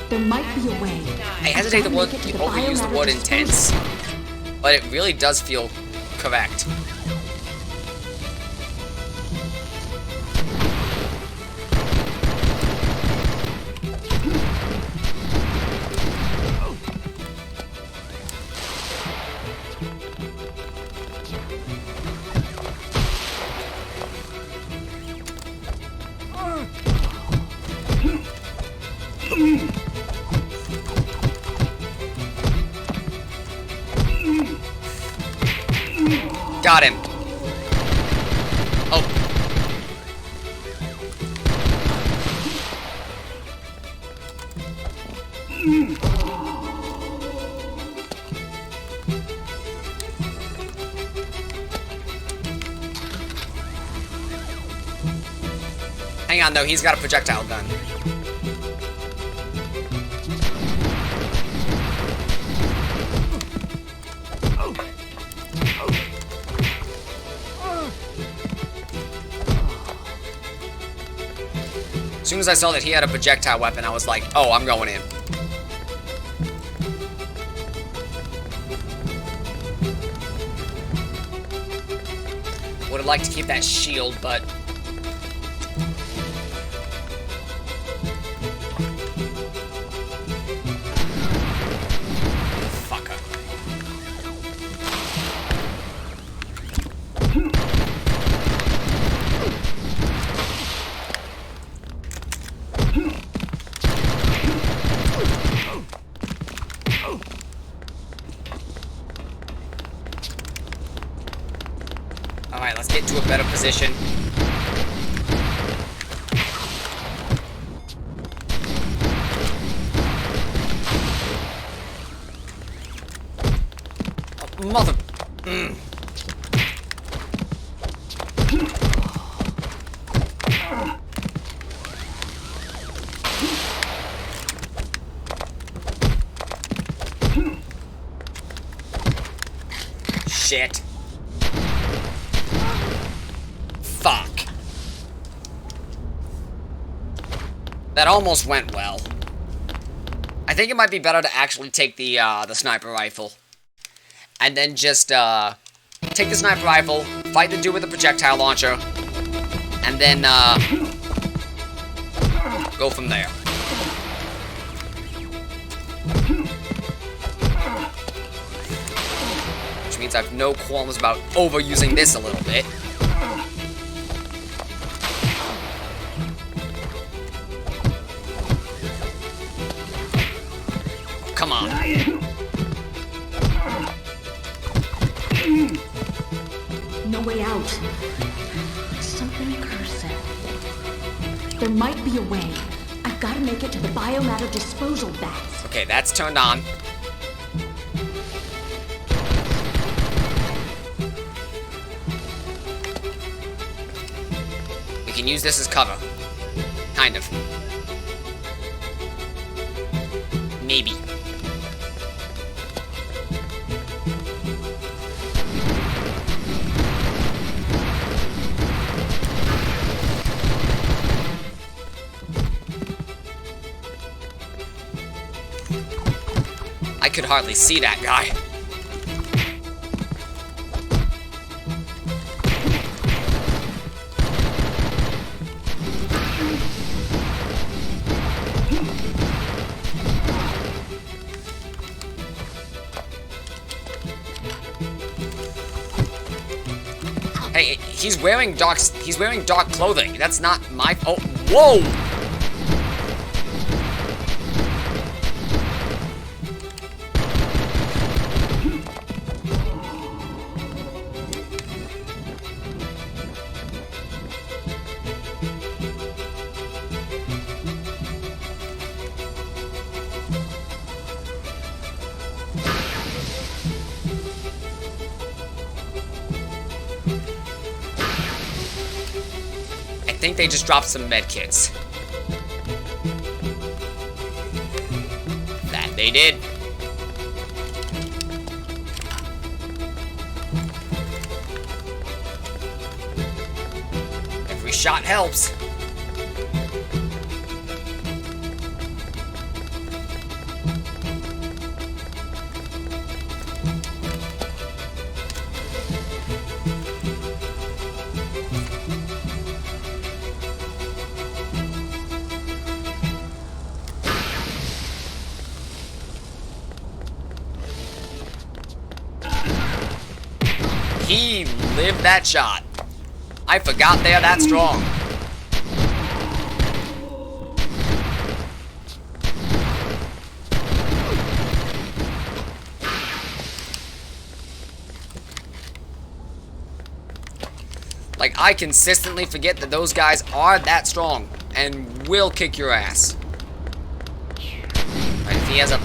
There might be a way. I hesitate to overuse the word intense, but it really does feel correct. Got him. Oh. Hang on, though. He's got a projectile gun. As soon as I saw that he had a projectile weapon, I was like, oh, I'm going in. Would have liked to keep that shield, but... Fucker. Alright, let's get to a better position. Oh, mother... Shit. Fuck. That almost went well. I think it might be better to actually take the sniper rifle. And then just, take the sniper rifle, fight the dude with the projectile launcher, and then, go from there. Which means I have no qualms about overusing this a little bit. out. Something Kerr said. There might be a way. I've got to make it to the biomatter disposal vats. Okay, that's turned on. We can use this as cover. Kind of. Maybe. I could hardly see that guy. Hey, he's wearing dark clothing. That's not my. Oh, whoa! I think they just dropped some medkits. That they did. Every shot helps. He lived that shot. I forgot they're that strong. Like, I consistently forget that those guys are that strong and will kick your ass. Right, if he has a...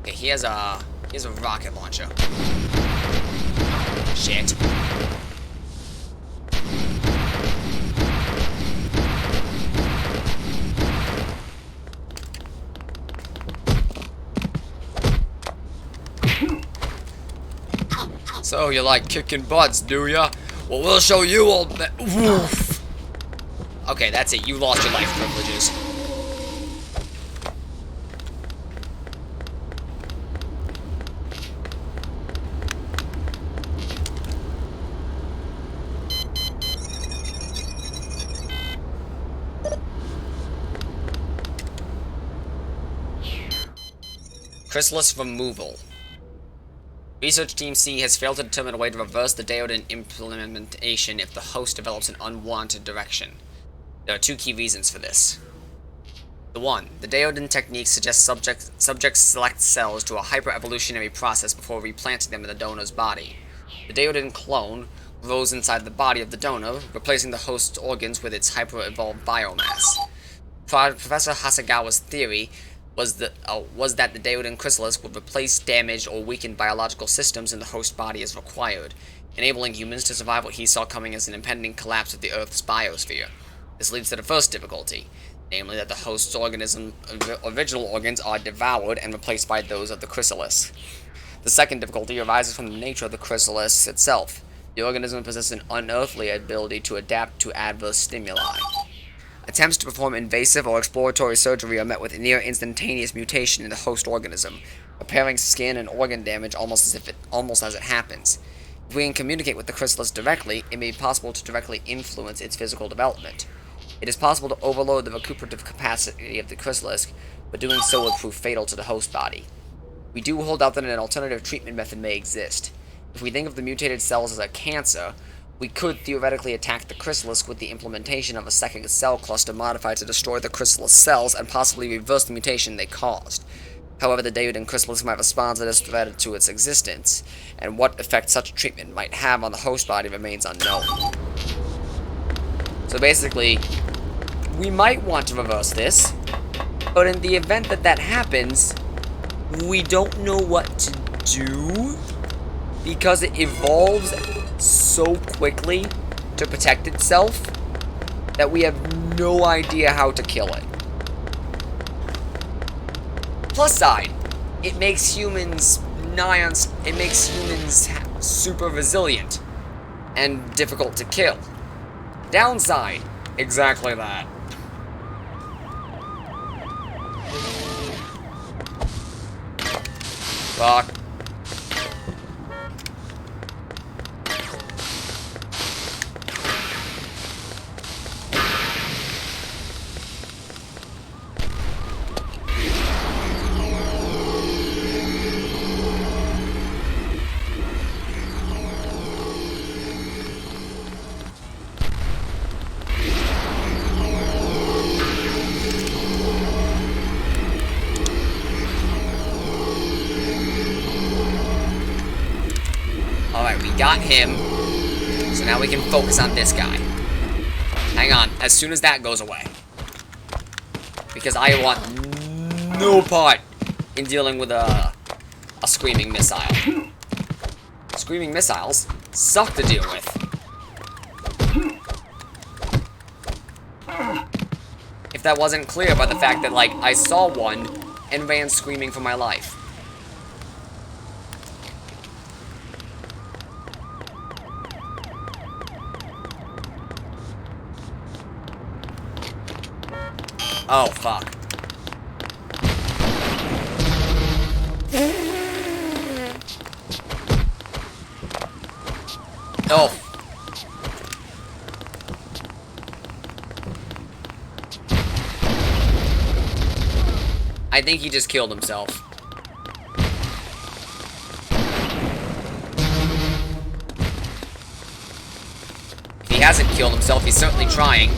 Okay, he has a rocket launcher. Shit. So you like kicking butts, do ya? Well, we'll show you, old man. Woof. Okay, that's it. You lost your life privileges. Chrysalis removal. Research Team C has failed to determine a way to reverse the Daodan implementation if the host develops an unwanted direction. There are two key reasons for this. The one, the Daodan technique suggests subjects select cells to a hyper-evolutionary process before replanting them in the donor's body. The Daodan clone grows inside the body of the donor, replacing the host's organs with its hyper-evolved biomass. Professor Hasegawa's theory was that the Daodan chrysalis would replace damaged or weakened biological systems in the host body as required, enabling humans to survive what he saw coming as an impending collapse of the Earth's biosphere. This leads to the first difficulty, namely that the host's original organs are devoured and replaced by those of the chrysalis. The second difficulty arises from the nature of the chrysalis itself. The organism possesses an unearthly ability to adapt to adverse stimuli. Attempts to perform invasive or exploratory surgery are met with near instantaneous mutation in the host organism, repairing skin and organ damage almost as it happens. If we can communicate with the chrysalis directly, it may be possible to directly influence its physical development. It is possible to overload the recuperative capacity of the chrysalis, but doing so would prove fatal to the host body. We do hold out that an alternative treatment method may exist. If we think of the mutated cells as a cancer, we could theoretically attack the chrysalis with the implementation of a second cell cluster modified to destroy the chrysalis cells and possibly reverse the mutation they caused. However, the David and Chrysalis might respond to this threat to its existence, and what effect such treatment might have on the host body remains unknown. So basically, we might want to reverse this, but in the event that that happens, we don't know what to do, because it evolves so quickly to protect itself that we have no idea how to kill it. Plus side, it makes humans super resilient and difficult to kill. Downside, exactly that. Fuck. Alright, we got him. So now we can focus on this guy. Hang on, as soon as that goes away. Because I want no part in dealing with a screaming missile. Screaming missiles suck to deal with. If that wasn't clear by the fact that, like, I saw one and ran screaming for my life. Oh, fuck. Oh. I think he just killed himself. If he hasn't killed himself, he's certainly trying.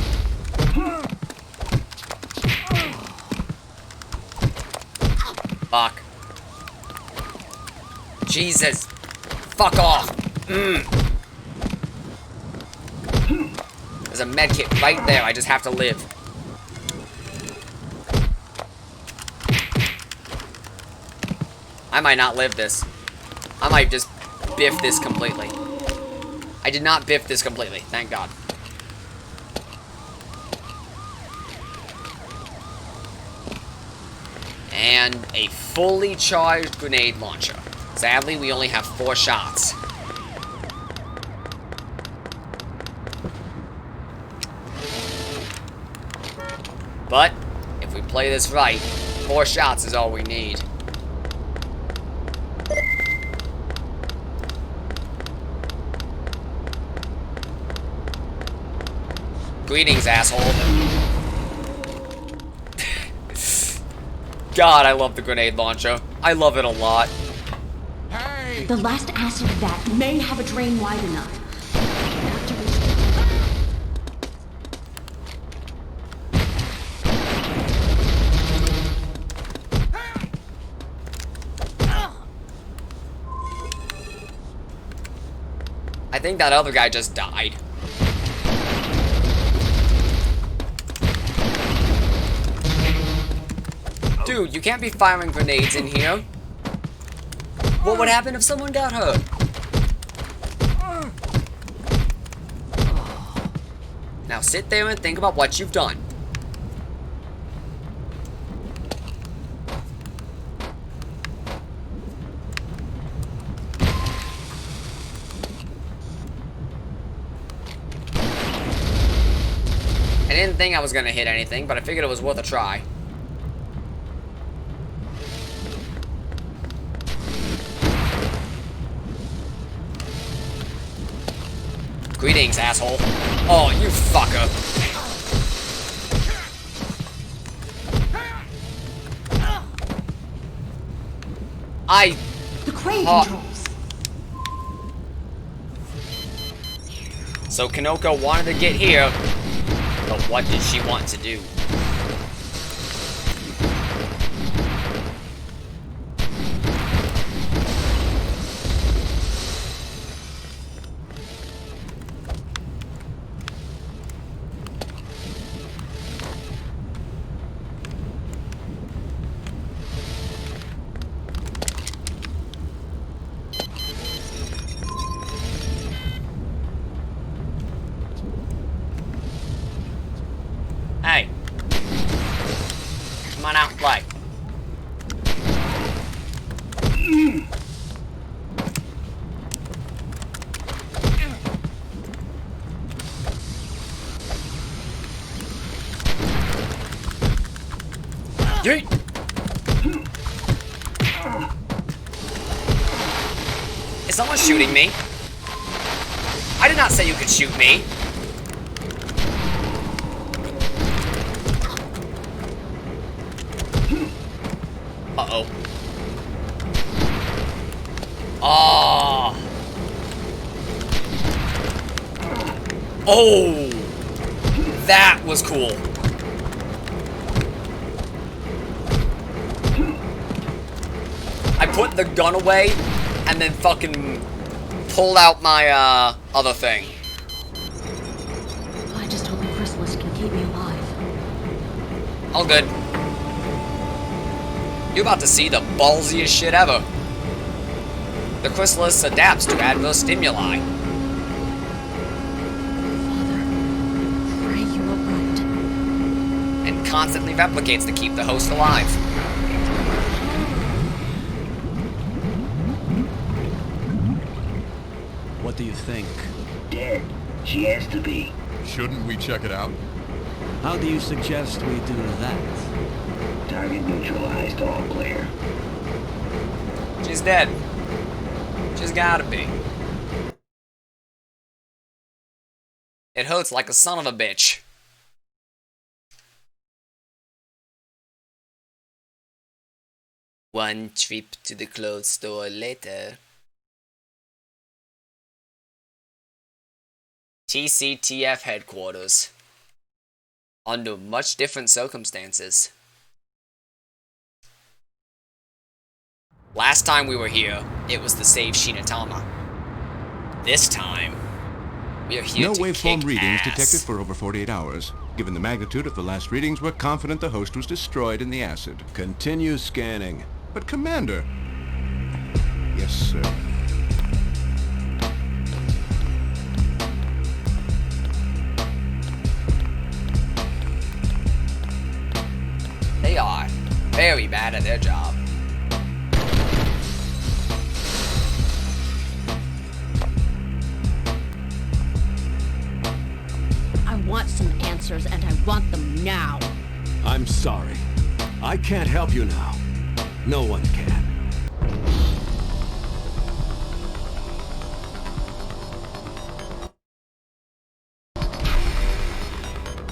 Fuck. Jesus. Fuck off. There's a medkit right there. I just have to live. I might not live this. I might just biff this completely. I did not biff this completely. Thank God. And a fully charged grenade launcher. Sadly, we only have 4 shots. But, if we play this right, 4 shots is all we need. Greetings, asshole. God, I love the grenade launcher. I love it a lot. Hey! The last acid vat may have a drain wide enough. I think that other guy just died. Dude, you can't be firing grenades in here. What would happen if someone got hurt? Now sit there and think about what you've done. I didn't think I was gonna hit anything, but I figured it was worth a try. Greetings, asshole. Oh, you fucker. The crane controls. So Kanoko wanted to get here, but what did she want to do? on out and play. Yeet! Is someone shooting me? I did not say you could shoot me. Uh-oh. Oh. Oh. That was cool. I put the gun away and then fucking pulled out my other thing. I just hope the chrysalis can keep me alive. All good. You're about to see the ballsiest shit ever. The chrysalis adapts to adverse stimuli. Father, pray you are right. And constantly replicates to keep the host alive. What do you think? Dead. She has to be. Shouldn't we check it out? How do you suggest we do that? Target neutralized, all clear. She's dead. She's gotta be. It hurts like a son of a bitch. One trip to the clothes store later. TCTF headquarters. Under much different circumstances. Last time we were here, it was to save Shinatama. This time, we are here No to waveform kick readings ass. detected for over 48 hours. Given the magnitude of the last readings, we're confident the host was destroyed in the acid. Continue scanning. But Commander... Yes, sir. They are very bad at their job. I want some answers, and I want them now. I'm sorry. I can't help you now. No one can.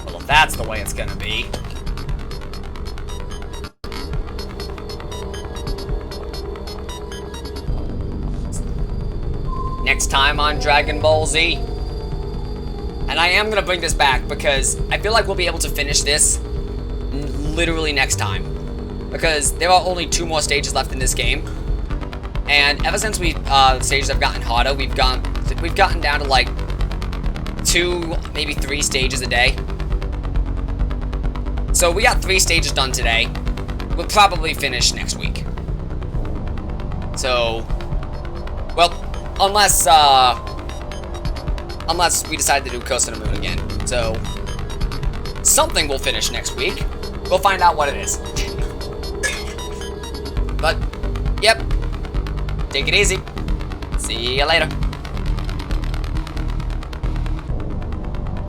Well, if that's the way it's gonna be. Next time on Dragon Ball Z. And I am gonna bring this back because I feel like we'll be able to finish this literally next time. Because there are only 2 more stages left in this game. And ever since the stages have gotten harder, we've gotten down to like 2, maybe 3 stages a day. So we got 3 stages done today. We'll probably finish next week. So, well, unless we decide to do Curse of the Moon again. So, something we'll finish next week. We'll find out what it is. But, yep. Take it easy. See you later.